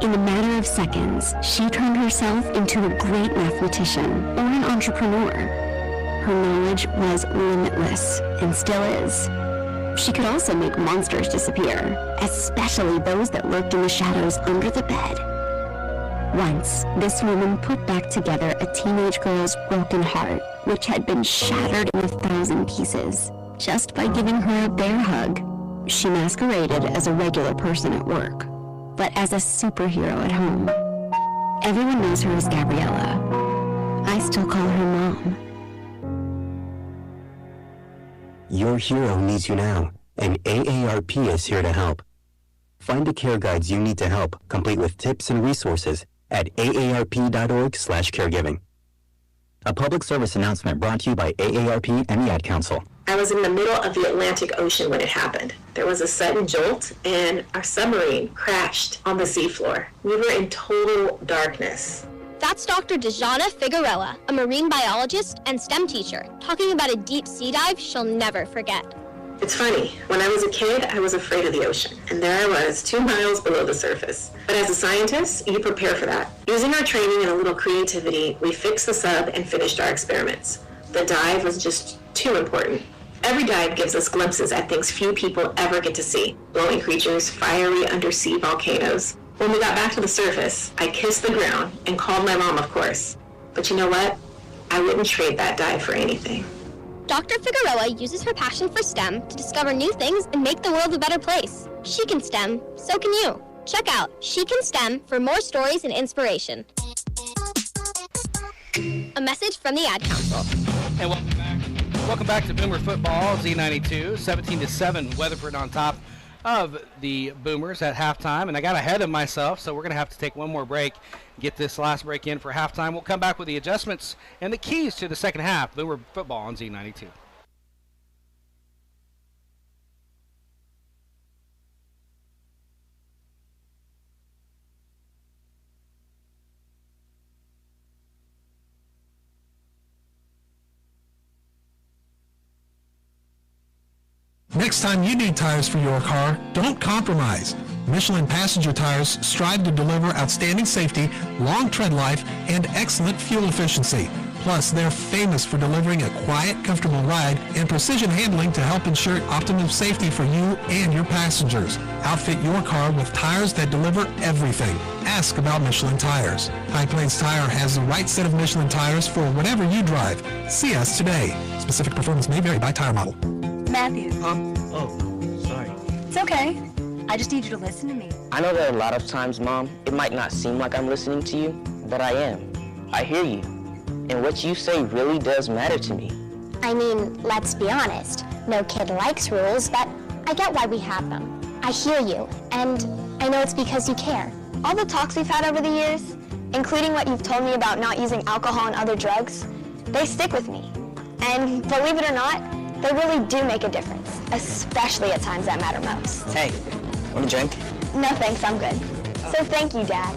In a matter of seconds, she turned herself into a great mathematician or an entrepreneur. Her knowledge was limitless and still is. She could also make monsters disappear, especially those that lurked in the shadows under the bed. Once, this woman put back together a teenage girl's broken heart, which had been shattered in 1,000 pieces, just by giving her a bear hug. She masqueraded as a regular person at work, but as a superhero at home. Everyone knows her as Gabriella. I still call her Mom. Your hero needs you now, and AARP is here to help. Find the care guides you need to help, complete with tips and resources at aarp.org/caregiving. A public service announcement brought to you by AARP and the Ad Council. I was in the middle of the Atlantic Ocean when it happened. There was a sudden jolt, and our submarine crashed on the seafloor. We were in total darkness. That's Dr. Dejana Figueroa, a marine biologist and STEM teacher, talking about a deep sea dive she'll never forget. It's funny, when I was a kid, I was afraid of the ocean, and there I was, 2 miles below the surface. But as a scientist, you prepare for that. Using our training and a little creativity, we fixed the sub and finished our experiments. The dive was just too important. Every dive gives us glimpses at things few people ever get to see. Glowing creatures, fiery undersea volcanoes. When we got back to the surface, I kissed the ground and called my mom, of course. But you know what? I wouldn't trade that dive for anything. Dr. Figueroa uses her passion for STEM to discover new things and make the world a better place. She can STEM, so can you. Check out She Can STEM for more stories and inspiration. A message from the Ad Council. And welcome back to Boomer Football, Z92, 17-7, Weatherford on top of the Boomers at halftime. And I got ahead of myself, so we're going to have to take one more break, get this last break in for halftime. We'll come back with the adjustments and the keys to the second half. Boomer Football on Z92. Next time you need tires for your car, don't compromise. Michelin passenger tires strive to deliver outstanding safety, long tread life, and excellent fuel efficiency. Plus, they're famous for delivering a quiet, comfortable ride and precision handling to help ensure optimum safety for you and your passengers. Outfit your car with tires that deliver everything. Ask about Michelin tires. High Plains Tire has the right set of Michelin tires for whatever you drive. See us today. Specific performance may vary by tire model. Matthew. Sorry. It's okay. I just need you to listen to me. I know that a lot of times, Mom, it might not seem like I'm listening to you, but I am. I hear you. And what you say really does matter to me. I mean, let's be honest. No kid likes rules, but I get why we have them. I hear you, and I know it's because you care. All the talks we've had over the years, including what you've told me about not using alcohol and other drugs, they stick with me. And believe it or not, they really do make a difference, especially at times that matter most. Hey, want a drink? No thanks, I'm good. So thank you, Dad,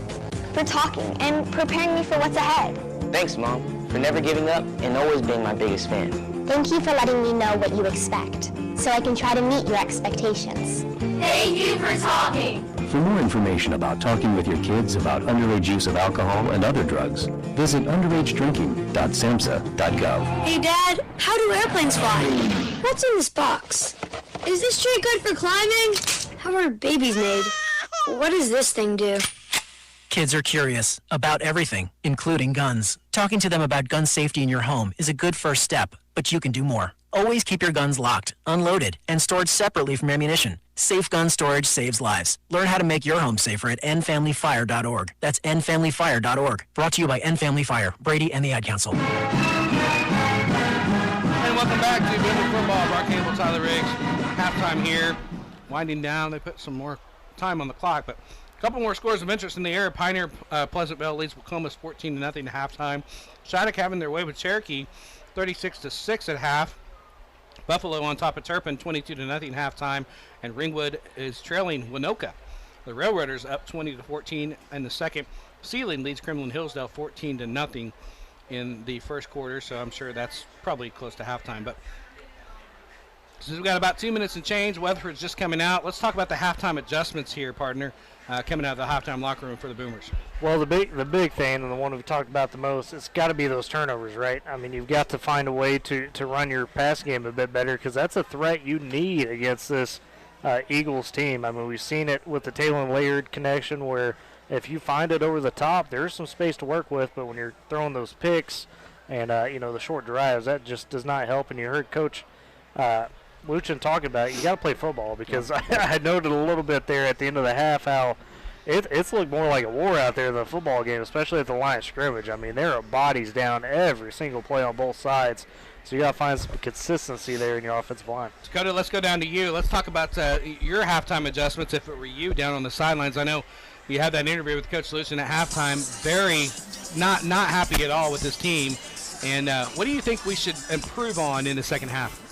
for talking and preparing me for what's ahead. Thanks, Mom, for never giving up and always being my biggest fan. Thank you for letting me know what you expect, so I can try to meet your expectations. Thank you for talking. For more information about talking with your kids about underage use of alcohol and other drugs, visit underagedrinking.samhsa.gov. Hey, Dad, how do airplanes fly? What's in this box? Is this tree good for climbing? How are babies made? What does this thing do? Kids are curious about everything, including guns. Talking to them about gun safety in your home is a good first step, but you can do more. Always keep your guns locked, unloaded, and stored separately from ammunition. Safe gun storage saves lives. Learn how to make your home safer at endfamilyfire.org. That's endfamilyfire.org. Brought to you by End Family Fire, Brady, and the Ad Council. And welcome back to Boomer Football. Brock Campbell, Tyler Riggs. Halftime here. Winding down. They put some more time on the clock, but a couple more scores of interest in the air. Pioneer Pleasantville leads Wacomas 14-0 at halftime. Shattuck having their way with Cherokee 36-6 at half. Buffalo on top of Turpin 22-0 halftime, and Ringwood is trailing Winoka. The Railroaders up 20-14 in the second. Sealing leads Kremlin Hillsdale 14-0 in the first quarter, so I'm sure that's probably close to halftime. But since we've got about 2 minutes and change, Weatherford's just coming out. Let's talk about the halftime adjustments here, partner, coming out of the halftime locker room for the Boomers. Well, the big thing, and the one we've talked about the most, it's got to be those turnovers, right? I mean, you've got to find a way to run your pass game a bit better, because that's a threat you need against this Eagles team. I mean, we've seen it with the Taylor and Laird connection, where if you find it over the top, there's some space to work with, but when you're throwing those picks and, the short drives, that just does not help. And you heard Coach Luchin talking about it. You got to play football, because I noted a little bit there at the end of the half how It's looked more like a war out there than a football game, especially at the line of scrimmage. I mean, there are bodies down every single play on both sides. So you got to find some consistency there in your offensive line. Dakota, let's go down to you. Let's talk about your halftime adjustments if it were you down on the sidelines. I know you had that interview with Coach Lucien at halftime. Very not happy at all with his team. And what do you think we should improve on in the second half?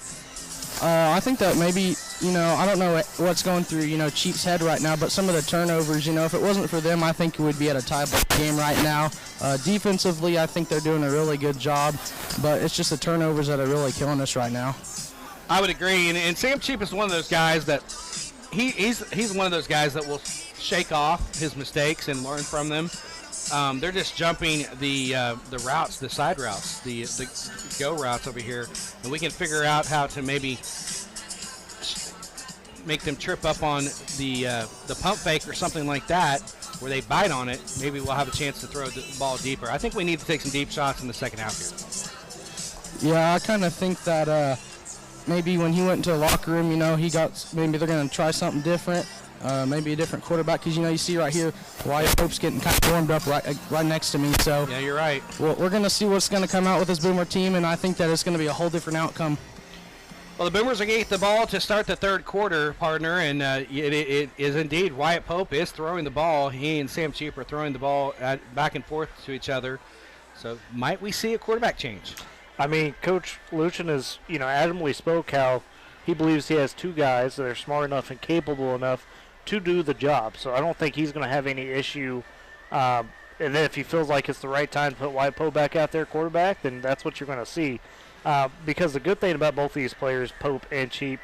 I think that maybe, I don't know what's going through, Chief's head right now, but some of the turnovers, if it wasn't for them, I think it would be at a tie game right now. Defensively, I think they're doing a really good job, but it's just the turnovers that are really killing us right now. I would agree, and Sam Cheap is one of those guys that he's one of those guys that will shake off his mistakes and learn from them. They're just jumping the routes, the side routes, the go routes over here, and we can figure out how to maybe make them trip up on the pump fake or something like that, where they bite on it. Maybe we'll have a chance to throw the ball deeper. I think we need to take some deep shots in the second half here. Yeah, I kind of think that maybe when he went into the locker room, maybe they're going to try something different. Maybe a different quarterback, because you see right here, Wyatt Pope's getting kind of warmed up right next to me. So yeah, you're right. We're going to see what's going to come out with this Boomer team, and I think that it's going to be a whole different outcome. Well, the Boomers are going to get the ball to start the third quarter, partner, and it is indeed Wyatt Pope is throwing the ball. He and Sam Cheap are throwing the ball back and forth to each other. So might we see a quarterback change? I mean, Coach Lucien has, adamantly spoke how he believes he has two guys that are smart enough and capable enough to do the job. So I don't think he's going to have any issue. And then if he feels like it's the right time to put Wyatt Pope back out there quarterback, then that's what you're going to see. Because the good thing about both of these players, Pope and Cheap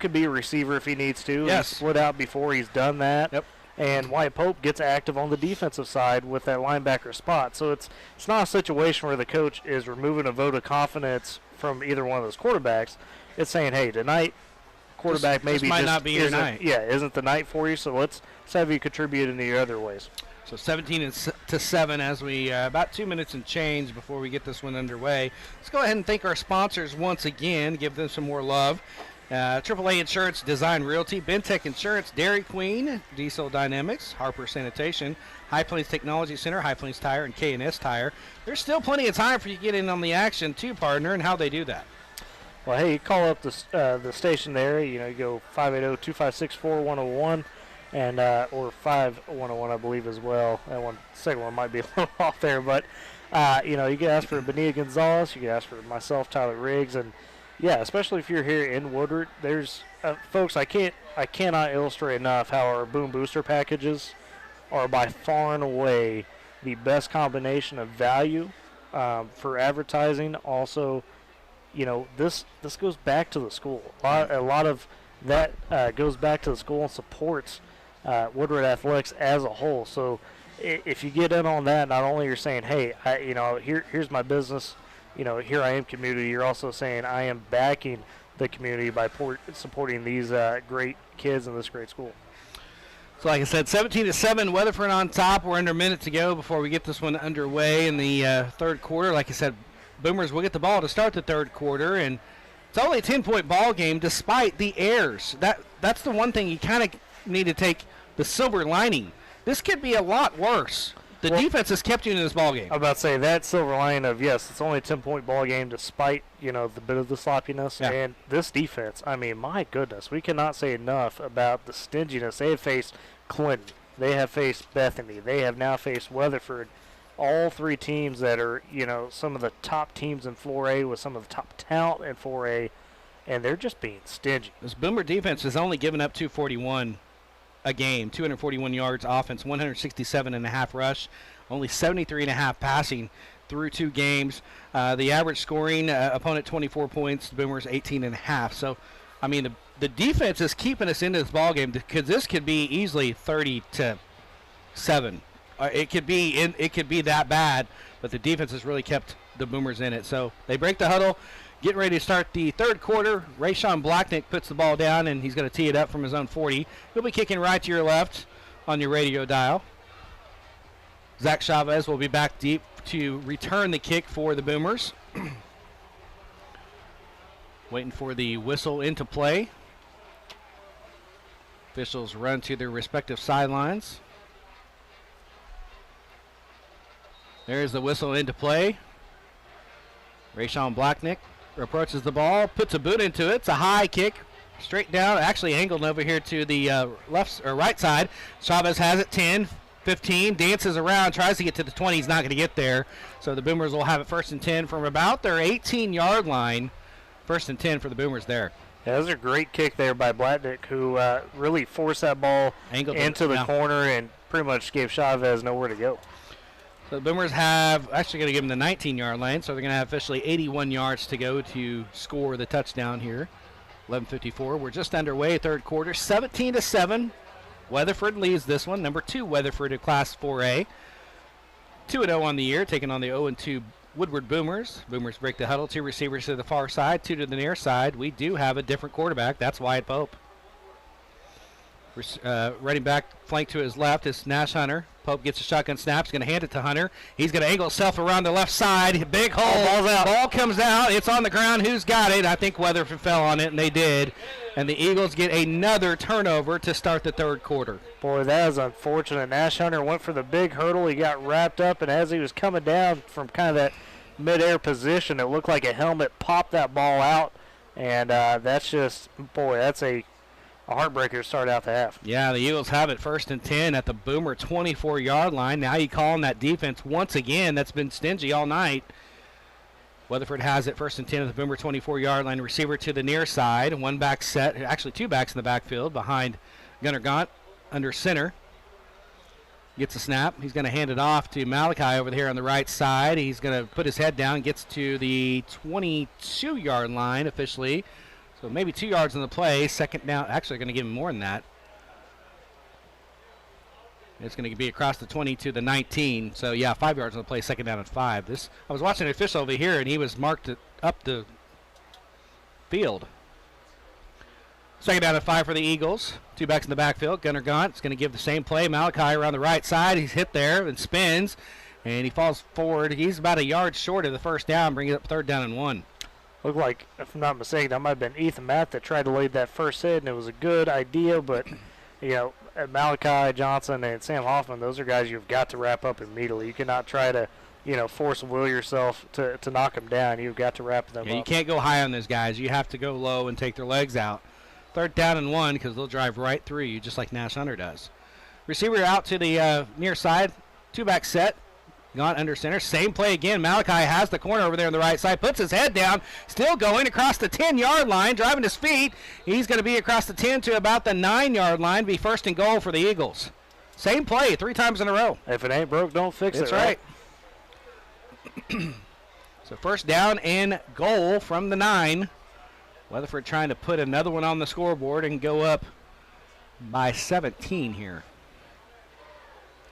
could be a receiver if he needs to. Yes. He's split out before, he's done that. Yep. And Wyatt Pope gets active on the defensive side with that linebacker spot. So it's not a situation where the coach is removing a vote of confidence from either one of those quarterbacks. It's saying, hey, tonight, quarterback maybe might just not be your night. Yeah, isn't the night for you, so let's have you contribute in the other ways. So 17-7 as we about 2 minutes and change before we get this one underway. Let's go ahead and thank our sponsors once again, give them some more love. AAA Insurance, Design Realty, Bentech Insurance, Dairy Queen, Diesel Dynamics, Harper Sanitation, High Plains Technology Center, High Plains Tire, and K&S Tire. There's still plenty of time for you to get in on the action too, partner, and how they do that. Well, hey, you call up the station there. You go 580-256-4101 and or 5101, I believe, as well. That second one might be a little off there, but you can ask for Benita Gonzalez. You can ask for myself, Tyler Riggs, and yeah, especially if you're here in Woodward. There's folks. I cannot illustrate enough how our Boom Booster packages are by far and away the best combination of value for advertising. Also, this goes back to the school. A lot of that goes back to the school and supports Woodward athletics as a whole. So if you get in on that, not only you're saying, hey, here's my business, here I am community, you're also saying I am backing the community by supporting these great kids in this great school. So like I said, 17-7, Weatherford on top. We're under a minute to go before we get this one underway in the third quarter. Like I said, Boomers will get the ball to start the third quarter, and it's only a 10-point ball game despite the errors. That's the one thing you kind of need to take the silver lining. This could be a lot worse. The defense has kept you in this ball game. I'm about to say that silver lining of, yes, it's only a 10-point ball game despite, the bit of the sloppiness. Yeah. And this defense, I mean, my goodness, we cannot say enough about the stinginess. They have faced Clinton. They have faced Bethany. They have now faced Weatherford. All three teams that are, some of the top teams in 4A with some of the top talent in 4A, and they're just being stingy. This Boomer defense has only given up 241 a game, 241 yards offense, 167.5 rush, only 73.5 passing through 2 games. The average scoring opponent 24 points, the Boomers 18.5. So, I mean, the defense is keeping us into this ball game because this could be easily 30-7. It could be that bad, but the defense has really kept the Boomers in it. So they break the huddle, getting ready to start the third quarter. Rayshawn Blacknick puts the ball down, and he's going to tee it up from his own 40. He'll be kicking right to your left on your radio dial. Zach Chavez will be back deep to return the kick for the Boomers. Waiting for the whistle into play. Officials run to their respective sidelines. There's the whistle into play. Rayshawn Blacknick approaches the ball, puts a boot into it. It's a high kick, straight down, actually angled over here to the left or right side. Chavez has it 10, 15, dances around, tries to get to the 20. He's not going to get there. So the Boomers will have it 1st and 10 from about their 18-yard line. 1st and 10 for the Boomers there. Yeah, that was a great kick there by Blacknick, who really forced that ball into the corner and pretty much gave Chavez nowhere to go. So the Boomers have actually going to give them the 19-yard line, so they're going to have officially 81 yards to go to score the touchdown here. 11:54. We're just underway, third quarter. 17-7. Weatherford leads this one. Number 2 Weatherford of Class 4A. 2-0 on the year, taking on the 0-2 Woodward Boomers. Boomers break the huddle. 2 receivers to the far side, 2 to the near side. We do have a different quarterback. That's Wyatt Pope. Running back flank to his left is Nash Hunter. Pope gets a shotgun snap. He's going to hand it to Hunter. He's going to angle himself around the left side. Big hole. Ball's out. Ball comes out. It's on the ground. Who's got it? I think Weatherford fell on it, and they did. And the Eagles get another turnover to start the third quarter. Boy, that is unfortunate. Nash Hunter went for the big hurdle. He got wrapped up, and as he was coming down from kind of that midair position, it looked like a helmet popped that ball out. And that's just, boy, that's a heartbreaker to start out the half. Yeah, the Eagles have it 1st and 10 at the Boomer 24-yard line. Now you call on that defense once again. That's been stingy all night. Weatherford has it 1st and 10 at the Boomer 24-yard line. Receiver to the near side. One back set. Actually, 2 backs in the backfield behind Gunnar Gaunt under center. Gets a snap. He's going to hand it off to Malachi over here on the right side. He's going to put his head down. Gets to the 22-yard line officially. So maybe 2 yards on the play. Second down. Actually, going to give him more than that. It's going to be across the 20 to the 19. So, yeah, 5 yards on the play. Second down and 5. I was watching an official over here, and he was marked up the field. Second down and 5 for the Eagles. 2 backs in the backfield. Gunnar Gaunt is going to give the same play. Malachi around the right side. He's hit there and spins, and he falls forward. He's about a yard short of the first down, bringing it up 3rd down and 1. Looked like, if I'm not mistaken, that might have been Ethan Matt that tried to lead that first hit, and it was a good idea, but, you know, Malachi Johnson and Sam Hoffman, those are guys you've got to wrap up immediately. You cannot try to, you know, force will yourself to knock them down. You've got to wrap them up. You can't go high on those guys. You have to go low and take their legs out. 3rd down and 1 because they'll drive right through you just like Nash Hunter does. Receiver out to the near side. 2-back set. Gaunt under center. Same play again. Malachi has the corner over there on the right side. Puts his head down. Still going across the 10-yard line. Driving his feet. He's going to be across the 10 to about the 9-yard line. Be 1st and goal for the Eagles. Same play 3 times in a row. If it ain't broke, don't fix it. That's right. So 1st down and goal from the 9. Weatherford trying to put another one on the scoreboard and go up by 17 here.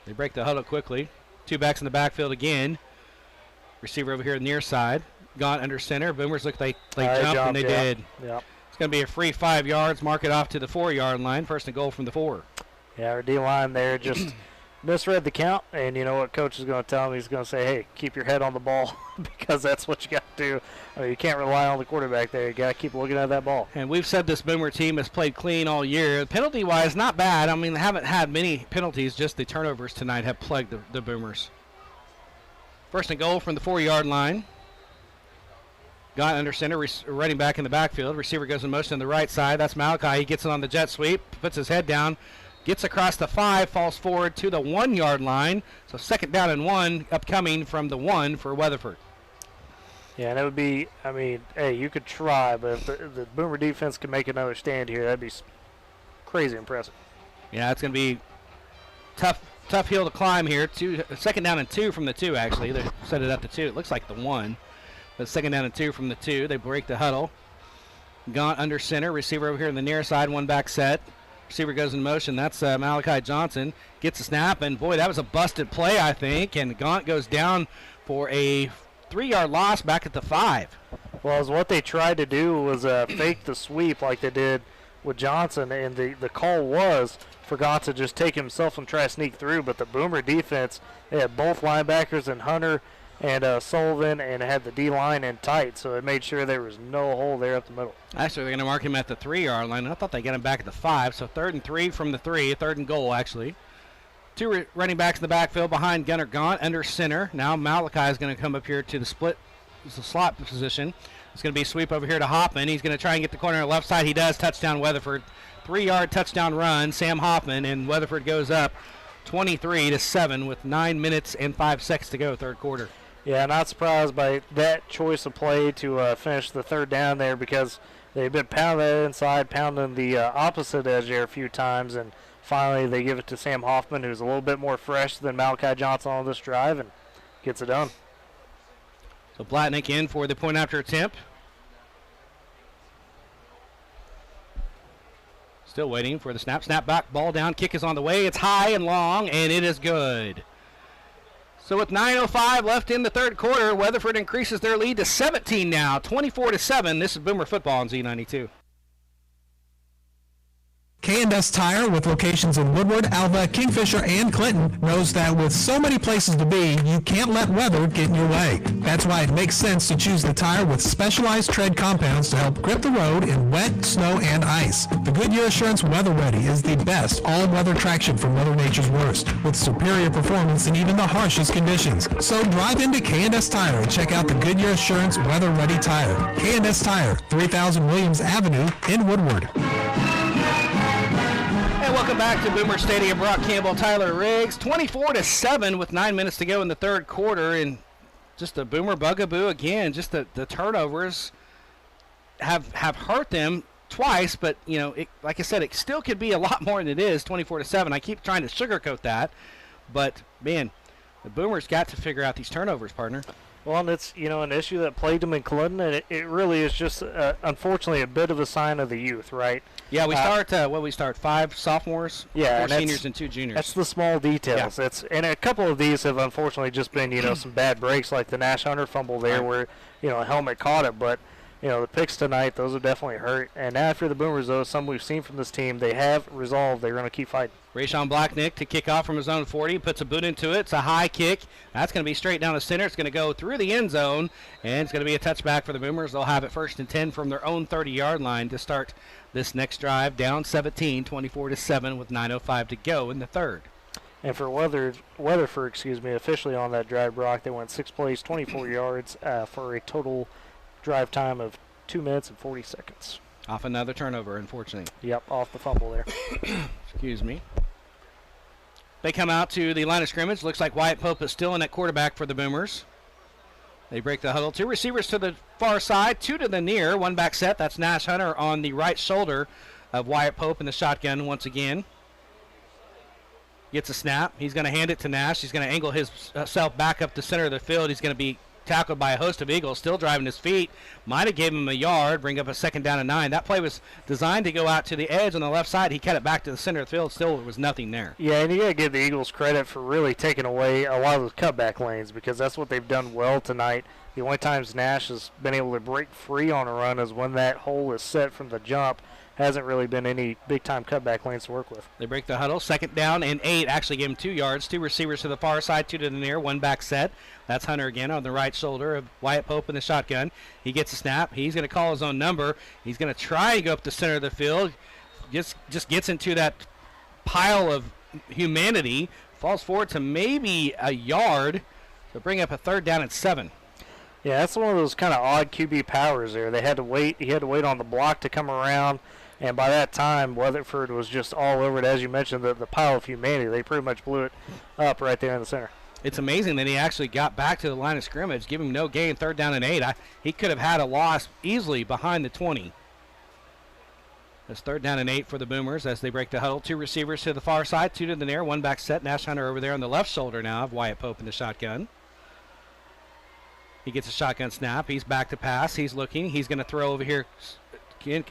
They break the huddle quickly. 2 backs in the backfield again. Receiver over here near side. Gaunt under center. Boomers look like they jumped, and they did. Yep. It's going to be a free 5 yards. Mark it off to the 4-yard line. 1st and goal from the 4. Yeah, our D-line there just misread the count, and you know what coach is going to tell him? He's going to say, hey, keep your head on the ball because that's what you got to do. I mean, you can't rely on the quarterback there. You got to keep looking at that ball. And we've said this Boomer team has played clean all year. Penalty-wise, not bad. I mean, they haven't had many penalties. Just the turnovers tonight have plagued the Boomers. 1st and goal from the 4-yard line. Gaunt under center, running back in the backfield. Receiver goes in motion on the right side. That's Malachi. He gets it on the jet sweep, puts his head down, gets across the 5, falls forward to the 1-yard line. So 2nd down and 1 upcoming from the 1 for Weatherford. Yeah, and it would be, I mean, hey, you could try, but if the Boomer defense can make another stand here, that'd be crazy impressive. Yeah, it's going to be tough hill to climb here. 2nd down and 2 from the 2, actually. They set it up to 2. It looks like the 1. But 2nd down and 2 from the 2. They break the huddle. Gaunt under center. Receiver over here on the near side. 1-back set. Receiver goes in motion. That's Malachi Johnson. Gets a snap, and boy, that was a busted play, I think. And Gaunt goes down for a 3-yard loss back at the 5. Well, what they tried to do was fake the sweep like they did with Johnson, and the call was for Gaunt to just take himself and try to sneak through. But the Boomer defense, they had both linebackers and Hunter and Sullivan, and had the D-line in tight, so it made sure there was no hole there up the middle. Actually, they're going to mark him at the 3-yard line. I thought they got him back at the 5, so 3rd and 3 from the 3, 3rd and goal, actually. Two running backs in the backfield behind Gunnar Gaunt under center. Now Malachi is going to come up here to the slot position. It's going to be a sweep over here to Hoffman. He's going to try and get the corner on the left side. He does. Touchdown Weatherford. 3-yard touchdown run. Sam Hoffman, and Weatherford goes up 23-7 with 9 minutes and 5 seconds to go, third quarter. Yeah, not surprised by that choice of play to finish the third down there, because they've been pounding that inside, pounding the opposite edge there a few times, and finally they give it to Sam Hoffman, who's a little bit more fresh than Malachi Johnson on this drive, and gets it done. So Blatnick in for the point after attempt. Still waiting for the snap. Snap back, ball down, kick is on the way. It's high and long, and it is good. So with 9:05 left in the third quarter, Weatherford increases their lead to 17 now, 24-7. This is Boomer Football on Z92. K&S Tire, with locations in Woodward, Alva, Kingfisher, and Clinton, knows that with so many places to be, you can't let weather get in your way. That's why it makes sense to choose the tire with specialized tread compounds to help grip the road in wet, snow, and ice. The Goodyear Assurance Weather Ready is the best all-weather traction for Mother Nature's worst, with superior performance in even the harshest conditions. So drive into K&S Tire and check out the Goodyear Assurance Weather Ready tire. K&S Tire, 3000 Williams Avenue in Woodward. And welcome back to Boomer Stadium. Brock Campbell, Tyler Riggs. 24-7 with 9 minutes to go in the third quarter. And just a Boomer bugaboo again. Just the turnovers have hurt them twice. But, you know, like I said, it still could be a lot more than it is, 24-7. I keep trying to sugarcoat that. But, man, the Boomers got to figure out these turnovers, partner. Well, and it's, you know, an issue that plagued them in Clinton, and it really is just, unfortunately, a bit of a sign of the youth, right? Yeah, we start 5 sophomores, 4 seniors, and 2 juniors. That's the small details. Yeah. And a couple of these have unfortunately just been, you know, some bad breaks, like the Nash Hunter fumble there, where, you know, a helmet caught it. But, you know, the picks tonight, those have definitely hurt. And after the Boomers, though, some we've seen from this team, they have resolved. They're going to keep fighting. Rayshon Blacknick to kick off from his own 40, puts a boot into it. It's a high kick. That's going to be straight down the center. It's going to go through the end zone, and it's going to be a touchback for the Boomers. They'll have it 1st and 10 from their own 30-yard line to start this next drive, down 17, 24-7 with 9:05 to go in the third. And for Weatherford, officially on that drive, Brock, they went 6 plays, 24 yards for a total drive time of 2 minutes and 40 seconds. Off another turnover, unfortunately. Yep, off the fumble there. Excuse me. They come out to the line of scrimmage. Looks like Wyatt Pope is still in at quarterback for the Boomers. They break the huddle. 2 receivers to the far side, 2 to the near. 1 back set. That's Nash Hunter on the right shoulder of Wyatt Pope in the shotgun once again. Gets a snap. He's going to hand it to Nash. He's going to angle himself back up the center of the field. He's going to be tackled by a host of Eagles, still driving his feet. Might have gave him a yard, bring up a 2nd down and 9. That play was designed to go out to the edge on the left side. He cut it back to the center of the field. Still, there was nothing there. Yeah, and you got to give the Eagles credit for really taking away a lot of those cutback lanes, because that's what they've done well tonight. The only times Nash has been able to break free on a run is when that hole is set from the jump. Hasn't really been any big-time cutback lanes to work with. They break the huddle. 2nd down and 8. Actually gave him 2 yards. 2 receivers to the far side, 2 to the near. 1 back set. That's Hunter again on the right shoulder of Wyatt Pope in the shotgun. He gets a snap. He's going to call his own number. He's going to try and go up the center of the field. Just gets into that pile of humanity. Falls forward to maybe a yard to bring up a 3rd down and 7. Yeah, that's one of those kind of odd QB powers there. They had to wait. He had to wait on the block to come around. And by that time, Weatherford was just all over it. As you mentioned, the pile of humanity, they pretty much blew it up right there in the center. It's amazing that he actually got back to the line of scrimmage, give him no gain, 3rd down and 8. He could have had a loss easily behind the 20. It's 3rd down and 8 for the Boomers as they break the huddle. 2 receivers to the far side, 2 to the near, 1 back set. Nash Hunter over there on the left shoulder now of Wyatt Pope in the shotgun. He gets a shotgun snap. He's back to pass. He's looking. He's going to throw over here.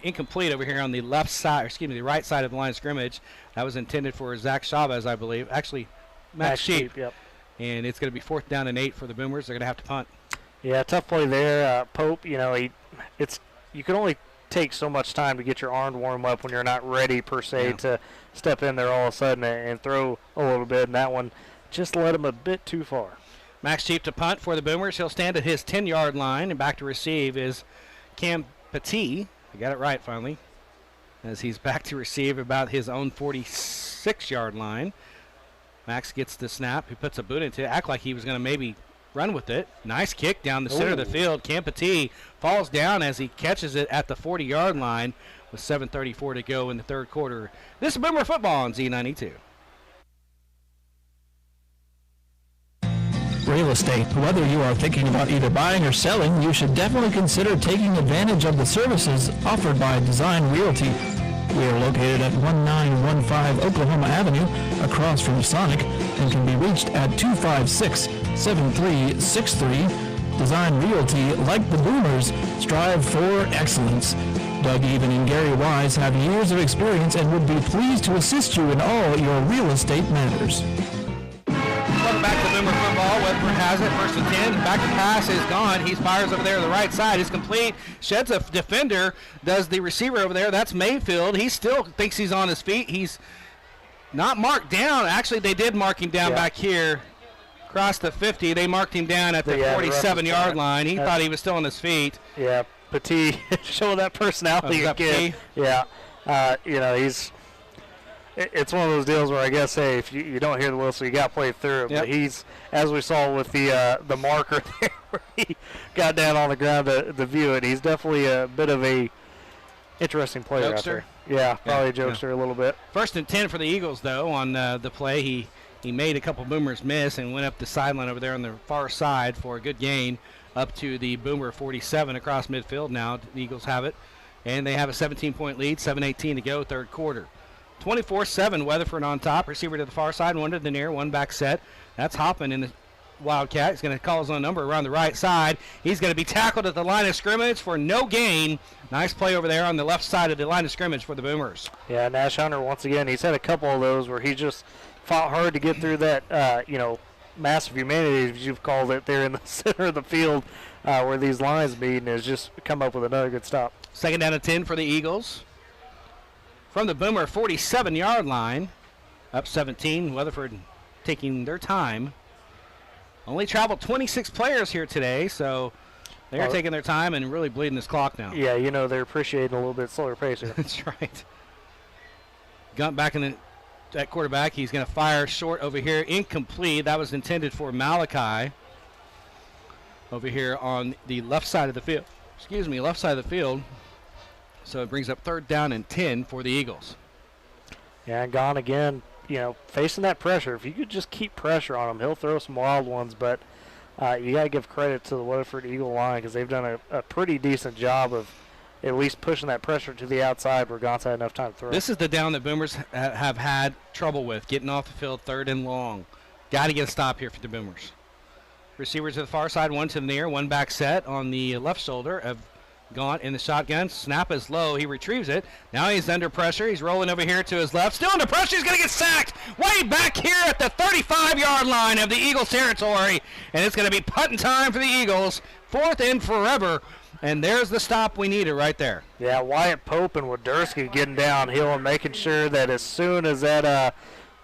Incomplete over here on the left side, the right side of the line of scrimmage. That was intended for Zach Chavez, I believe. Actually, Max Sheep. Yep. And it's going to be 4th down and 8 for the Boomers. They're going to have to punt. Yeah, tough play there. Pope, you know, you can only take so much time to get your arm to warm up when you're not ready, per se, to step in there all of a sudden and throw a little bit. And that one just led him a bit too far. Max Sheep to punt for the Boomers. He'll stand at his 10-yard line. And back to receive is Cam Petit. I got it right finally, as he's back to receive about his own 46-yard line. Max gets the snap. He puts a boot into it. Act like he was going to maybe run with it. Nice kick down the center of the field. Campati falls down as he catches it at the 40-yard line with 7:34 to go in the third quarter. This is Boomer Football on Z92. Real estate. Whether you are thinking about either buying or selling, you should definitely consider taking advantage of the services offered by Design Realty. We are located at 1915 Oklahoma Avenue, across from Sonic, and can be reached at 256-7363. Design Realty, like the Boomers, strive for excellence. Doug Even and Gary Wise have years of experience and would be pleased to assist you in all your real estate matters. Welcome back to Boomer Football. Weatherford has it, 1st and 10. Back to pass is gone. He fires over there to the right side. It's complete. Sheds a defender. Does the receiver over there. That's Mayfield. He still thinks he's on his feet. He's not marked down. Actually, they did mark him down back here. Across the 50. They marked him down at the 47-yard line. He thought he was still on his feet. Yeah, Petit showing that personality again. Yeah. He's... It's one of those deals where I guess, hey, if you don't hear the whistle, you got to play through it. Yep. But he's, as we saw with the marker there, where he got down on the ground to view it, he's definitely a bit of a interesting player out there. Yeah, probably a jokester a little bit. 1st and 10 for the Eagles, though, on the play. He made a couple Boomers miss and went up the sideline over there on the far side for a good gain up to the Boomer 47 across midfield now. The Eagles have it, and they have a 17-point lead, 7:18 to go, third quarter. 24-7, Weatherford on top. Receiver to the far side, one to the near, one back set. That's Hoffman in the Wildcat. He's going to call his own number around the right side. He's going to be tackled at the line of scrimmage for no gain. Nice play over there on the left side of the line of scrimmage for the Boomers. Yeah, Nash Hunter, once again, he's had a couple of those where he just fought hard to get through that, massive humanity, as you've called it, there in the center of the field where these lines meet, and has just come up with another good stop. 2nd down and 10 for the Eagles. From the Boomer 47-yard line, up 17, Weatherford taking their time. Only traveled 26 players here today, so they're taking their time and really bleeding this clock now. Yeah, they're appreciating a little bit slower pace here. That's right. Gunt back at quarterback. He's going to fire short over here, incomplete. That was intended for Malachi over here on the left side of the field. Left side of the field. So it brings up 3rd down and 10 for the Eagles. Yeah, and gone again, facing that pressure. If you could just keep pressure on him, he'll throw some wild ones, but you got to give credit to the Weatherford Eagle line because they've done a pretty decent job of at least pushing that pressure to the outside where Gaunt's had enough time to throw. This is the down that Boomers have had trouble with, getting off the field 3rd and long. Got to get a stop here for the Boomers. Receivers to the far side, one to the near, one back set on the left shoulder of Gaunt in the shotgun. Snap is low. He retrieves it. Now he's under pressure. He's rolling over here to his left. Still under pressure. He's going to get sacked way back here at the 35-yard line of the Eagles territory. And it's going to be punting time for the Eagles. 4th and forever. And there's the stop we needed right there. Yeah, Wyatt Pope and Wodarski getting downhill and making sure that as soon as that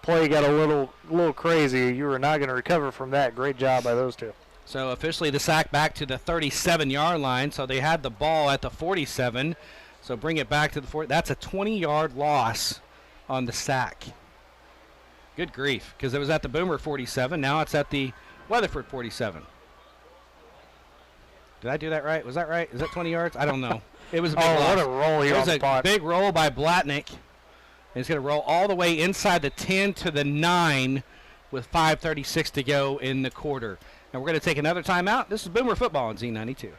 play got a little crazy, you were not going to recover from that. Great job by those two. So officially the sack back to the 37-yard line. So they had the ball at the 47. So bring it back to the 40. That's a 20-yard loss on the sack. Good grief, because it was at the Boomer 47. Now it's at the Weatherford 47. Did I do that right? Was that right? Is that 20 yards? I don't know. It was a big loss. What a roll here on the spot. Big roll by Blatnick. And he's going to roll all the way inside the 10 to the 9 with 5:36 to go in the quarter. And we're going to take another timeout. This is Boomer Football on Z92.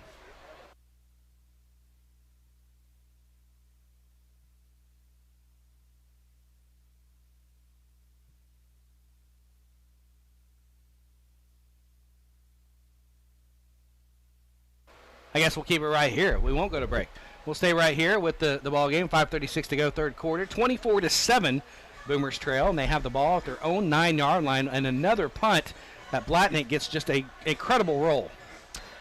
I guess we'll keep it right here. We won't go to break. We'll stay right here with the ball game. 5:36 to go, third quarter. 24-7, Boomers trail, and they have the ball at their own 9-yard line. And another punt that Blatnick gets just a incredible roll.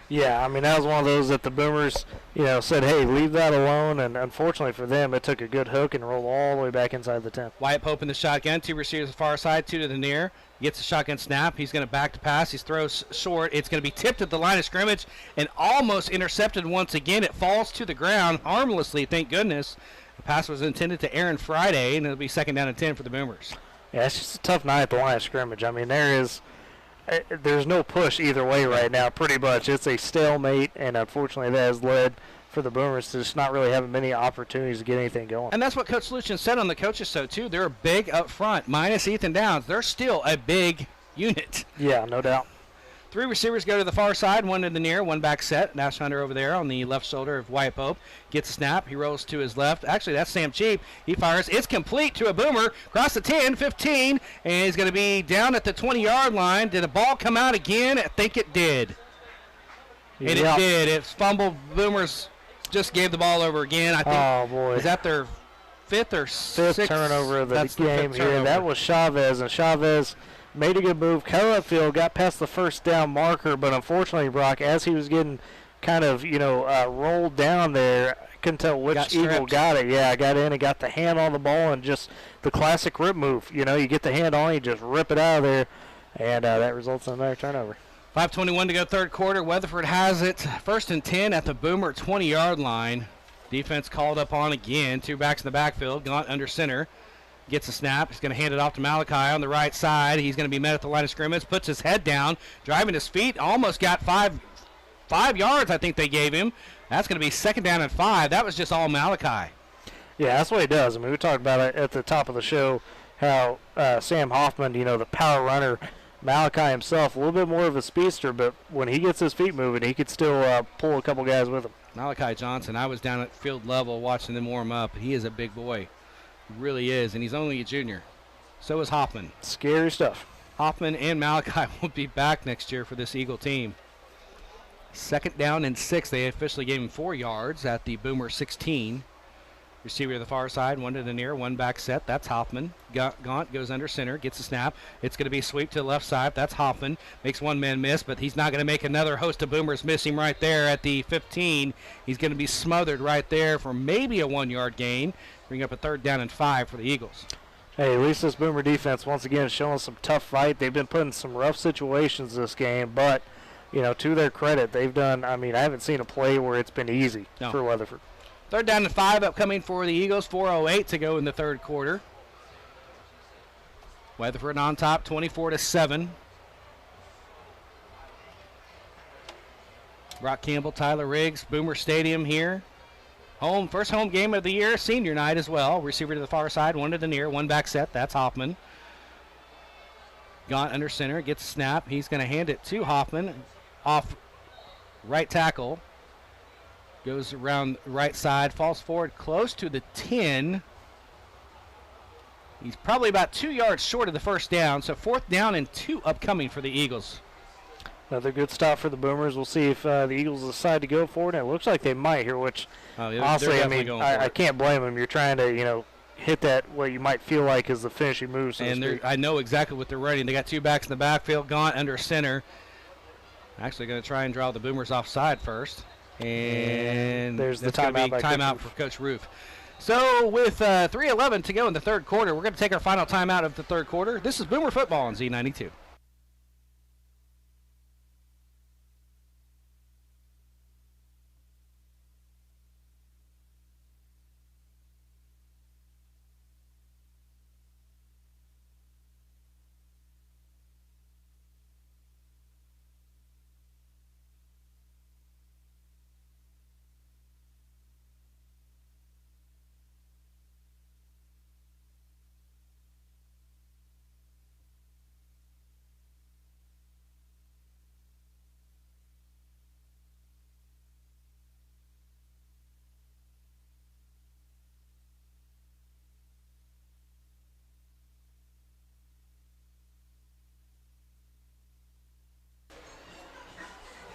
Yeah, I mean, that was one of those that the Boomers, said, hey, leave that alone. And unfortunately for them, it took a good hook and rolled all the way back inside the 10. Wyatt Pope in the shotgun, 2 receivers to the far side, 2 to the near. Gets a shotgun snap. He's going to back to pass. He throws short. It's going to be tipped at the line of scrimmage and almost intercepted once again. It falls to the ground harmlessly, thank goodness. The pass was intended to Aaron Friday, and it'll be 2nd down and 10 for the Boomers. Yeah, it's just a tough night at the line of scrimmage. I mean, there's no push either way right now, pretty much. It's a stalemate, and unfortunately that has led for the Boomers to just not really having many opportunities to get anything going. And that's what Coach Lucian said on the coaches' show, too. They're big up front. Minus Ethan Downs, they're still a big unit. Yeah, no doubt. 3 receivers go to the far side, 1 to the near, 1 back set. Nash Hunter over there on the left shoulder of Wyatt Pope. Gets a snap. He rolls to his left. Actually, that's Sam Cheap. He fires. It's complete to a Boomer. Across the 10, 15, and he's going to be down at the 20-yard line. Did the ball come out again? I think it did. And it did. It's fumbled. Boomers just gave the ball over again. I think. Oh, boy. Is that their fifth or sixth turnover of the game here? That was Chavez, and Chavez made a good move. Cut upfield, got past the first down marker, but unfortunately, Brock, as he was getting kind of, rolled down there, I couldn't tell which Eagle got it. Yeah, got in and got the hand on the ball, and just the classic rip move. You get the hand on, you just rip it out of there, and that results in another turnover. 5:21 to go third quarter. Weatherford has it. 1st and 10 at the Boomer 20-yard line. Defense called up on again. 2 backs in the backfield. Gaunt under center. Gets a snap. He's going to hand it off to Malachi on the right side. He's going to be met at the line of scrimmage. Puts his head down. Driving his feet. Almost got 5 yards, I think they gave him. That's going to be 2nd down and 5. That was just all Malachi. Yeah, that's what he does. I mean, we talked about it at the top of the show, how Sam Hoffman, the power runner, Malachi himself, a little bit more of a speedster, but when he gets his feet moving, he could still pull a couple guys with him. Malachi Johnson, I was down at field level watching them warm up. He is a big boy. He really is, and he's only a junior. So is Hoffman. Scary stuff. Hoffman and Malachi will be back next year for this Eagle team. 2nd down and 6. They officially gave him 4 yards at the Boomer 16. Receiver to the far side, 1 to the near, 1 back set. That's Hoffman. Gaunt goes under center, gets a snap. It's going to be sweep to the left side. That's Hoffman. Makes 1 man miss, but he's not going to make another host of Boomers miss him right there at the 15. He's going to be smothered right there for maybe a 1-yard gain. Bring up a 3rd down and 5 for the Eagles. Hey, at least this Boomer defense, once again, showing some tough fight. They've been put in some rough situations this game, but, to their credit, they've done, I haven't seen a play where it's been easy for Weatherford. 3rd down and 5 upcoming for the Eagles. 4:08 to go in the third quarter. Weatherford on top, 24-7. Brock Campbell, Tyler Riggs, Boomer Stadium here. First home game of the year, senior night as well. Receiver to the far side, 1 to the near, 1 back set. That's Hoffman. Gaunt under center, gets a snap. He's going to hand it to Hoffman off right tackle. Goes around the right side, falls forward close to the 10. He's probably about 2 yards short of the first down, so 4th down and 2 upcoming for the Eagles. Another good stop for the Boomers. We'll see if the Eagles decide to go for it. And it looks like they might here, which honestly, I can't blame them. You're trying to, hit that what you might feel like is the finishing move. And I know exactly what they're running. They got 2 backs in the backfield, Gaunt under center. Actually going to try and draw the Boomers offside first. And there's the timeout for Coach Roof. So with 3:11 to go in the third quarter, we're going to take our final timeout of the third quarter. This is Boomer Football on Z92.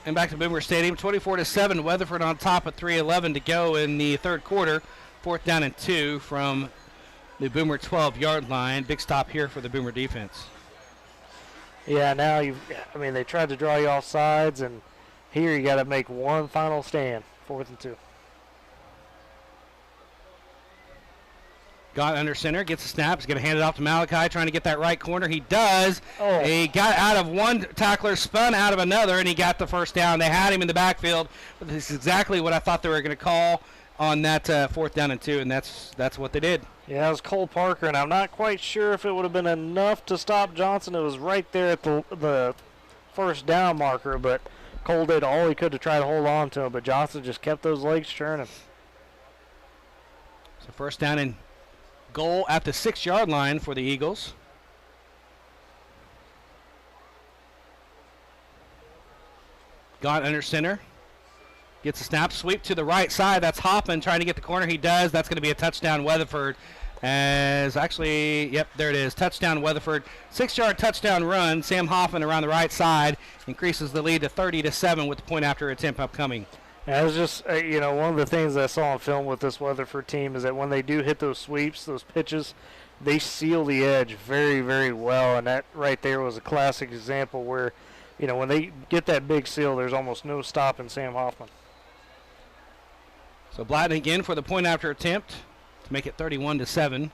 And back to Boomer Stadium, 24-7. Weatherford on top at 3:11 to go in the third quarter. 4th down and 2 from the Boomer 12-yard line. Big stop here for the Boomer defense. Yeah, now they tried to draw you off sides, and here you got to make one final stand. 4th and 2. Got under center, gets a snap. He's going to hand it off to Malachi, trying to get that right corner. He does. He got out of one tackler, spun out of another, and he got the first down. They had him in the backfield, but this is exactly what I thought they were going to call on that 4th down and 2, and that's what they did. Yeah, it was Cole Parker, and I'm not quite sure if it would have been enough to stop Johnson. It was right there at the first down marker, but Cole did all he could to try to hold on to him, but Johnson just kept those legs churning. So 1st down and goal at the 6-yard line for the Eagles. Gone under center. Gets a snap, sweep to the right side. That's Hoffman trying to get the corner. He does. That's going to be a touchdown, Weatherford. As actually, yep, there it is. Touchdown, Weatherford. 6-yard touchdown run. Sam Hoffman around the right side increases the lead to 30-7 with the point after attempt upcoming. And it was just, one of the things I saw on film with this Weatherford team is that when they do hit those sweeps, those pitches, they seal the edge very, very well. And that right there was a classic example where, when they get that big seal, there's almost no stopping Sam Hoffman. So Blatton again for the point after attempt to make it 31-7.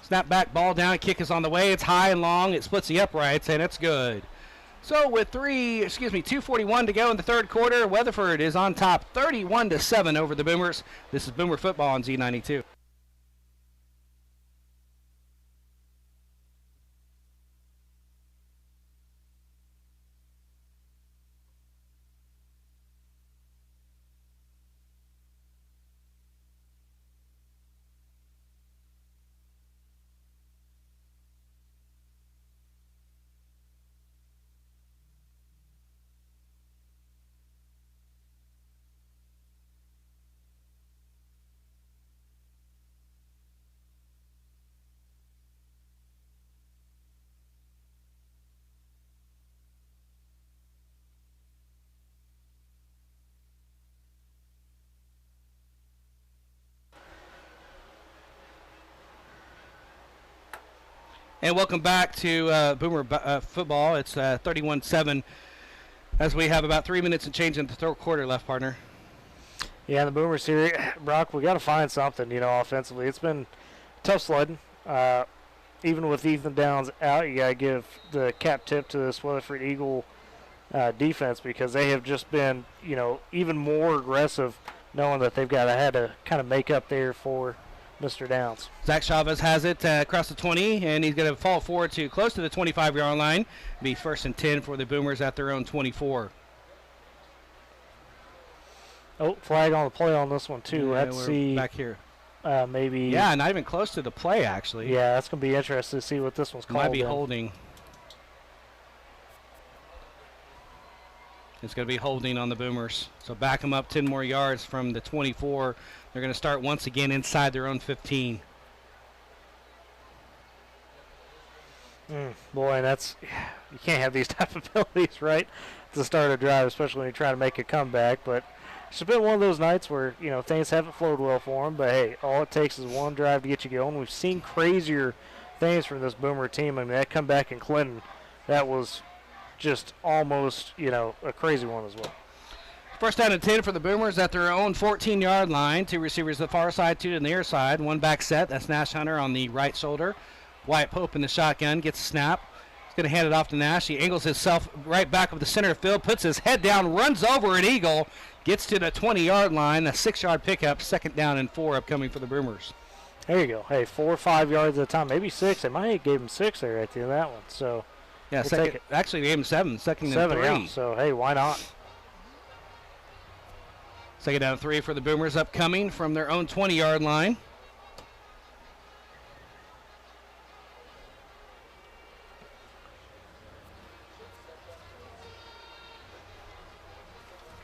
Snap back, ball down, kick is on the way. It's high and long. It splits the uprights, and it's good. So with 2:41 to go in the 3rd quarter, Weatherford is on top 31-7 over the Boomers. This is Boomer Football on Z92. And welcome back to Boomer Football. It's 31-7 as we have about 3 minutes and change in the 3rd quarter left, partner. Yeah, the Boomers here, Brock, we got to find something, offensively. It's been tough sledding. Even with Ethan Downs out, you got to give the cap tip to this Weatherford Eagle defense because they have just been, even more aggressive knowing that they've had to kind of make up there for Mr. Downs. Zach Chavez has it across the 20, and he's going to fall forward to close to the 25-yard line. Be 1st and 10 for the Boomers at their own 24. Oh, flag on the play on this one, too. Yeah, Let's see. Back here. Maybe. Yeah, not even close to the play, actually. Yeah, that's going to be interesting to see what this one's called. Might be holding. It's going to be holding on the Boomers. So back them up 10 more yards from the 24. They're going to start once again inside their own 15. Boy, you can't have these type of penalties, right, to start a drive, especially when you're trying to make a comeback. But it's been one of those nights where, things haven't flowed well for them. But, hey, all it takes is one drive to get you going. We've seen crazier things from this Boomer team. I mean, that comeback in Clinton, that was just almost, a crazy one as well. 1st down and 10 for the Boomers at their own 14-yard line. 2 receivers to the far side, 2 to the near side. 1 back set. That's Nash Hunter on the right shoulder. Wyatt Pope in the shotgun. Gets a snap. He's going to hand it off to Nash. He angles himself right back of the center field. Puts his head down. Runs over an Eagle. Gets to the 20-yard line. A 6-yard pickup. 2nd down and 4 upcoming for the Boomers. There you go. Hey, 4 or 5 yards at a time. Maybe 6. They might have gave him 6 there at the end of that one. So, yeah, actually they gave him 7. 2nd and 3. Yeah. So, hey, why not? 2nd down and 3 for the Boomers upcoming from their own 20-yard line.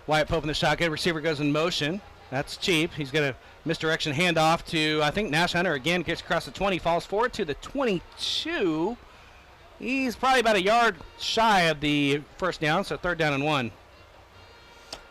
Wyatt Pope in the shotgun. Receiver goes in motion. That's cheap. He's going to misdirection handoff to, I think, Nash Hunter again. Gets across the 20, falls forward to the 22. He's probably about a yard shy of the 1st down, so 3rd down and 1.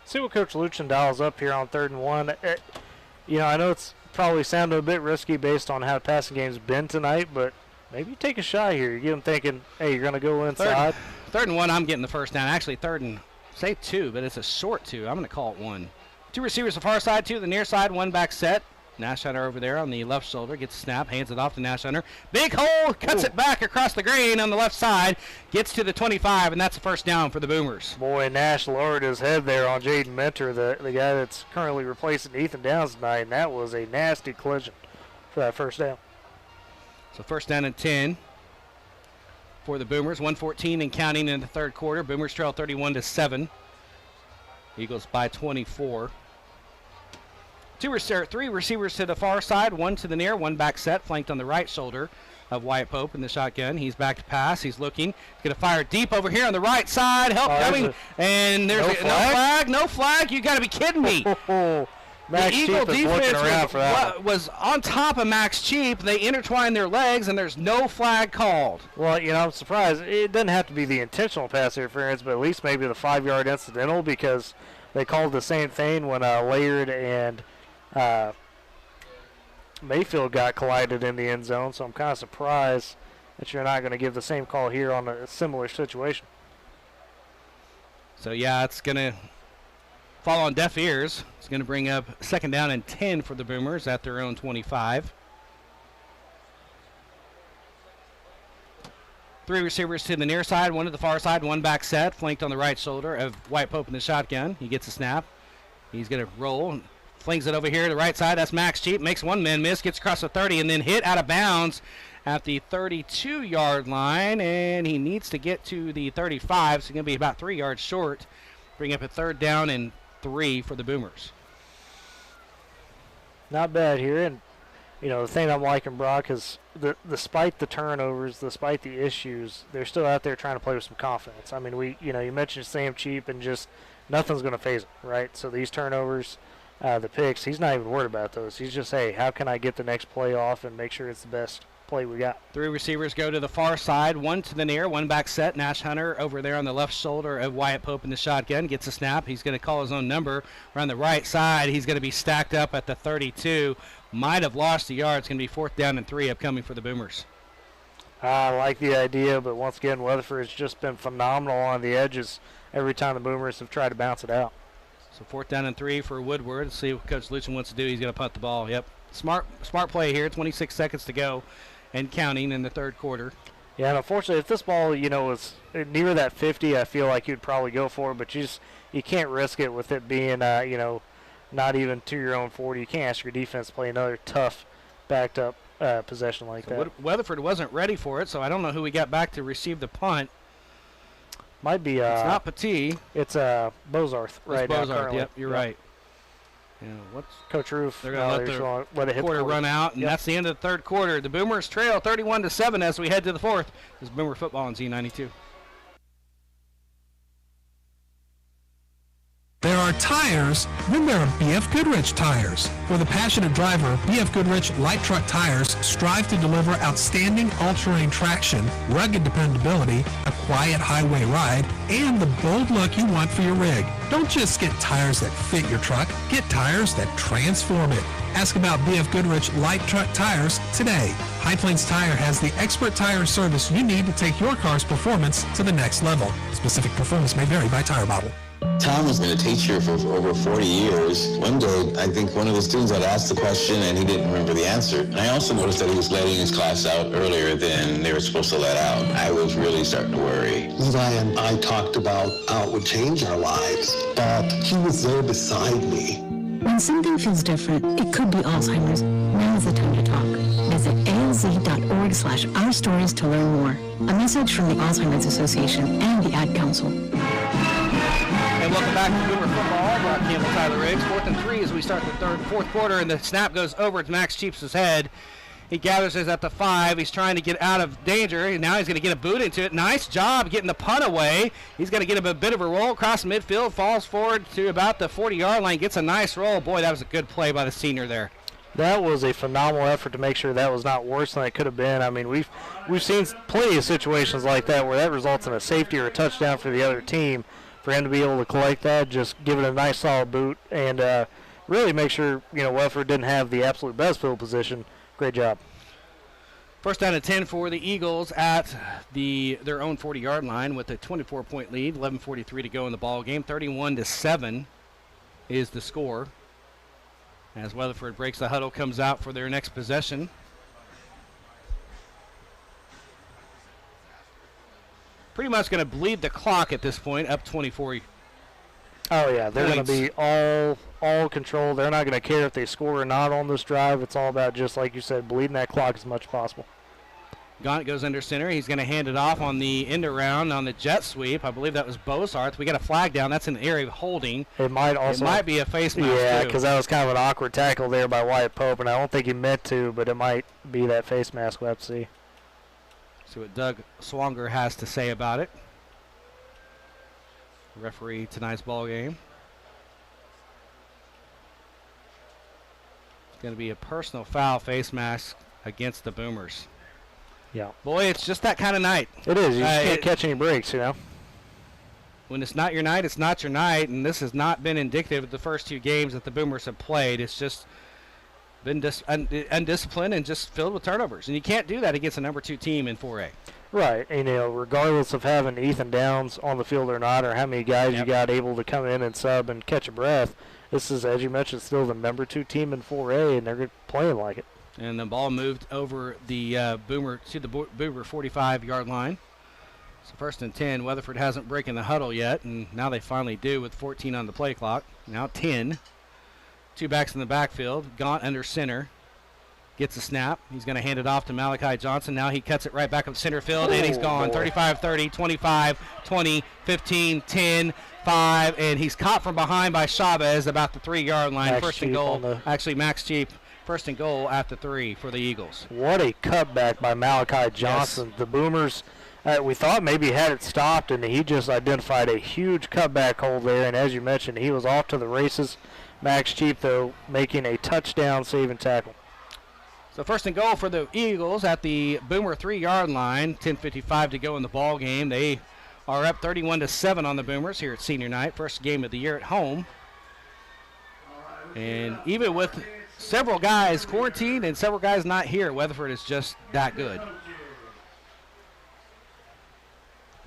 See what Coach Luchin dials up here on 3rd and 1. I know it's probably sounded a bit risky based on how the passing game's been tonight, but maybe you take a shot here. You get them thinking, hey, you're going to go inside. 3rd and 1, I'm getting the 1st down. Actually, 3rd and, say 2, but it's a short 2. I'm going to call it 1. 2 receivers to the far side, 2 to the near side, 1 back set. Nash Hunter over there on the left shoulder, gets a snap, hands it off to Nash Hunter. Big hole, cuts it back across the green on the left side, gets to the 25, and that's a first down for the Boomers. Boy, Nash lowered his head there on Jaden Mentor, the guy that's currently replacing Ethan Downs tonight, and that was a nasty collision for that first down. So first down and 10 for the Boomers, 1:14 and counting in the third quarter. Boomers trail 31-7. Eagles by 24. Three receivers to the far side, one to the near, one back set, flanked on the right shoulder of Wyatt Pope in the shotgun. He's back to pass. He's looking. He's going to fire deep over here on the right side. Help coming. And there's no flag. You got to be kidding me. Max the Eagle Cheap is looking around for that was on top of Max Cheap. They intertwined their legs, and there's no flag called. Well, I'm surprised. It doesn't have to be the intentional pass interference, but at least maybe the 5-yard incidental, because they called the same thing when Laird and Mayfield got collided in the end zone, so I'm kind of surprised that you're not going to give the same call here on a similar situation. So, yeah, it's going to fall on deaf ears. It's going to bring up second down and 10 for the Boomers at their own 25. Three receivers to the near side, one to the far side, one back set, flanked on the right shoulder of Wyatt Pope in the shotgun. He gets a snap. He's going to roll. Flings it over here to the right side. That's Max Cheap. Makes one man miss. Gets across the 30 and then hit out of bounds at the 32-yard line. And he needs to get to the 35. So he's going to be about 3 yards short. Bring up a third down and 3 for the Boomers. Not bad here. And, the thing I'm liking, Brock, is despite the turnovers, despite the issues, they're still out there trying to play with some confidence. I mean, you mentioned Sam Cheap, and just nothing's going to phase him, right? So these turnovers, the picks, he's not even worried about those. He's just, hey, how can I get the next play off and make sure it's the best play we got? Three receivers go to the far side, one to the near, one back set. Nash Hunter over there on the left shoulder of Wyatt Pope in the shotgun. Gets a snap. He's going to call his own number. Around the right side, he's going to be stacked up at the 32. Might have lost a yard. It's going to be fourth down and 3 upcoming for the Boomers. I like the idea, but once again, Weatherford has just been phenomenal on the edges every time the Boomers have tried to bounce it out. So fourth down and 3 for Woodward. Let's see what Coach Luchin wants to do. He's going to punt the ball. Yep. Smart play here. 26 seconds to go and counting in the third quarter. Yeah, and unfortunately, if this ball, was near that 50, I feel like you'd probably go for it, but you can't risk it with it being, not even to your own 40. You can't ask your defense to play another tough, backed up possession like that. Weatherford wasn't ready for it, so I don't know who we got back to receive the punt. Might be. It's not Petit. It's Bozarth right now. Bozarth. Yep, you're right. Yeah, what's Coach Roof? They're going to let the quarter run out, and that's the end of the third quarter. The Boomers trail 31-7 as we head to the fourth. This is Boomer football on Z92. There are tires, then there are BF Goodrich tires. For the passionate driver, BF Goodrich light truck tires strive to deliver outstanding all-terrain traction, rugged dependability, a quiet highway ride, and the bold look you want for your rig. Don't just get tires that fit your truck, get tires that transform it. Ask about BF Goodrich light truck tires today. High Plains Tire has the expert tire service you need to take your car's performance to the next level. Specific performance may vary by tire model. Tom has been a teacher for over 40 years. One day, I think one of the students had asked the question and he didn't remember the answer. And I also noticed that he was letting his class out earlier than they were supposed to let out. I was really starting to worry. Levi and I talked about how it would change our lives, but he was there beside me. When something feels different, it could be Alzheimer's. Now is the time to talk. Visit alz.org/ourstories to learn more. A message from the Alzheimer's Association and the Ad Council. And welcome back to Boomer Football. Brock Campbell, Tyler Riggs. 4th and 3 as we start the fourth quarter, and the snap goes over to Max Cheap's head. He gathers us at the 5. He's trying to get out of danger, and now he's going to get a boot into it. Nice job getting the punt away. He's going to get a bit of a roll across midfield, falls forward to about the 40-yard line, gets a nice roll. Boy, that was a good play by the senior there. That was a phenomenal effort to make sure that was not worse than it could have been. I mean, we've seen plenty of situations like that where that results in a safety or a touchdown for the other team. For him to be able to collect that, just give it a nice solid boot, and really make sure Weatherford didn't have the absolute best field position. Great job. First down and 10 for the Eagles at their own 40-yard line with a 24-point lead. 11:43 to go in the ball game. 31-7 is the score. As Weatherford breaks the huddle, comes out for their next possession. Pretty much going to bleed the clock at this point, up 24. Oh, yeah, they're going to be all control. They're not going to care if they score or not on this drive. It's all about, just like you said, bleeding that clock as much as possible. Gaunt goes under center. He's going to hand it off on the end around on the jet sweep. I believe that was Bosarth. We got a flag down. That's in the area of holding. It might be a face mask, yeah, too. because that was kind of an awkward tackle there by Wyatt Pope, and I don't think he meant to, but it might be that face mask. We'll have to see. See what Doug Swanger has to say about it. Referee tonight's ball game. It's going to be a personal foul face mask against the Boomers. Yeah. Boy, it's just that kind of night. It is. You just can't catch any breaks, you know. When it's not your night, it's not your night, and this has not been indicative of the first 2 games that the Boomers have played. It's just been undisciplined and just filled with turnovers. And you can't do that against a number 2 team in 4A. Right, and regardless of having Ethan Downs on the field or not, or how many guys you got able to come in and sub and catch a breath, this is, as you mentioned, still the number 2 team in 4A, and they're playing like it. And the ball moved over the Boomer to the Boomer 45-yard line. So 1st and 10. Weatherford hasn't broken the huddle yet, and now they finally do with 14 on the play clock. Now 10. 2 backs in the backfield. Gaunt under center. Gets a snap. He's going to hand it off to Malachi Johnson. Now he cuts it right back up center field, and he's gone. 35-30, 25, 20, 15, 10, 5, and he's caught from behind by Chavez about the 3-yard line. Max First and goal. Actually, Max Cheap. 1st and goal at the 3 for the Eagles. What a cutback by Malachi Johnson. Yes. The Boomers, we thought maybe had it stopped, and he just identified a huge cutback hole there. And as you mentioned, he was off to the races. Max Cheap, though, making a touchdown saving tackle. So 1st and goal for the Eagles at the Boomer 3-yard line. 10:55 to go in the ball game. They are up 31-7 on the Boomers here at senior night. First game of the year at home. And even with several guys quarantined and several guys not here, Weatherford is just that good.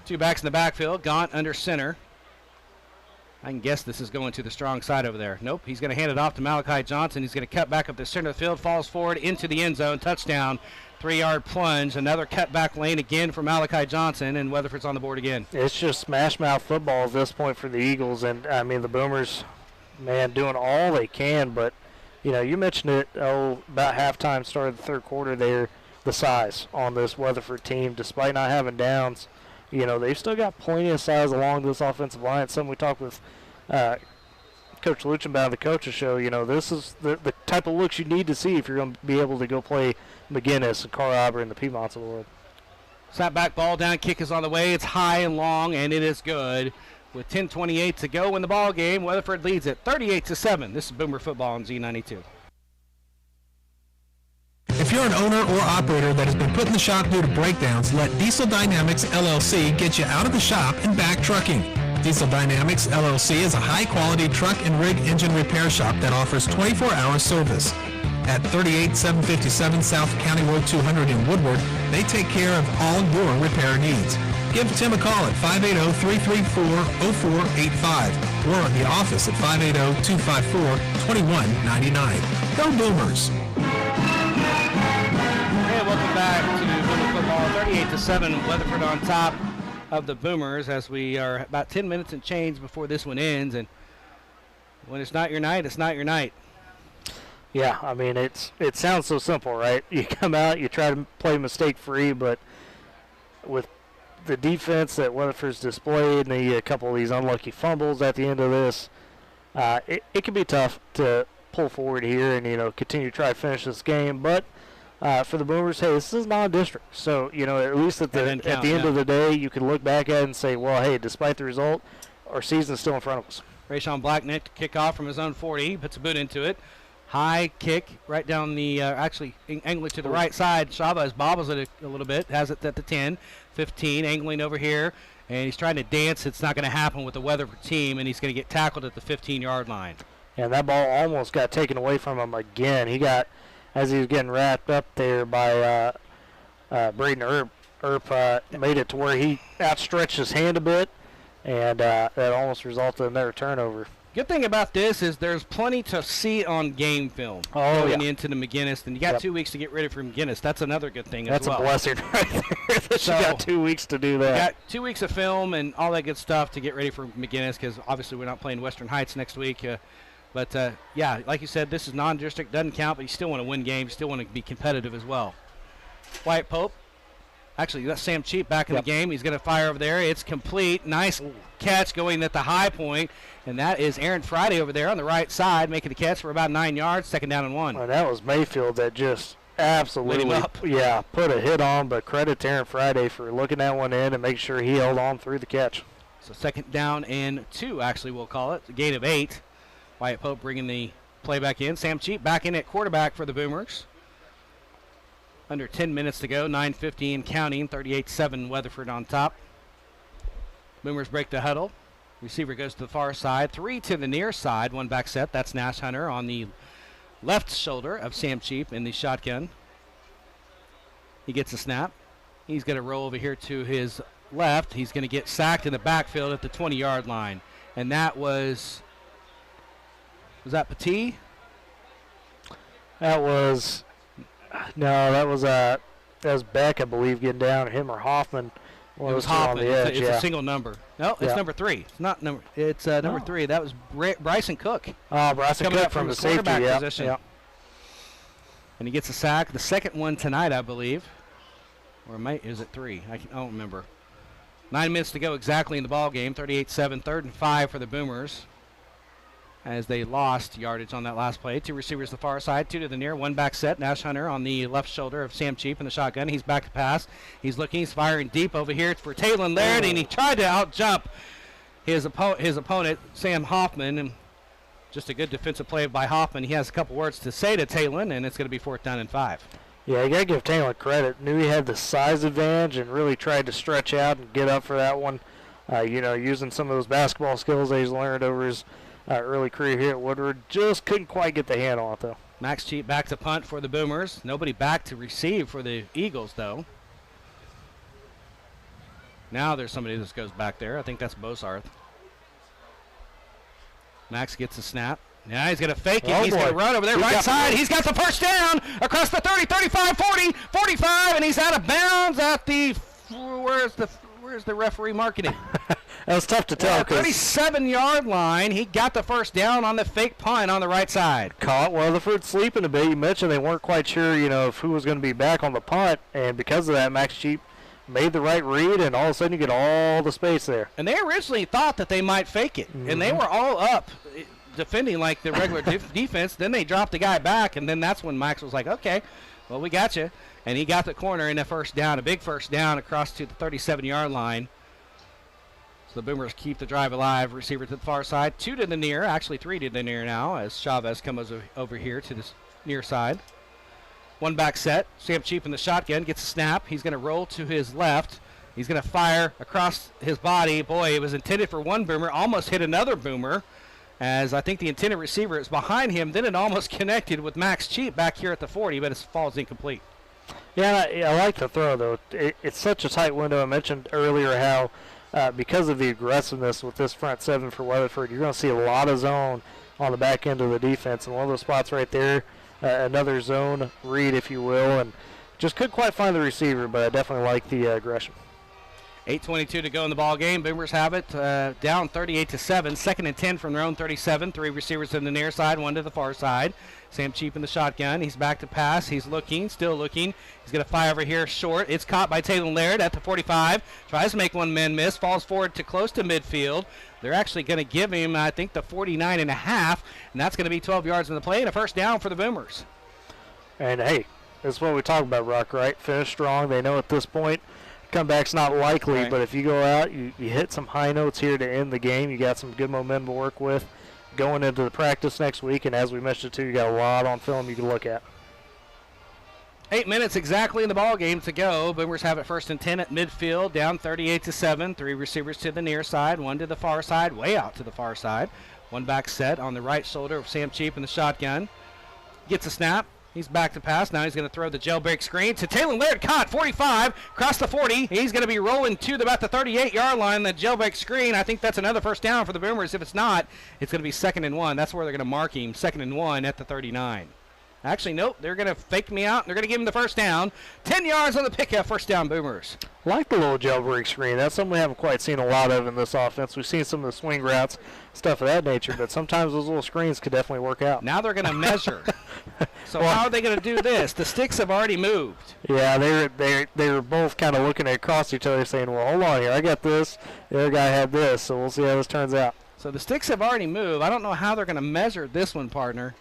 2 backs in the backfield. Gaunt under center. I can guess this is going to the strong side over there. Nope, he's going to hand it off to Malachi Johnson. He's going to cut back up the center of the field, falls forward into the end zone. Touchdown, 3-yard plunge. Another cutback lane again for Malachi Johnson, and Weatherford's on the board again. It's just smash mouth football at this point for the Eagles. And, I mean, the Boomers, man, doing all they can. But, you know, you mentioned it, about halftime, start of the 3rd quarter there, the size on this Weatherford team. Despite not having Downs, you know, they've still got plenty of size along this offensive line. It's something we talked with Coach Luchenbaum, the coaches show. You know, this is the type of looks you need to see if you're going to be able to go play McGinnis and Carl Albert and the Piedmonts of the world. Snap back, ball down, kick is on the way. It's high and long, and it is good. With 10:28 to go in the ball game, Weatherford leads it 38-7. This is Boomer football on Z92. If you're an owner or operator that has been put in the shop due to breakdowns, let Diesel Dynamics LLC get you out of the shop and back trucking. Diesel Dynamics LLC is a high-quality truck and rig engine repair shop that offers 24-hour service. At 38757 South County Road 200 in Woodward, they take care of all your repair needs. Give Tim a call at 580-334-0485 or at the office at 580-254-2199. Go Boomers! Welcome back to Boomer football. 38-7, Weatherford on top of the Boomers as we are about 10 minutes and change before this one ends. And when it's not your night, it's not your night. Yeah, I mean, it sounds so simple, right? You come out, you try to play mistake-free, but with the defense that Weatherford's displayed and a couple of these unlucky fumbles at the end of this, it can be tough to pull forward here and, you know, continue to try to finish this game. But for the Boomers, hey, this is non-district. So, you know, at least at the end of the day, you can look back at it and say, well, hey, despite the result, our season is still in front of us. Rayshawn Blackneck to kick off from his own 40. He puts a boot into it. High kick right down the, actually angling to the right side. Chavez bobbles it a little bit, has it at the 10, 15, angling over here. And he's trying to dance. It's not going to happen with the Weatherford team, and he's going to get tackled at the 15-yard line. And that ball almost got taken away from him again. He got, as he was getting wrapped up there by Braden Earp made it to where he outstretched his hand a bit, and that almost resulted in their turnover. Good thing about this is there's plenty to see on game film going into the McGinnis, and you got 2 weeks to get ready for McGinnis. That's another good thing as well. That's a blessing right there. That you got 2 weeks to do that. You got 2 weeks of film and all that good stuff to get ready for McGinnis, because obviously we're not playing Western Heights next week. Yeah, like you said, this is non-district, doesn't count, but you still want to win games, you still want to be competitive as well. Wyatt Pope. Actually, that's Sam Cheap back in the game. He's going to fire over there. It's complete. Nice catch going at the high point. And that is Aaron Friday over there on the right side, making the catch for about 9 yards, 2nd down and 1. Well, that was Mayfield that just absolutely put a hit on, but credit to Aaron Friday for looking that one in and making sure he held on through the catch. So 2nd down and 2, actually, we'll call it. A gain of 8. Wyatt Pope bringing the play back in. Sam Cheap back in at quarterback for the Boomers. Under 10 minutes to go, 9:50 and counting, 38-7 Weatherford on top. Boomers break the huddle. Receiver goes to the far side, 3 to the near side, 1 back set. That's Nash Hunter on the left shoulder of Sam Cheap in the shotgun. He gets a snap. He's going to roll over here to his left. He's going to get sacked in the backfield at the 20-yard line. And that was that Petit? That was Beck, I believe, getting down. Him or Hoffman. It was Hoffman. On the edge, it's a single number. No, it's number 3. It's not number. It's number 3. That was Bryson Cook. Oh, Bryson Cook from the safety position. Yeah. And he gets a sack. The second one tonight, I believe. Or is it 3? I don't remember. 9 minutes to go exactly in the ball game. 38-7, 3rd and 5 for the Boomers, as they lost yardage on that last play. 2 receivers the far side, 2 to the near, 1 back set. Nash Hunter on the left shoulder of Sam Cheap in the shotgun. He's back to pass. He's looking. He's firing deep over here. It's for Taylon Laird, and he tried to out-jump his opponent, Sam Hoffman. And just a good defensive play by Hoffman. He has a couple words to say to Taylon, and it's going to be 4th down and 5. Yeah, you got to give Taylon credit. Knew he had the size advantage and really tried to stretch out and get up for that one. Using some of those basketball skills that he's learned over his early career here at Woodward. Just couldn't quite get the hand on it, though. Max Cheap back to punt for the Boomers. Nobody back to receive for the Eagles, though. Now there's somebody that goes back there. I think that's Bosarth. Max gets a snap. Now he's going to fake it. He's going to run over there right side. He's got the first down across the 30, 35, 40, 45, and he's out of bounds at the where's the referee marking it? That was tough to tell. 37-yard line. He got the first down on the fake punt on the right side. Caught Weatherford sleeping a bit. You mentioned they weren't quite sure, if who was going to be back on the punt, and because of that, Max Cheap made the right read, and all of a sudden you get all the space there. And they originally thought that they might fake it, and they were all up defending like the regular defense. Then they dropped the guy back, and then that's when Max was like, okay, well, we got you. And he got the corner in a first down, a big first down across to the 37-yard line. So the Boomers keep the drive alive. Receiver to the far side, 2 to the near, actually 3 to the near now, as Chavez comes over here to this near side. 1 back set. Sam Cheap in the shotgun gets a snap. He's going to roll to his left. He's going to fire across his body. Boy, it was intended for one Boomer, almost hit another Boomer, as I think the intended receiver is behind him. Then it almost connected with Max Cheap back here at the 40, but it falls incomplete. Yeah, I like the throw, though. It's such a tight window. I mentioned earlier how because of the aggressiveness with this front 7 for Weatherford, you're going to see a lot of zone on the back end of the defense. And one of those spots right there, another zone read, if you will, and just couldn't quite find the receiver, but I definitely like the aggression. 8:22 to go in the ball game. Boomers have it down 38-7. 2nd and 10 from their own 37. 3 receivers in the near side, 1 to the far side. Sam Cheap in the shotgun. He's back to pass. He's looking, still looking. He's going to fire over here short. It's caught by Taylon Laird at the 45. Tries to make one man miss. Falls forward to close to midfield. They're actually going to give him, I think, the 49.5, and that's going to be 12 yards in the play and a first down for the Boomers. And, hey, that's what we talk about, Rock, right? Finish strong. They know at this point comeback's not likely, right, but if you go out, you hit some high notes here to end the game. You got some good momentum to work with going into the practice next week, and as we mentioned too, you got a lot on film you can look at. 8 minutes exactly in the ball game to go. Boomers have it 1st and 10 at midfield, down 38-7. 3 receivers to the near side, 1 to the far side, way out to the far side. 1 back set on the right shoulder of Sam Cheap in the shotgun. Gets a snap. He's back to pass. Now he's going to throw the jailbreak screen to Taylor Laird. Caught 45, across the 40. He's going to be rolling to about the 38-yard line. The jailbreak screen, I think that's another first down for the Boomers. If it's not, it's going to be 2nd and 1. That's where they're going to mark him, 2nd and 1 at the 39. Actually, nope. They're going to fake me out. They're going to give him the first down. 10 yards on the pickup. First down, Boomers. Like the little jailbreak screen. That's something we haven't quite seen a lot of in this offense. We've seen some of the swing routes, stuff of that nature, but sometimes those little screens could definitely work out. Now they're going to measure. So how are they going to do this? The sticks have already moved. Yeah, they were both kind of looking across each other saying, well, hold on here. I got this. The other guy had this, so we'll see how this turns out. So the sticks have already moved. I don't know how they're going to measure this one, partner.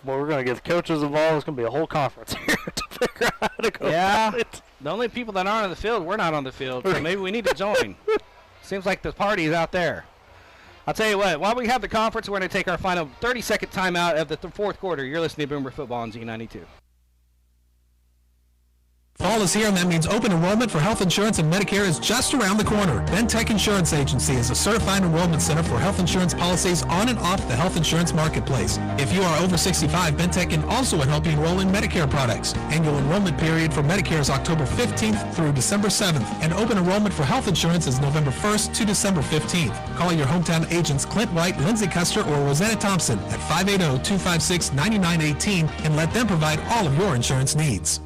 Well, we're going to get the coaches involved. It's going to be a whole conference here to figure out how to go about it. The only people that aren't on the field, we're not on the field, so maybe we need to join. Seems like the party is out there. I'll tell you what, while we have the conference, we're going to take our final 30-second timeout of the fourth quarter. You're listening to Boomer Football on Z92. Fall is here, and that means open enrollment for health insurance and Medicare is just around the corner. Bentech Insurance Agency is a certified enrollment center for health insurance policies on and off the health insurance marketplace. If you are over 65, Bentech can also help you enroll in Medicare products. Annual enrollment period for Medicare is October 15th through December 7th, and open enrollment for health insurance is November 1st to December 15th. Call your hometown agents Clint White, Lindsey Custer, or Rosanna Thompson at 580-256-9918 and let them provide all of your insurance needs.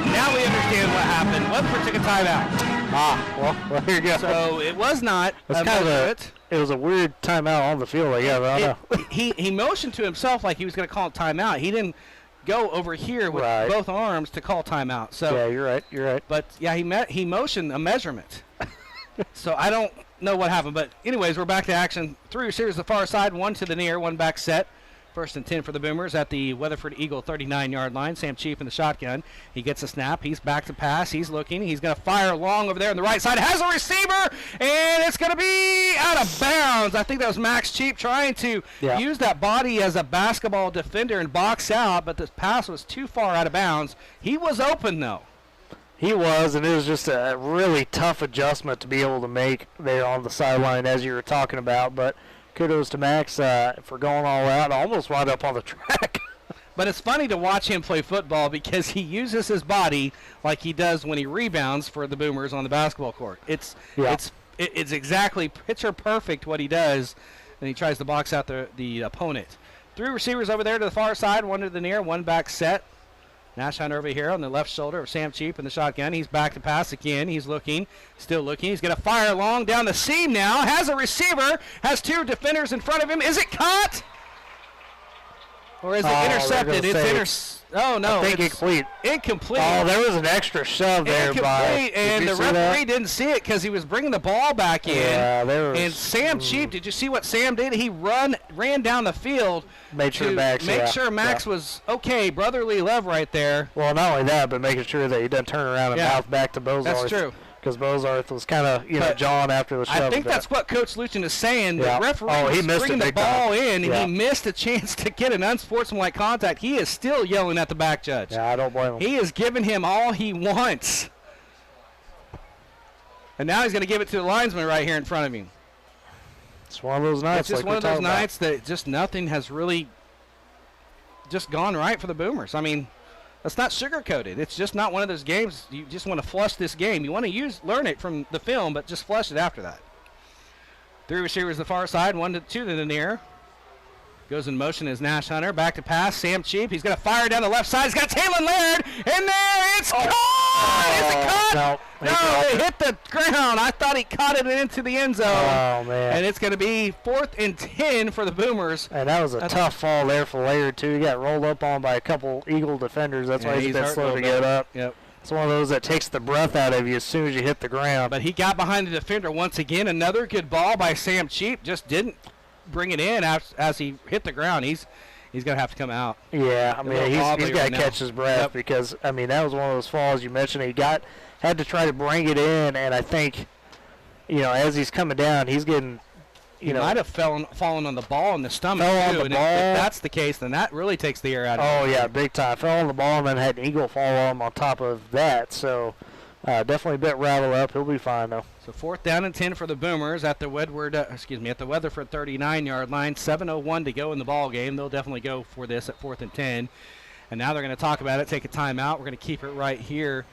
Now we understand what happened. Weatherford took a timeout. Well, here you go. So it was not it was a weird timeout on the field, I guess. I don't know. He motioned to himself like he was going to call a timeout. He didn't go over here with both arms to call timeout. So yeah, you're right. But yeah, he motioned a measurement. So I don't know what happened. But anyways, we're back to action. 3 receivers to the far side, 1 to the near, 1 back set. 1st and 10 for the Boomers at the Weatherford Eagle 39-yard line. Sam Chief in the shotgun. He gets a snap. He's back to pass. He's looking. He's going to fire long over there on the right side. Has a receiver, and it's going to be out of bounds. I think that was Max Chief trying to use that body as a basketball defender and box out, but the pass was too far out of bounds. He was open, though. He was, and it was just a really tough adjustment to be able to make there on the sideline, as you were talking about, but kudos to Max for going all out. Almost wound up on the track. But it's funny to watch him play football because he uses his body like he does when he rebounds for the Boomers on the basketball court. It's exactly picture perfect what he does, and he tries to box out the opponent. 3 receivers over there to the far side, 1 to the near, 1 back set. Nash Hunter over here on the left shoulder of Sam Cheap in the shotgun. He's back to pass again. He's looking, still looking. He's going to fire long down the seam now. Has a receiver. Has 2 defenders in front of him. Is it caught? Or is it intercepted? Oh, no. I think incomplete. Oh, there was an extra shove there. And the referee didn't see it because he was bringing the ball back in. Yeah, there was. And Sam Cheap, did you see what Sam did? He ran down the field made sure Max was okay. Brotherly love right there. Well, not only that, but making sure that he doesn't turn around and mouth back to Bozarth. That's true. Because Bozarth was kind of, jawing after the shove. I think that's what Coach Lucian is saying. The referee was bringing the ball in, and he missed a chance to get an unsportsmanlike contact. He is still yelling at the back judge. Yeah, I don't blame him. He is giving him all he wants. And now he's going to give it to the linesman right here in front of him. It's one of those nights. It's just one of those nights that just nothing has really just gone right for the Boomers. I mean, that's not sugar-coated. It's just not one of those games. You just want to flush this game. You want to learn it from the film, but just flush it after that. 3 receivers to the far side, 1 to 2 to the near. Goes in motion is Nash Hunter. Back to pass. Sam Cheap. He's going to fire down the left side. He's got Taylor Laird in there. It's caught. Is it caught? No, it hit the ground. I thought he caught it into the end zone. Oh, man. And it's going to be 4th and 10 for the Boomers. And that was a tough fall there for Laird, too. He got rolled up on by a couple Eagle defenders. That's why he's a bit slow to get up. Yep. It's one of those that takes the breath out of you as soon as you hit the ground. But he got behind the defender once again. Another good ball by Sam Cheap. Just didn't bring it in as he hit the ground. He's going to have to come out. Yeah, I mean, he's got to catch his breath because, I mean, that was one of those falls you mentioned. He had to try to bring it in, and I think, as he's coming down, he's getting, He might have fallen on the ball in the stomach, too. If that's the case, then that really takes the air out of him. Oh, yeah, big time. Fell on the ball and then had an eagle fall on top of that. So, definitely a bit rattled up. He'll be fine, though. So 4th down and 10 for the Boomers at the at the Weatherford 39-yard line. 7:01 to go in the ball game. They'll definitely go for this at 4th and 10. And now they're going to talk about it, take a timeout. We're going to keep it right here.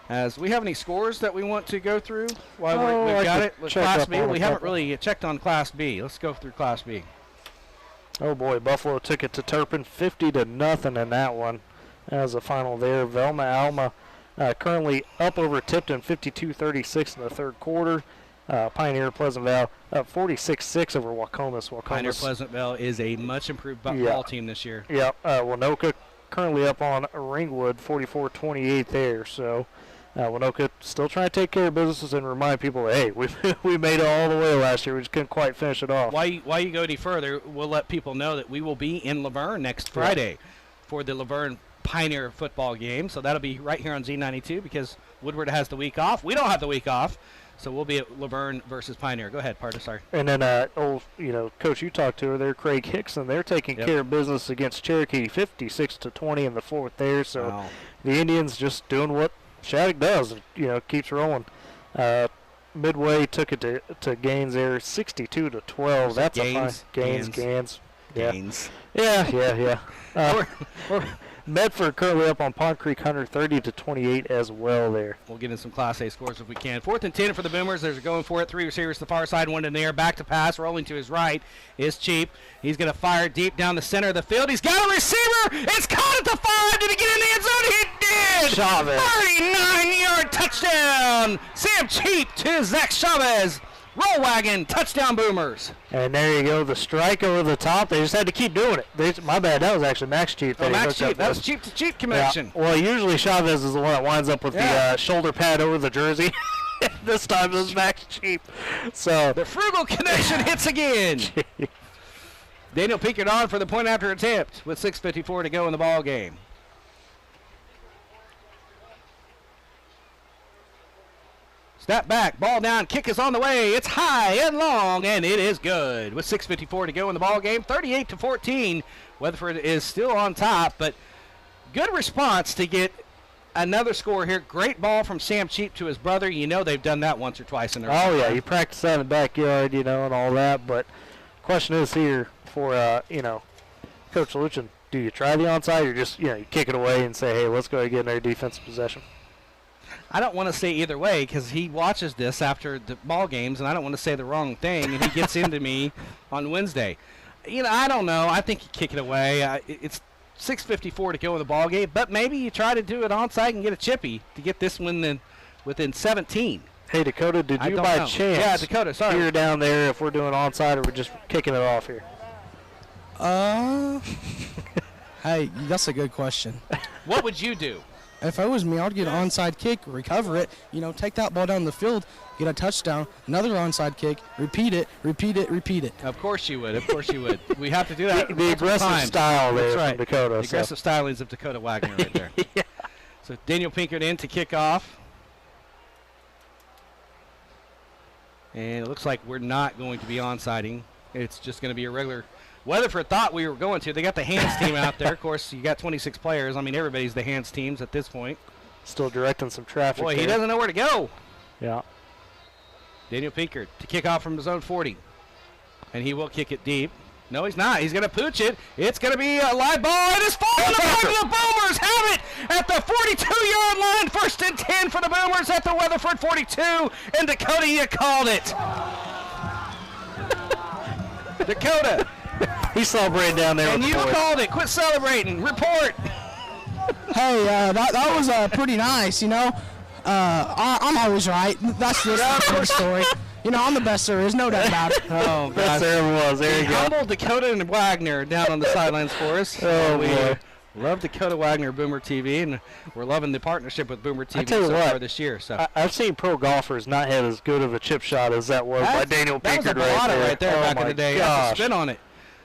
As we have any scores that we want to go through while we've got it with Class B? We haven't really checked on Class B. Let's go through Class B. Oh boy, Buffalo took it to Turpin 50-0 in that one. As a final there, Velma Alma currently up over Tipton 52-36 in the third quarter. Pioneer Pleasantville up 46-6 over Wacomas. Pioneer Pleasantville is a much improved ball team this year. Yeah, Winoka currently up on Ringwood 44-28 there. So Winoka still trying to take care of business and remind people, hey, we made it all the way last year. We just couldn't quite finish it off. While you go any further, we'll let people know that we will be in Laverne next Friday for the Laverne Pioneer football game. So that'll be right here on Z92 because Woodward has the week off. We don't have the week off. So we'll be at Laverne versus Pioneer. Go ahead, Parker. Sorry. And then, Coach, you talked to her there, Craig Hickson. They're taking care of business against Cherokee, 56-20 in the fourth there. So the Indians just doing what Shattuck does. Keeps rolling. Midway took it to Gaines there, 62-12. That's Gaines. a fine Gaines. Yeah. Gaines. Yeah. Medford currently up on Pond Creek Hunter 30-28 as well there. We'll get in some Class A scores if we can. 4th and 10 for the Boomers. They're going for it. 3 receivers to the far side, 1 in the air. Back to pass. Rolling to his right is Cheap. He's going to fire deep down the center of the field. He's got a receiver. It's caught at the 5. Did he get in the end zone? He did. Chavez. 39-yard touchdown. Sam Cheap to Zach Chavez. Roll wagon, touchdown Boomers. And there you go, the strike over the top. They just had to keep doing it. My bad, that was actually Max Cheap. Max Cheap, that was cheap to cheap connection. Yeah. Well, usually Chavez is the one that winds up with the shoulder pad over the jersey. This time it was Max Cheap. So the frugal connection hits again. Daniel Pinkert on for the point after attempt with 6:54 to go in the ball game. Step back, ball down, kick is on the way. It's high and long, and it is good. With 6:54 to go in the ball game, 38-14. Weatherford is still on top, but good response to get another score here. Great ball from Sam Cheap to his brother. They've done that once or twice in their career. Yeah, you practice that in the backyard, and all that. But the question is here for, Coach Luchin, do you try the onside or just, you kick it away and say, hey, let's go ahead and get another defensive possession? I don't want to say either way because he watches this after the ball games, and I don't want to say the wrong thing, and he gets into me on Wednesday. I don't know. I think you kick it away. It's 6:54 to go in the ball game, but maybe you try to do it onside and get a chippy to get this one within 17. Hey, Dakota, did you by chance? Yeah, Dakota, sorry. Hear down there if we're doing onside or we're just kicking it off here? Hey, that's a good question. What would you do? If I was me, I'd get an onside kick, recover it, take that ball down the field, get a touchdown, another onside kick, repeat it. Of course you would. We have to do that. The aggressive style there from Dakota. The aggressive stylings of Dakota Wagner right there. Yeah. So Daniel Pinkert in to kick off. And it looks like we're not going to be onsiding. It's just going to be a regular. Weatherford thought we were going to. They got the hands team out there. Of course, you got 26 players. Everybody's the hands teams at this point. Still directing some traffic. Boy, he doesn't know where to go. Yeah. Daniel Pinkert to kick off from his own 40. And he will kick it deep. No, he's not. He's going to pooch it. It's going to be a live ball. It is falling apart. The Boomers have it at the 42-yard line. 1st and 10 for the Boomers at the Weatherford 42. And Dakota, you called it. Dakota. He's celebrating down there. And you called it. Quit celebrating. Report. Hey, that was pretty nice, I'm always right. That's the story. I'm the best there is, no doubt about it. Oh, gosh. There it was. There you go. Humble Dakota and Wagner down on the sidelines for us. Oh, boy. Love Dakota Wagner, Boomer TV, and we're loving the partnership with Boomer TV so far this year. So I've seen pro golfers not have as good of a chip shot as that was by Daniel Pinkert right there back in the day. That's a spin on it.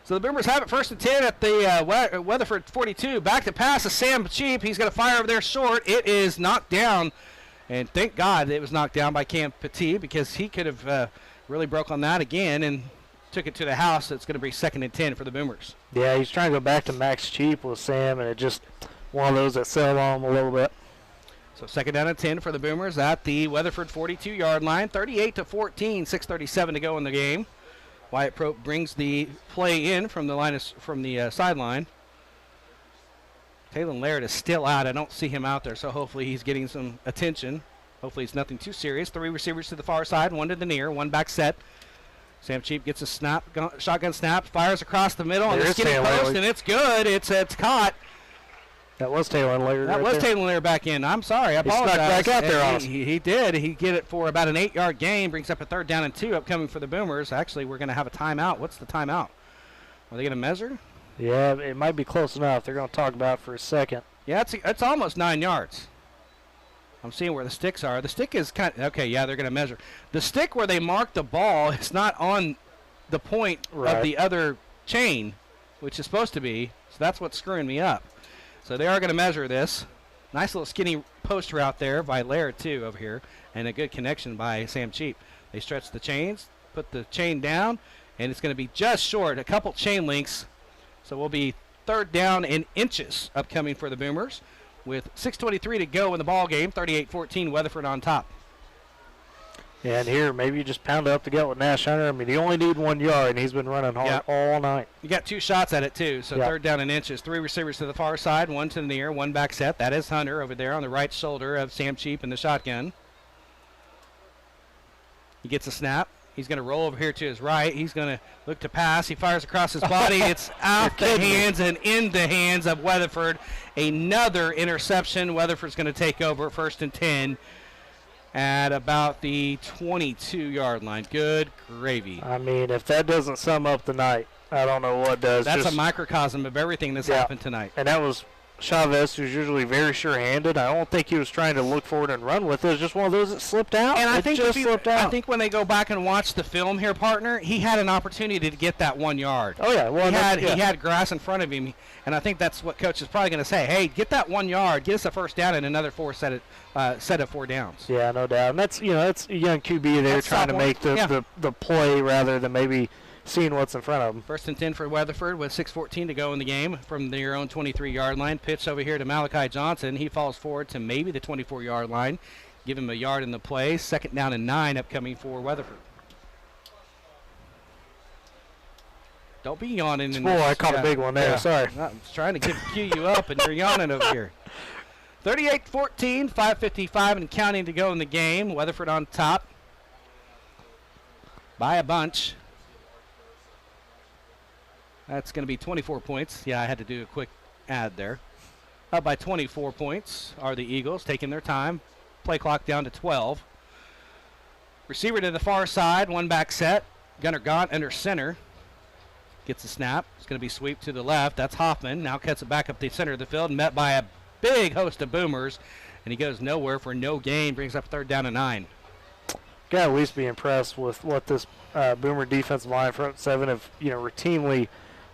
So the Boomers have it 1st and 10 at the Weatherford 42. Back to pass to Sam Cheap. He's going to fire over there short. It is knocked down. And thank God it was knocked down by Cam Petit because he could have really broke on that again and took it to the house. It's going to be 2nd and 10 for the Boomers. Yeah, he's trying to go back to Max Cheap with Sam, and it just one of those that settled on him a little bit. So second down and 10 for the Boomers at the Weatherford 42-yard line. 38-14, 6:37 to go in the game. Wyatt Prope brings the play in from the sideline. Taylor Laird is still out. I don't see him out there, so hopefully he's getting some attention. Hopefully it's nothing too serious. 3 receivers to the far side, 1 to the near, 1 back set. Sam Cheap gets a snap, shotgun snap, fires across the middle on the skinny post, and it's good. It's caught. That was Taylor Laird. That was Taylor Laird back in. I'm sorry. I apologize. He snuck back out there on us. He did. He get it for about an 8-yard gain. Brings up a 3rd down and 2 upcoming for the Boomers. Actually, we're going to have a timeout. What's the timeout? Are they going to measure? Yeah, it might be close enough. They're going to talk about it for a second. Yeah, it's almost 9 yards. I'm seeing where the sticks are. The stick is kind of, okay, yeah, they're going to measure. The stick where they mark the ball is not on the point of the other chain, which is supposed to be. So that's what's screwing me up. So they are going to measure this. Nice little skinny post route there by Laird, too, over here. And a good connection by Sam Cheap. They stretch the chains, put the chain down, and it's going to be just short. A couple chain links. So we'll be 3rd down in inches upcoming for the Boomers with 6:23 to go in the ball game. 38-14, Weatherford on top. Yeah, and here, maybe you just pound it up the gut with Nash Hunter. I mean, he only need 1 yard, and he's been running hard all night. You got 2 shots at it, too. So 3rd down in inches. 3 receivers to the far side, 1 to the near, 1 back set. That is Hunter over there on the right shoulder of Sam Cheap in the shotgun. He gets a snap. He's going to roll over here to his right. He's going to look to pass. He fires across his body. It's out the hands and in the hands of Weatherford. Another interception. Weatherford's going to take over 1st and 10 at about the 22-yard line. Good gravy. I mean, if that doesn't sum up the night, I don't know what does. That's a microcosm of everything that's happened tonight. And that was Chavez, who's usually very sure-handed. I don't think he was trying to look forward and run with it. It was just one of those that slipped out. And I think slipped out. I think when they go back and watch the film here, partner, he had an opportunity to get that 1 yard. Oh, yeah. Well, he had grass in front of him, and I think that's what Coach is probably going to say. Hey, get that 1 yard, get us a 1st down and another set of 4 downs. Yeah, no doubt. And that's that's a young QB there trying to make the play rather than maybe seeing what's in front of them. 1st and 10 for Weatherford with 6:14 to go in the game from their own 23-yard line. Pitch over here to Malachi Johnson. He falls forward to maybe the 24-yard line. Give him a yard in the play. 2nd down and 9 upcoming for Weatherford. Don't be yawning. I caught a big one there. Sorry. I'm trying to cue you up, and you're yawning over here. 38-14, 5:55 and counting to go in the game. Weatherford on top by a bunch. That's going to be 24 points. Yeah, I had to do a quick add there. Up by 24 points are the Eagles, taking their time. Play clock down to 12. Receiver to the far side, 1 back set. Gunnar Gaunt under center. Gets a snap. It's going to be sweep to the left. That's Hoffman. Now cuts it back up the center of the field, met by a big host of Boomers. And he goes nowhere for no gain. Brings up 3rd down and 9. Got to at least be impressed with what this Boomer defensive line front 7 have routinely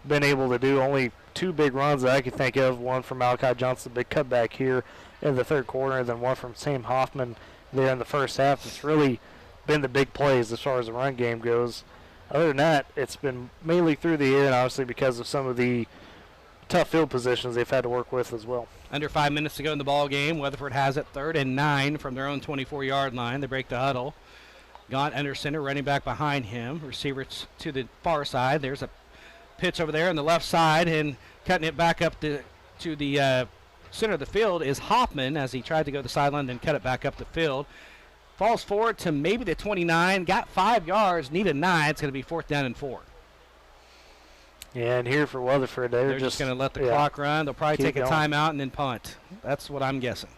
been able to do. Only 2 big runs that I could think of. One from Malachi Johnson, big cutback here in the 3rd quarter, and then one from Sam Hoffman there in the 1st half. It's really been the big plays as far as the run game goes. Other than that, it's been mainly through the air, and obviously because of some of the tough field positions they've had to work with as well. Under 5 minutes to go in the ball game. Weatherford has it 3rd and 9 from their own 24-yard line. They break the huddle. Gaunt under center, running back behind him. Receiver to the far side. There's a pitch over there on the left side, and cutting it back up to the center of the field is Hoffman as he tried to go to the sideline, then cut it back up the field. Falls forward to maybe the 29, got 5 yards, needed 9. It's going to be 4th down and 4. Yeah, and here for Weatherford, they're just going to let the clock run. They'll probably take a timeout and then punt. That's what I'm guessing.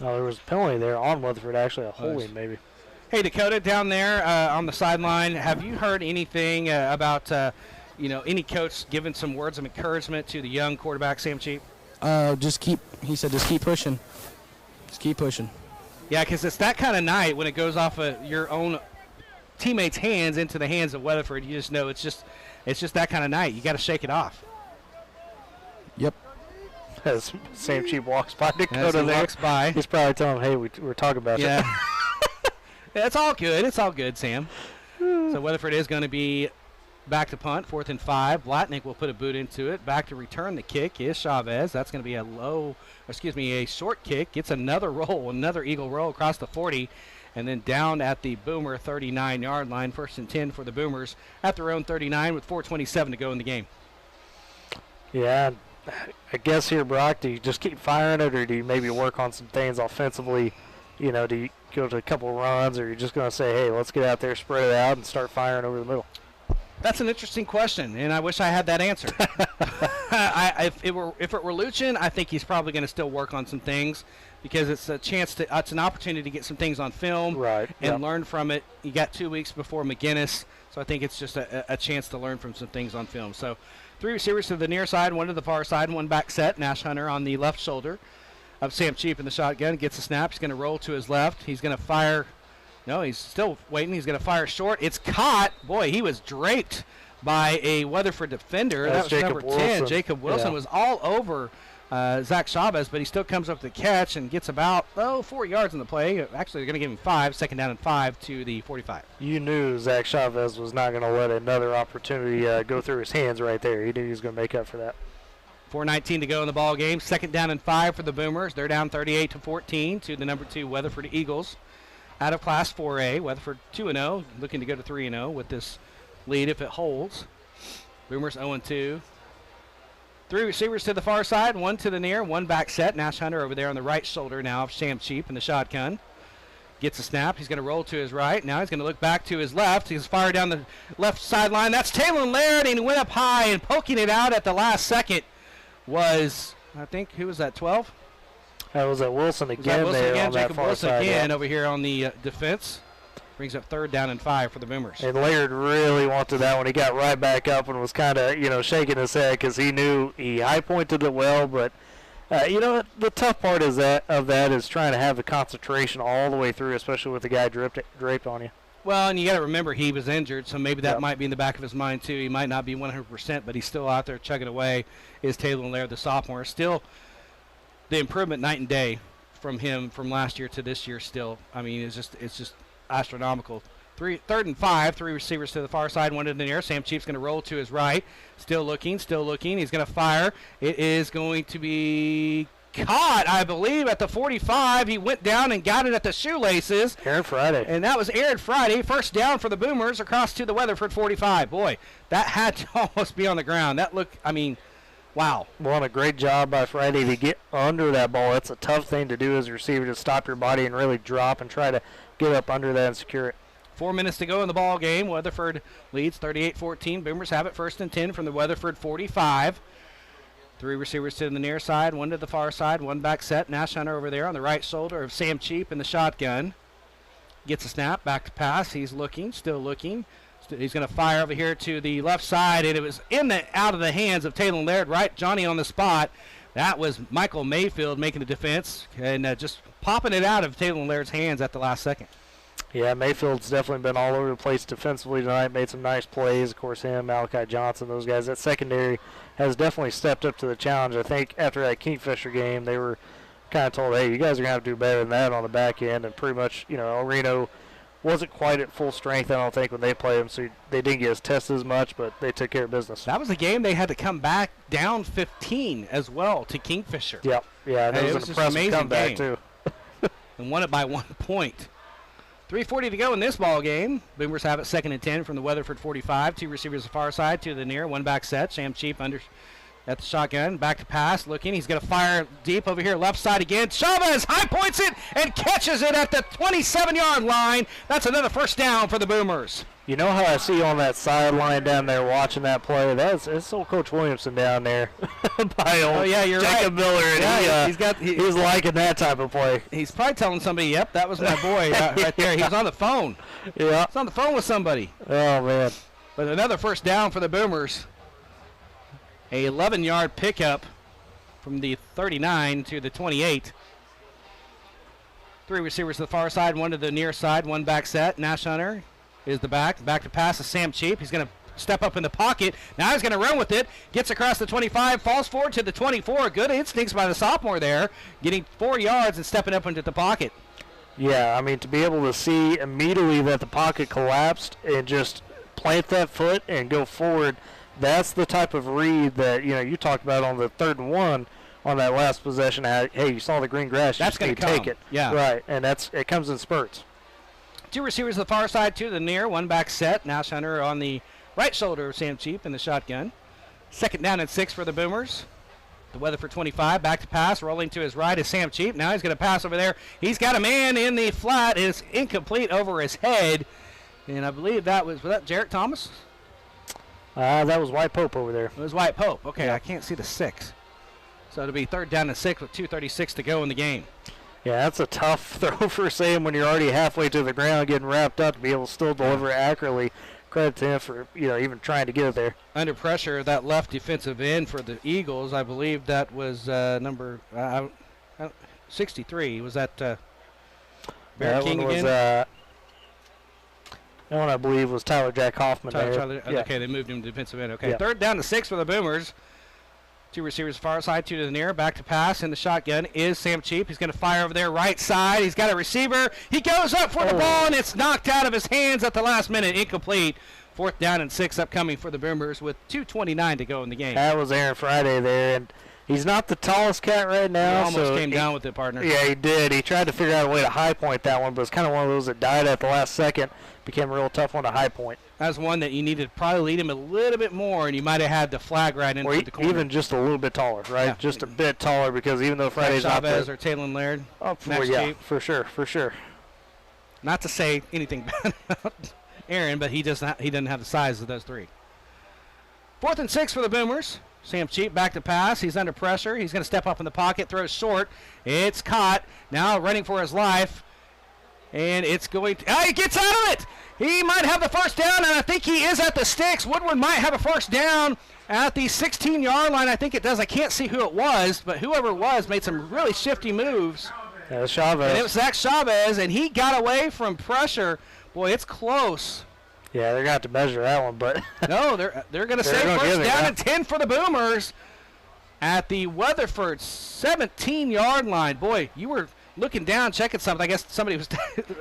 Oh, there was a penalty there on Weatherford, actually, a holding maybe. Hey, Dakota, down there on the sideline, have you heard anything about, any coach giving some words of encouragement to the young quarterback, Sam Cheap? He said just keep pushing. Just keep pushing. Yeah, because it's that kind of night when it goes off of your own teammates' hands into the hands of Weatherford. You just know it's just that kind of night. You got to shake it off. Yep. As Sam Cheap walks by Dakota there, walks by. He's probably telling him, hey, we're talking about you. It's all good. It's all good, Sam. So Weatherford is going to be Back to punt, 4th and 5. Blatnick will put a boot into it. Back to return the kick is Chavez. That's going to be a short kick. Gets another roll, another Eagle roll across the 40. And then down at the Boomer 39-yard line. 1st and 10 for the Boomers at their own 39 with 4:27 to go in the game. Yeah, I guess here, Brock, do you just keep firing it, or do you maybe work on some things offensively? You know, do you go to a couple runs, or you're just going to say, hey, let's get out there, spread it out, and start firing over the middle? That's an interesting question, and I wish I had that answer. If it were Luchin, I think he's probably going to still work on some things because it's an opportunity to get some things on film and learn from it. You got 2 weeks before McGinnis, so I think it's just a chance to learn from some things on film. So 3 receivers to the near side, 1 to the far side, 1 back set. Nash Hunter on the left shoulder of Sam Cheap in the shotgun. Gets a snap. He's going to roll to his left. He's going to fire. No, he's still waiting. He's going to fire short. It's caught. Boy, he was draped by a Weatherford defender. That was Jacob number 10. Wilson. Jacob Wilson was all over Zach Chavez, but he still comes up with the catch and gets about 4 yards in the play. Actually, they're going to give him 5, 2nd down and 5 to the 45. You knew Zach Chavez was not going to let another opportunity go through his hands right there. He knew he was going to make up for that. 4:19 to go in the ball game. 2nd down and 5 for the Boomers. They're down 38-14 to the number 2 Weatherford Eagles. Out of Class 4A, Weatherford 2-0, looking to go to 3-0 with this lead if it holds. Boomers 0-2. 3 receivers to the far side, 1 to the near, 1 back set. Nash Hunter over there on the right shoulder now of Sam Cheap in the shotgun. Gets a snap. He's going to roll to his right. Now he's going to look back to his left. He's fired down the left sideline. That's Taylor Laird, and he went up high, and poking it out at the last second was, I think, who was that, 12? That was at Wilson again. Jacob Wilson again over here on the defense. Brings up 3rd down and 5 for the Boomers. And Laird really wanted that one. He got right back up and was kind of, shaking his head because he knew he high pointed it well. But, the tough part of that is trying to have the concentration all the way through, especially with the guy draped on you. Well, and you got to remember he was injured, so maybe that might be in the back of his mind too. He might not be 100%, but he's still out there chugging away. Is Taylor Laird, the sophomore, still the improvement night and day from him from last year to this year? Still, I mean, it's just astronomical. 3rd and 5, 3 receivers to the far side, 1 to the near. Sam Cheap's going to roll to his right. Still looking. He's going to fire. It is going to be caught, I believe, at the 45. He went down and got it at the shoelaces. Aaron Friday. And that was Aaron Friday. 1st down for the Boomers across to the Weatherford 45. Boy, that had to almost be on the ground. That looked, wow. Well, a great job by Friday to get under that ball. That's a tough thing to do as a receiver, to stop your body and really drop and try to get up under that and secure it. 4 minutes to go in the ball game. Weatherford leads 38-14. Boomers have it 1st and 10 from the Weatherford 45. 3 receivers to the near side, 1 to the far side, 1 back set. Nash Hunter over there on the right shoulder of Sam Cheap in the shotgun. Gets a snap, back to pass. He's looking, still looking. He's going to fire over here to the left side, and it was out of the hands of Taylor Laird, right? Johnny on the spot. That was Michael Mayfield making the defense and just popping it out of Taylor Laird's hands at the last second. Yeah, Mayfield's definitely been all over the place defensively tonight, made some nice plays. Of course, him, Malachi Johnson, those guys. That secondary has definitely stepped up to the challenge. I think after that Kingfisher game, they were kind of told, hey, you guys are going to have to do better than that on the back end. And pretty much, El Reno wasn't quite at full strength, I don't think, when they played him, so they didn't get as tested as much, but they took care of business. That was a game they had to come back down 15 as well to Kingfisher. Yep. Yeah, that was an impressive comeback, too. And won it by 1 point. 3:40 to go in this ball game. Boomers have it 2nd and 10 from the Weatherford 45. 2 receivers the far side, 2 to the near, 1 back set. Sam Cheap under at the shotgun. Back to pass, looking. He's going to fire deep over here, left side again. Chavez high points it and catches it at the 27-yard line. That's another 1st down for the Boomers. You know how I see on that sideline down there watching that play? It's old Coach Williamson down there. By old you're Jacob right. Miller. And he's liking that type of play. He's probably telling somebody, yep, that was my boy right there. He was on the phone. Yeah. He's on the phone with somebody. Oh, man. But another 1st down for the Boomers. A 11-yard pickup from the 39 to the 28. 3 receivers to the far side, 1 to the near side, 1 back set. Nash Hunter is the back to pass to Sam Cheap. He's going to step up in the pocket. Now he's going to run with it. Gets across the 25, falls forward to the 24. Good instincts by the sophomore there, getting 4 yards and stepping up into the pocket. Yeah, I mean, to be able to see immediately that the pocket collapsed and just plant that foot and go forward. That's the type of read that, you talked about on the 3rd and 1 on that last possession. Hey, you saw the green grass. That's going to take it. Yeah. Right, and it comes in spurts. 2 receivers to the far side, 2 to the near, 1 back set. Now Hunter on the right shoulder of Sam Cheap in the shotgun. 2nd down and 6 for the Boomers. The Weatherford 25, back to pass, rolling to his right is Sam Cheap. Now he's going to pass over there. He's got a man in the flat. It's incomplete over his head. And I believe was that Jarrett Thomas? That was White Pope over there. It was White Pope. Okay, yeah. I can't see the 6. So it'll be 3rd down and 6 with 2:36 to go in the game. Yeah, that's a tough throw for Sam when you're already halfway to the ground getting wrapped up to be able to still deliver it accurately. Credit to him for, even trying to get it there. Under pressure, that left defensive end for the Eagles, I believe that was number 63. Was that Bear King again? That one, I believe, was Tyler Jack Hoffman. Yeah. Okay, they moved him to defensive end. Okay, yeah. 3rd down to 6 for the Boomers. 2 receivers far side, 2 to the near. Back to pass in the shotgun is Sam Cheap. He's going to fire over there right side. He's got a receiver. He goes up for the ball, and it's knocked out of his hands at the last minute. Incomplete. 4th down and 6 upcoming for the Boomers with 2:29 to go in the game. That was Aaron Friday there, and he's not the tallest cat right now. He almost came down with it, partner. Yeah, he did. He tried to figure out a way to high point that one, but it's kind of one of those that died at the last second. Became a real tough one to high point. That's one that you needed to probably lead him a little bit more, and you might have had the flag right into the corner. Even just a little bit taller, right? Yeah. just a bit taller, because even though Friday's not there. Chavez or Taylor Laird. Oh, for sure. Not to say anything bad about Aaron, but he doesn't have the size of those 3. 4th and 6 for the Boomers. Sam Cheap back to pass. He's under pressure. He's going to step up in the pocket, throws short. It's caught. Now running for his life. And it's going to... he gets out of it! He might have the 1st down, and I think he is at the sticks. Woodward might have a 1st down at the 16-yard line. I think it does. I can't see who it was, but whoever it was made some really shifty moves. Yeah, it was Chavez. And it was Zach Chavez, and he got away from pressure. Boy, it's close. Yeah, they're going to have to measure that one, but... No, they're going to say 1st down and 10 for the Boomers at the Weatherford 17-yard line. Boy, you were looking down, checking something. I guess somebody was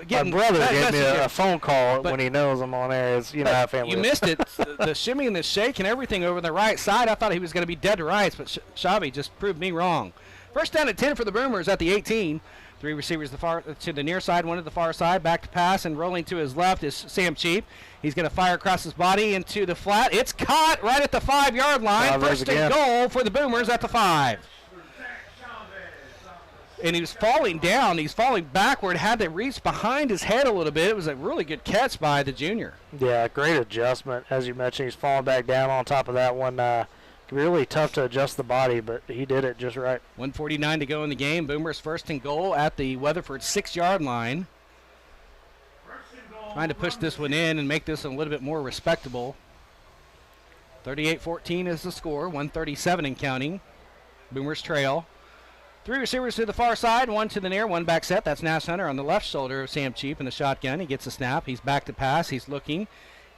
getting... My brother gave me a phone call when he knows I'm on air. It's, how family you missed it. The shimmy and the shake and everything over the right side. I thought he was going to be dead to rights, but Shabby just proved me wrong. 1st down and 10 for the Boomers at the 18. 3 receivers to the near side, 1 to the far side. Back to pass, and rolling to his left is Sam Cheap. He's going to fire across his body into the flat. It's caught right at the 5-yard line. 1st and goal for the Boomers at the 5. And he was falling down. He's falling backward. Had to reach behind his head a little bit. It was a really good catch by the junior. Yeah, great adjustment. As you mentioned, he's falling back down on top of that one. Really tough to adjust the body, but he did it just right. 1:49 to go in the game. Boomers 1st and goal at the Weatherford 6-yard line. Trying to push this one in and make this a little bit more respectable. 38-14 is the score. 1:37 and counting. Boomers trail. 3 receivers to the far side, 1 to the near, 1 back set. That's Nash Hunter on the left shoulder of Sam Cheap in the shotgun. He gets a snap. He's back to pass. He's looking.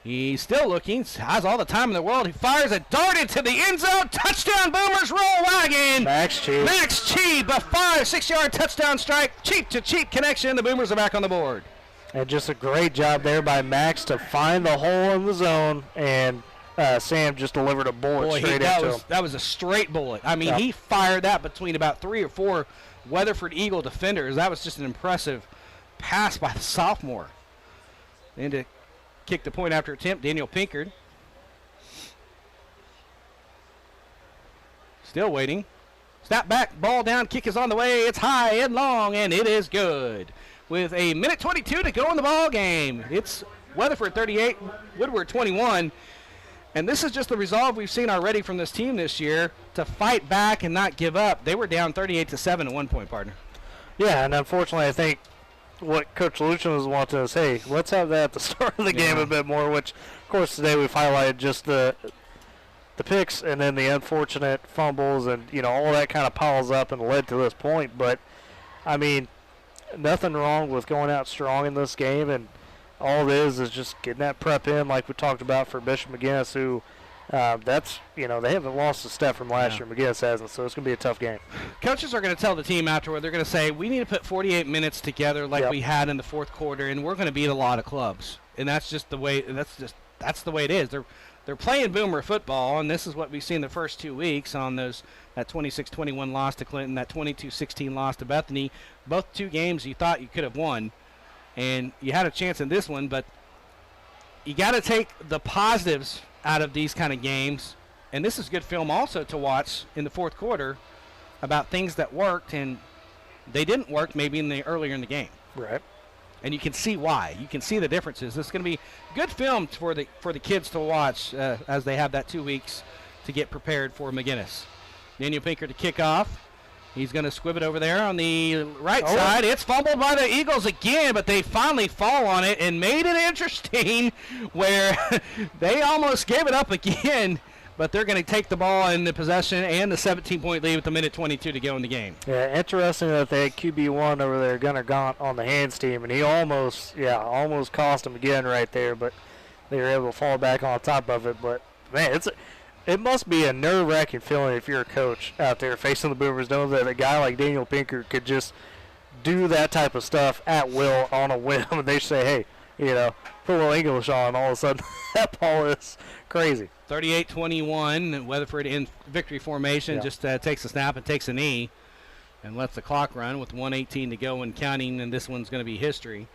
He's still looking. Has all the time in the world. He fires a dart into the end zone. Touchdown, Boomers, roll wagon. Max Cheap. Max Cheap, a 5-6-yard touchdown strike. Cheap to Cheap connection. The Boomers are back on the board. And just a great job there by Max to find the hole in the zone, and Sam just delivered a bullet straight into him. That was a straight bullet. I mean, he fired that between about 3 or 4 Weatherford Eagle defenders. That was just an impressive pass by the sophomore. And to kick the point after attempt, Daniel Pinkard. Still waiting. Snap back, ball down, kick is on the way. It's high and long, and it is good. With a minute 22 to go in the ball game. It's Weatherford 38, Woodward 21. And this is just the resolve we've seen already from this team this year to fight back and not give up. They were down 38-7 at one point, partner. Yeah, and unfortunately, I think what Coach Lucian was wanting to say, let's have that at the start of the game a bit more, which, of course, today we've highlighted just the picks and then the unfortunate fumbles and, all that kind of piles up and led to this point. But, I mean, nothing wrong with going out strong in this game, and all it is just getting that prep in like we talked about for Bishop McGinnis, who that's, they haven't lost a step from last year. McGinnis hasn't, so it's going to be a tough game. Coaches are going to tell the team afterward, they're going to say, we need to put 48 minutes together like we had in the fourth quarter, and we're going to beat a lot of clubs. And that's just the way, that's just that's the way it is. They're playing Boomer football, and this is what we've seen the first 2 weeks on that 26-21 loss to Clinton, that 22-16 loss to Bethany. Both 2 games you thought you could have won, and you had a chance in this one, but you got to take the positives out of these kind of games, and this is good film also to watch in the fourth quarter about things that worked and they didn't work maybe earlier in the game. Right. And you can see why. You can see the differences. This is going to be good film for the kids to watch as they have that 2 weeks to get prepared for McGinnis. Daniel Pinker to kick off. He's going to squib it over there on the right side. It's fumbled by the Eagles again, but they finally fall on it and made it interesting where they almost gave it up again. But they're going to take the ball in the possession and the 17-point lead with a minute 22 to go in the game. Yeah, interesting that they had QB1 over there, Gunnar Gaunt, on the hands team, and he almost cost them again right there, but they were able to fall back on top of it. But, man, it must be a nerve-wracking feeling if you're a coach out there facing the Boomers, knowing that a guy like Daniel Pinker could just do that type of stuff at will on a whim, and they say, hey, put a little English on, all of a sudden that ball is crazy. 38-21, Weatherford in victory formation, just takes a snap and takes a knee and lets the clock run with 1:18 to go and counting, and this one's going to be history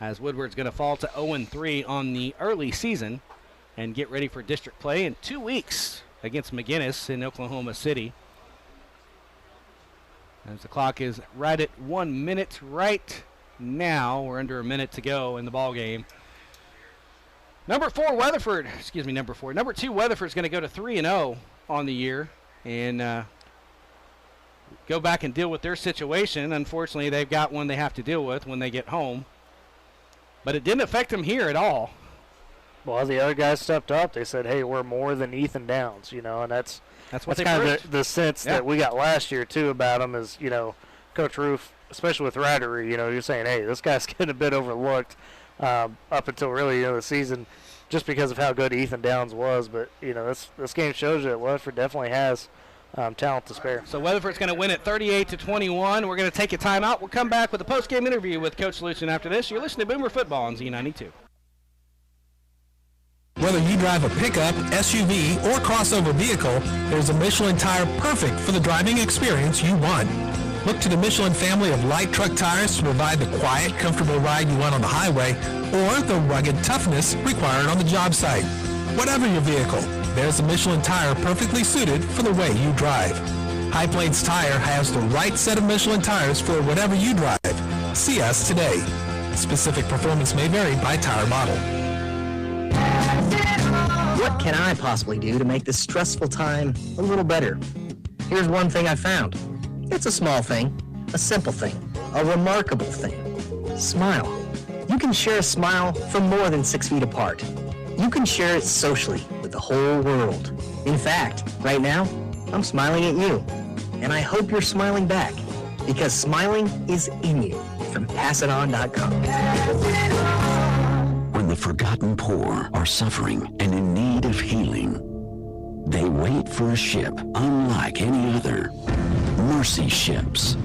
as Woodward's going to fall to 0-3 on the early season and get ready for district play in 2 weeks against McGinnis in Oklahoma City. As the clock is right at 1 minute right now. We're under a minute to go in the ball game. Number 2, Weatherford's going to go to 3-0 on the year and go back and deal with their situation. Unfortunately, they've got one they have to deal with when they get home. But it didn't affect them here at all. Well, the other guys stepped up. They said, hey, we're more than Ethan Downs, and that's kind of the sense that we got last year, too, about him is, Coach Roof, especially with Ryder, you're saying, hey, this guy's getting a bit overlooked. Up until really the season, just because of how good Ethan Downs was. But this game shows you that Weatherford definitely has talent to spare. So Weatherford's going to win it 38-21. We're going to take a timeout. We'll come back with a post-game interview with Coach Lucien after this. You're listening to Boomer Football on Z92. Whether you drive a pickup, SUV, or crossover vehicle, there's a Michelin tire perfect for the driving experience you want. Look to the Michelin family of light truck tires to provide the quiet, comfortable ride you want on the highway or the rugged toughness required on the job site. Whatever your vehicle, there's a Michelin tire perfectly suited for the way you drive. High Plains Tire has the right set of Michelin tires for whatever you drive. See us today. Specific performance may vary by tire model. What can I possibly do to make this stressful time a little better? Here's one thing I found. It's a small thing, a simple thing, a remarkable thing. Smile. You can share a smile from more than 6 feet apart. You can share it socially with the whole world. In fact, right now, I'm smiling at you. And I hope you're smiling back, because smiling is in you from PassItOn.com. When the forgotten poor are suffering and in need of healing, they wait for a ship unlike any other. Mercy Ships,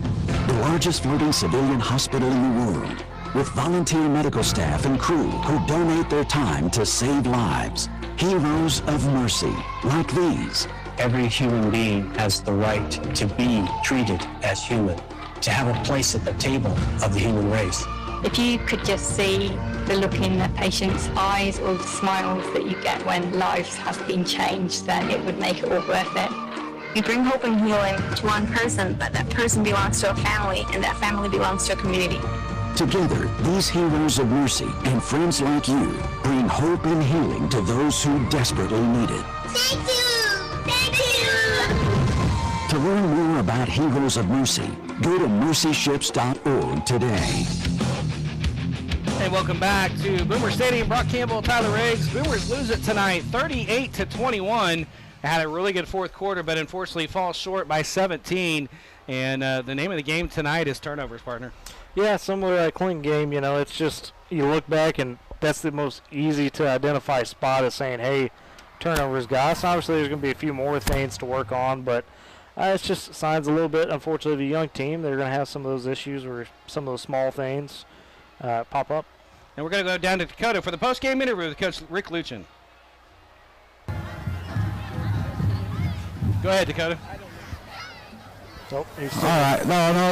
the largest floating civilian hospital in the world, with volunteer medical staff and crew who donate their time to save lives. Heroes of mercy, like these. Every human being has the right to be treated as human, to have a place at the table of the human race. If you could just see the look in the patient's eyes or the smiles that you get when lives have been changed, then it would make it all worth it. We bring hope and healing to one person, but that person belongs to a family, and that family belongs to a community. Together, these heroes of mercy and friends like you bring hope and healing to those who desperately need it. Thank you! Thank you! To learn more about Heroes of Mercy, go to mercyships.org today. Hey, welcome back to Boomer Stadium. Brock Campbell, Tyler Riggs. Boomers lose it tonight, 38-21. Had a really good fourth quarter, but unfortunately falls short by 17. And the name of the game tonight is turnovers, partner. Yeah, similar to that Clinton game, it's just you look back and that's the most easy to identify spot is saying, hey, turnovers, guys. Obviously, there's going to be a few more things to work on, but it's just signs a little bit, unfortunately, of a young team. They're going to have some of those issues where some of those small things pop up. And we're going to go down to Dakota for the post-game interview with Coach Rick Lucien. Go ahead, Dakota. Nope. All right. No,